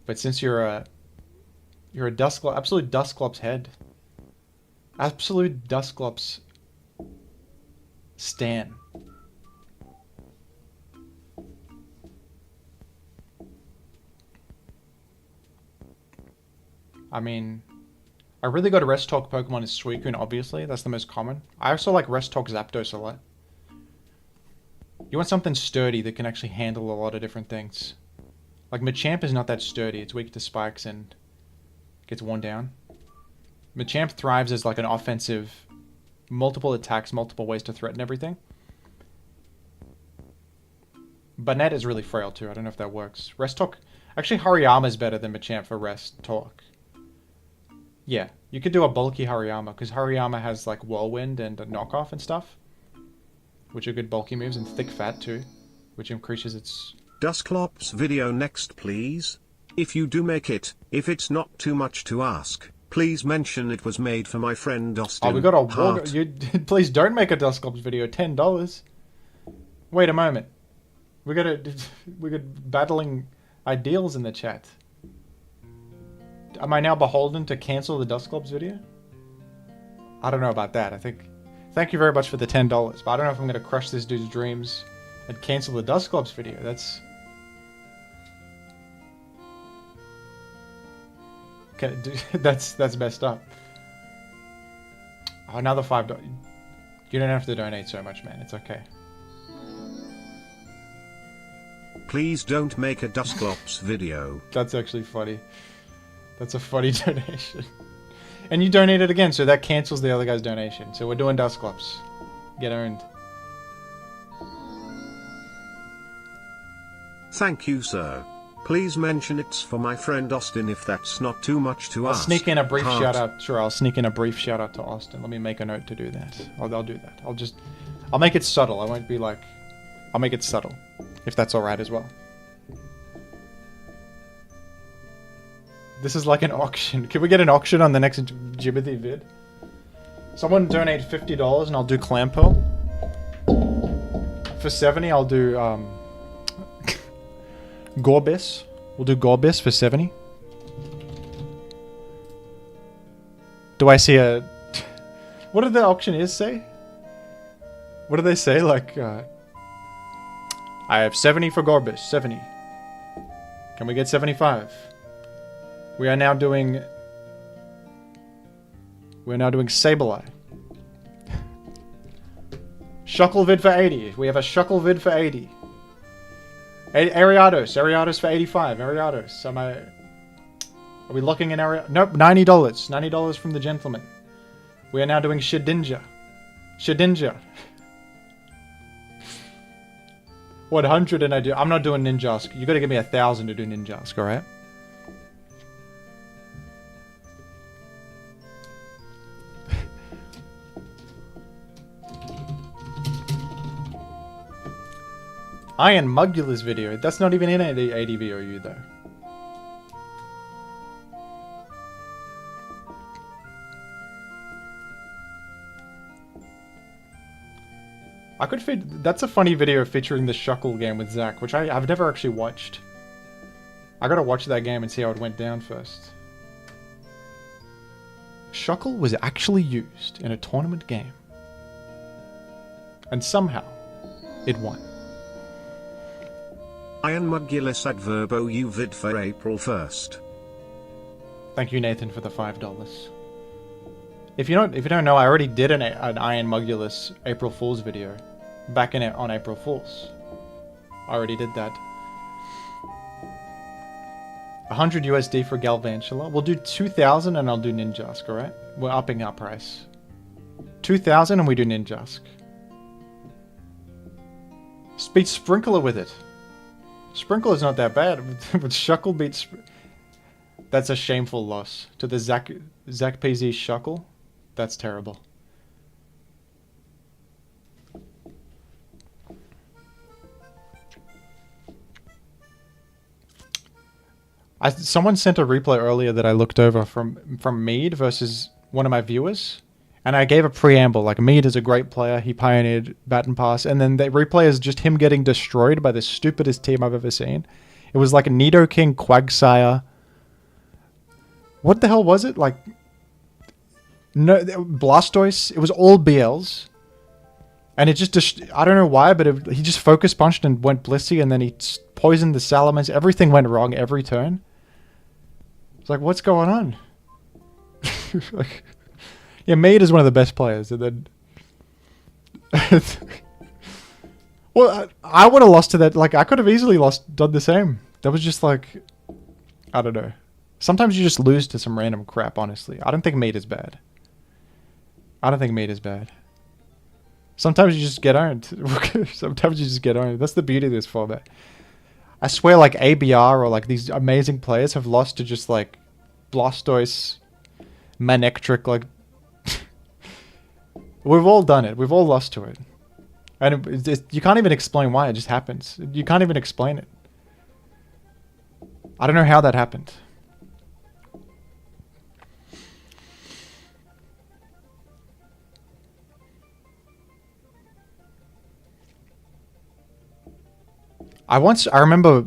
But since you're a Dusclops, absolute Dusclops head. Absolute Dusclops stan. I mean, I really got to Rest Talk Pokemon is Suicune, obviously. That's the most common. I also like Rest Talk Zapdos a lot. You want something sturdy that can actually handle a lot of different things. Like, Machamp is not that sturdy. It's weak to spikes and gets worn down. Machamp thrives as like an offensive, multiple attacks, multiple ways to threaten everything. Banette is really frail too. I don't know if that works. Rest Talk... Actually, Hariyama is better than Machamp for Rest Talk. Yeah, you could do a bulky Hariyama, because Hariyama has like Whirlwind and a Knockoff and stuff, which are good bulky moves, and Thick Fat too, which increases its... Dusclops video next please. If you do make it, if it's not too much to ask, please mention it was made for my friend Austin. Oh, we got a... Please don't make a Dusclops video, $10. Wait a moment. We got battling ideals in the chat. Am I now beholden to cancel the Dusclops video? I don't know about that. I think... Thank you very much for the $10, but I don't know if I'm going to crush this dude's dreams and cancel the Dusclops video. That's... that's messed up. Oh, another $5. You don't have to donate so much, man. It's okay. Please don't make a Dusclops video. That's actually funny. That's a funny donation. And you donated again, so that cancels the other guy's donation. So we're doing Dusclops. Get owned. Thank you, sir. Please mention it's for my friend Austin if that's not too much to ask. I'll sneak in a brief shout out. Sure, I'll sneak in a brief shout out to Austin. Let me make a note to do that. I'll do that. I'll make it subtle. I won't be like... I'll make it subtle. If that's alright as well. This is like an auction. Can we get an auction on the next Jimothy vid? Someone donate $50 and I'll do Clampo. For 70, I'll do Gorbis. We'll do Gorbis for 70. Do I see a... What did the auctioneers say? What do they say? Like, I have 70 for Gorbis. 70. Can we get 75? We are now doing... We're now doing Sableye. Shucklevid for 80. We have a Shucklevid for 80. Ariados. Ariados for 85. Ariados. Are we locking in Ariados? Nope, $90. $90 from the gentleman. We are now doing Shedinja. Shedinja. 100 and I do... I'm not doing Ninjask. You gotta give me 1,000 to do Ninjask, alright? Iron Mugula's video. That's not even in ADVOU though. I could fit. That's a funny video featuring the Shuckle game with Zach, which I've never actually watched. I gotta watch that game and see how it went down first. Shuckle was actually used in a tournament game. And somehow, it won. Iron Mugulus Adverbo Uvid for April 1st. Thank you, Nathan, for the $5. If you don't know, I already did an Iron Mugulus April Fool's video back in it on April Fool's. I already did that. 100 USD for Galvantula. We'll do 2,000 and I'll do Ninjask, alright? We're upping our price. 2,000 and we do Ninjask. Beat Sprinkler with it. Sprinkle is not that bad, but Shuckle beats... That's a shameful loss. To the Zach PZ Shuckle? That's terrible. Someone sent a replay earlier that I looked over from Mead versus one of my viewers. And I gave a preamble, like Mead is a great player, he pioneered Baton Pass, and then the replay is just him getting destroyed by the stupidest team I've ever seen. It was like a Nidoking, Quagsire. What the hell was it? Like, no, Blastoise. It was all BLs. And it just I don't know why, but he just focus punched and went Blissey, and then he poisoned the Salamence. Everything went wrong every turn. It's like, what's going on? Like... Yeah, Maid is one of the best players, and then... Well, I would have lost to that. Like, I could have easily done the same. That was just like... I don't know. Sometimes you just lose to some random crap, honestly. I don't think Maid is bad. I don't think Maid is bad. Sometimes you just get owned. Sometimes you just get owned. That's the beauty of this format. I swear, like, ABR or, like, these amazing players have lost to just, like, Blastoise, Manectric, like... We've all done it. We've all lost to it. And you can't even explain why. It just happens. You can't even explain it. I don't know how that happened. I remember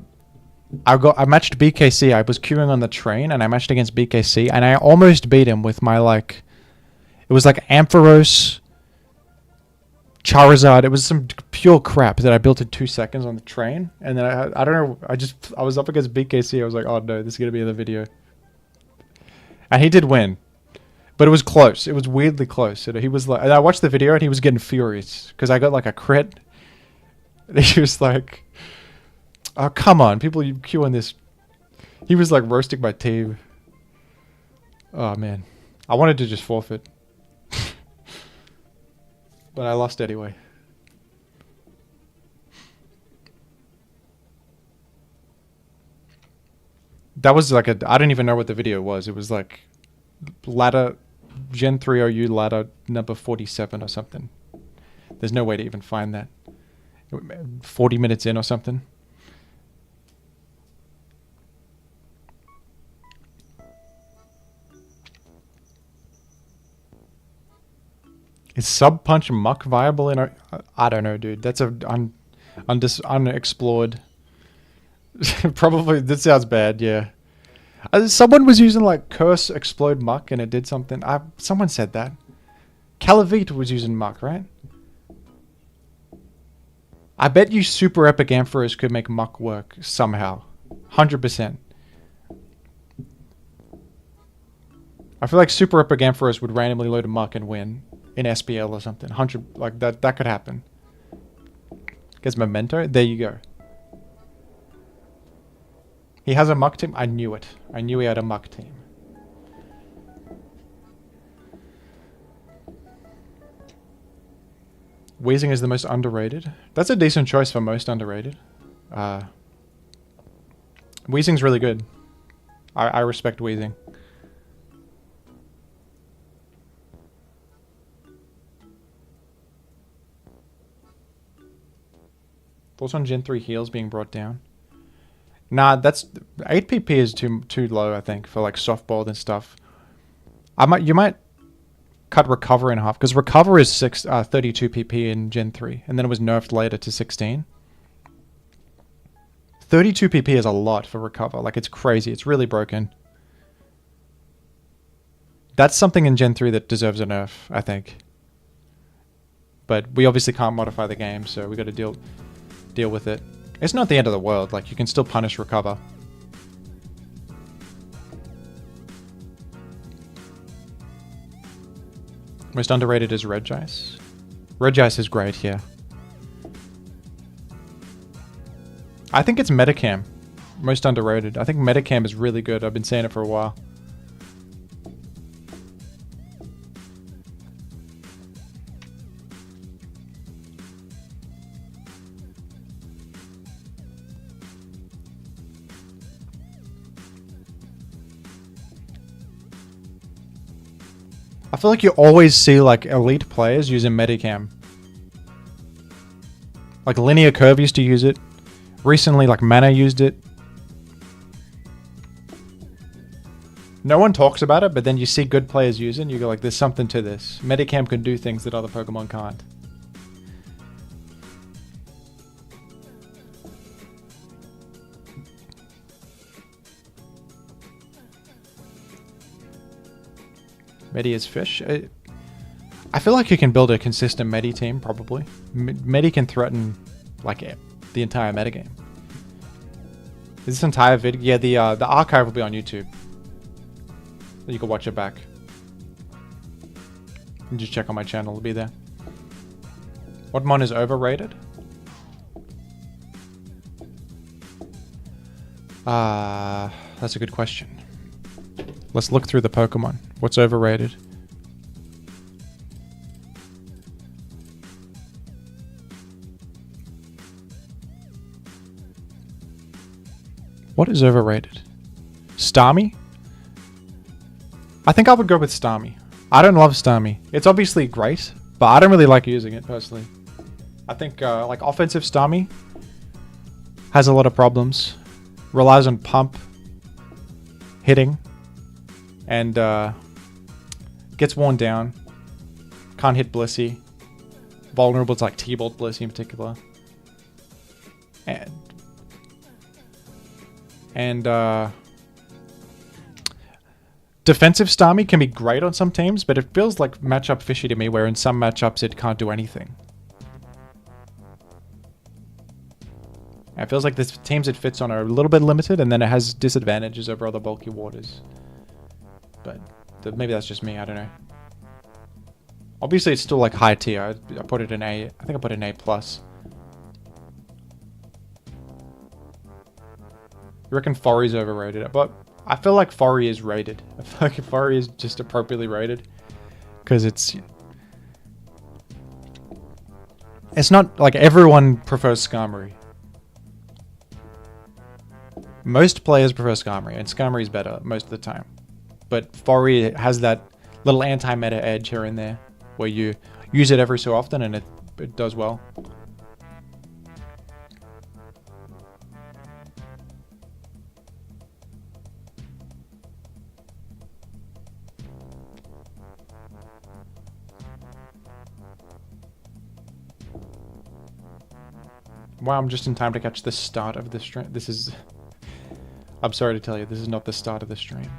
I matched BKC. I was queuing on the train and I matched against BKC and I almost beat him with my like... It was like Ampharos... Charizard. It was some pure crap that I built in 2 seconds on the train, and then I don't know. I was up against BKC. I was like, oh no, this is gonna be the video, and he did win, but it was close. It was weirdly close. And he was like, and I watched the video, and he was getting furious because I got like a crit. And he was like, oh come on, people, you queuing this. He was like roasting my team. Oh man, I wanted to just forfeit. But I lost anyway. That was like I don't even know what the video was. It was like ladder Gen 3 OU ladder number 47 or something. There's no way to even find that. 40 minutes in or something. Is Sub Punch Muck viable in our... I don't know, dude. That's a... unexplored. Probably, that sounds bad, yeah. Someone was using like curse explode muck and it did something. Someone said that. Calavite was using muck, right? I bet you super epic Ampharos could make muck work somehow. 100%. I feel like super epic Ampharos would randomly load a muck and win in SPL or something. 100, like that could happen. Gets Memento. There you go. He has a muck team. I knew it. I knew he had a muck team. Weezing is the most underrated. That's a decent choice for most underrated. Weezing's really good. I respect Weezing. Thoughts on Gen 3 heals being brought down? Nah, that's 8 PP is too low, I think, for like softball and stuff. You might cut recover in half, because recover is 32 PP in Gen 3, and then it was nerfed later to 16. 32 PP is a lot for recover. Like, it's crazy. It's really broken. That's something in Gen 3 that deserves a nerf, I think. But we obviously can't modify the game, so we got to deal with it. It's not the end of the world. Like, you can still punish recover. Most underrated is Regice. Regice is great, yeah. I think it's Metacam. Most underrated. I think Metacam is really good. I've been saying it for a while. I feel like you always see like elite players using Metacam. Like Linear Curve used to use it. Recently, like Mana used it. No one talks about it, but then you see good players use it and you go like, there's something to this. Metacam can do things that other Pokemon can't. Medi is fish. I feel like you can build a consistent Medi team, probably. Medi can threaten, like, the entire metagame. Is this entire video? Yeah, the archive will be on YouTube. You can watch it back. And just check on my channel, it'll be there. What mon is overrated? That's a good question. Let's look through the Pokemon. What's overrated? What is overrated? Starmie? I think I would go with Starmie. I don't love Starmie. It's obviously great, but I don't really like using it personally. I think like offensive Starmie has a lot of problems. Relies on pump, hitting, and gets worn down. Can't hit Blissey. Vulnerable to like T-Bolt Blissey in particular. And defensive Starmie can be great on some teams, but it feels like matchup fishy to me, where in some matchups it can't do anything. And it feels like the teams it fits on are a little bit limited, and then it has disadvantages over other bulky waters. But maybe that's just me, I don't know. Obviously it's still like high tier. I put it in A. I think I put it in A+. You reckon Forry's overrated? But I feel like Forry is rated. I feel like Forry is just appropriately rated. Because it's not like everyone prefers Skarmory. Most players prefer Skarmory, and Skarmory is better most of the time. But Forry has that little anti-meta edge here and there, where you use it every so often and it does well. Wow, I'm just in time to catch the start of the stream. This is... I'm sorry to tell you, this is not the start of the stream.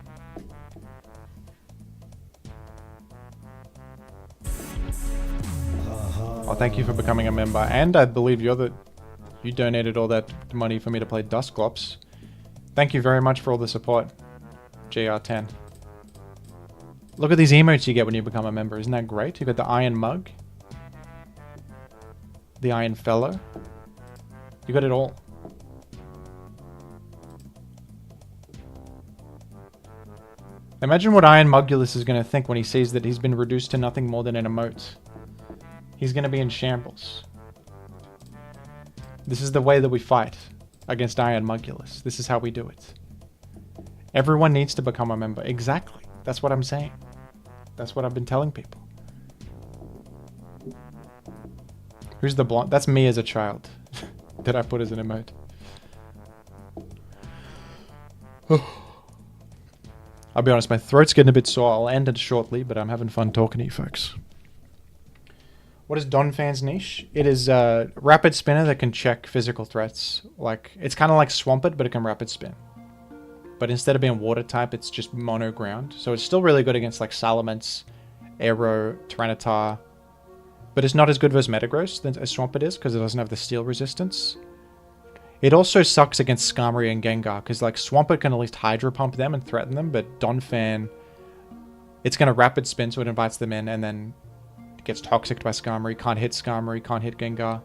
Oh, thank you for becoming a member. And I believe you donated all that money for me to play Dusclops. Thank you very much for all the support, JR10. Look at these emotes you get when you become a member. Isn't that great? You got the Iron Mug. The Iron Fellow. You got it all. Imagine what Iron Mugulus is going to think when he sees that he's been reduced to nothing more than an emote. He's going to be in shambles. This is the way that we fight against Iron Mugulus. This is how we do it. Everyone needs to become a member. Exactly. That's what I'm saying. That's what I've been telling people. Who's the blonde? That's me as a child. That I put as an emote. I'll be honest, my throat's getting a bit sore. I'll end it shortly, but I'm having fun talking to you folks. What is Donphan's niche? It is a rapid spinner that can check physical threats. Like, it's kind of like Swampert, but it can rapid spin. But instead of being water type, it's just mono ground. So it's still really good against like Salamence, Aero, Tyranitar. But it's not as good versus Metagross as Swampert is, because it doesn't have the steel resistance. It also sucks against Skarmory and Gengar, because like Swampert can at least Hydro Pump them and threaten them, but Donphan, it's going to rapid spin, so it invites them in, and then it gets Toxic by Skarmory, can't hit Gengar.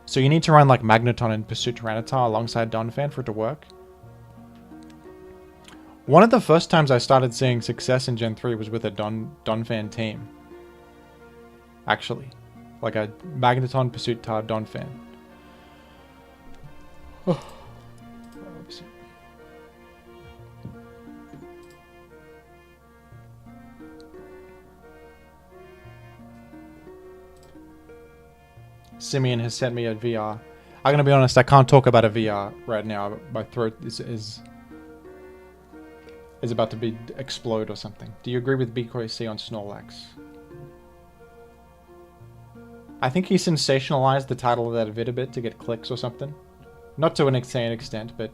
So you need to run like Magneton and Pursue Tyranitar alongside Donphan for it to work. One of the first times I started seeing success in Gen 3 was with a Donphan team. Actually. Like a Magneton, Pursuit Tar, Donphan. Simeon has sent me a VR. I'm gonna be honest, I can't talk about a VR right now. My throat is about to explode or something. Do you agree with Bikoy C on Snorlax? I think he sensationalized the title of that vid a bit to get clicks or something. Not to an insane extent, but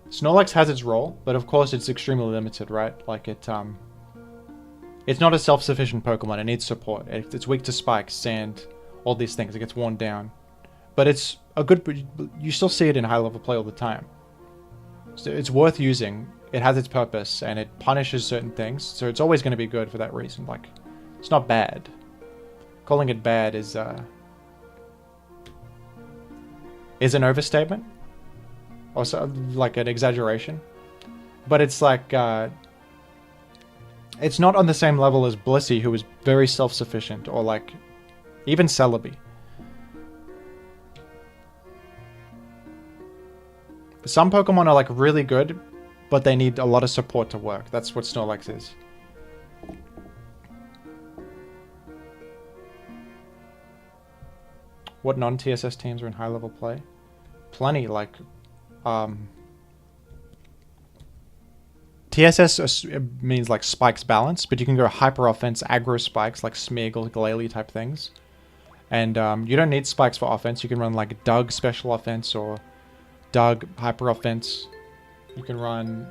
Snorlax has its role, but of course it's extremely limited, right? Like it's not a self-sufficient Pokemon. It needs support. It's weak to spikes, sand, all these things. It gets worn down. But it's a good... You still see it in high-level play all the time. So it's worth using. It has its purpose, and it punishes certain things. So it's always going to be good for that reason. Like, it's not bad. Calling it bad is an overstatement. Or so, like an exaggeration. But it's like... it's not on the same level as Blissey, who is very self-sufficient. Or like... Even Celebi. Some Pokemon are like really good, but they need a lot of support to work. That's what Snorlax is. What non-TSS teams are in high-level play? Plenty, like... TSS means like spikes balance, but you can go hyper offense, aggro spikes, like Smeargle, Glalie type things. And you don't need spikes for offense. You can run like Doug special offense or Doug hyper offense. You can run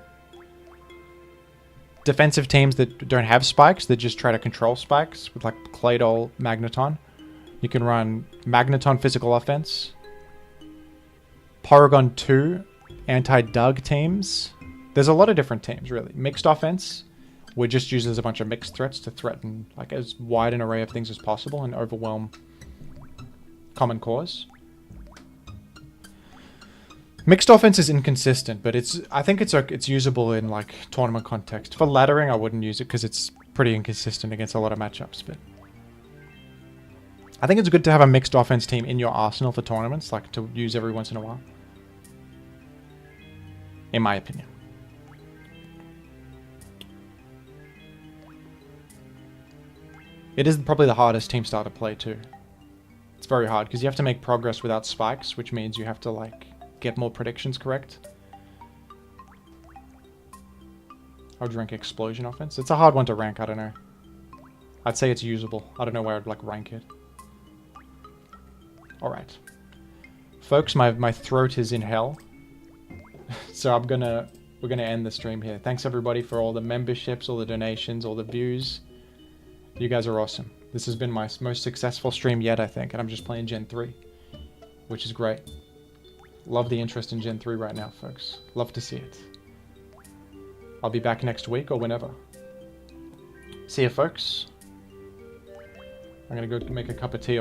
defensive teams that don't have spikes, that just try to control spikes with like Claydol, Magneton. You can run Magneton physical offense. Porygon 2 anti-Doug teams. There's a lot of different teams, really. Mixed offense, which just uses a bunch of mixed threats to threaten like as wide an array of things as possible and overwhelm common cause. Mixed offense is inconsistent, but I think it's usable in like tournament context. For laddering, I wouldn't use it because it's pretty inconsistent against a lot of matchups. But I think it's good to have a mixed offense team in your arsenal for tournaments, like to use every once in a while. In my opinion. It is probably the hardest team style to play too. It's very hard because you have to make progress without spikes, which means you have to like get more predictions correct. I would rank Explosion Offense. It's a hard one to rank, I don't know. I'd say it's usable. I don't know where I'd like rank it. Alright. Folks, my throat is in hell. So we're gonna end the stream here. Thanks everybody for all the memberships, all the donations, all the views. You guys are awesome. This has been my most successful stream yet, I think, and I'm just playing Gen 3, which is great. Love the interest in Gen 3 right now, folks. Love to see it. I'll be back next week or whenever. See ya, folks. I'm gonna go make a cup of tea.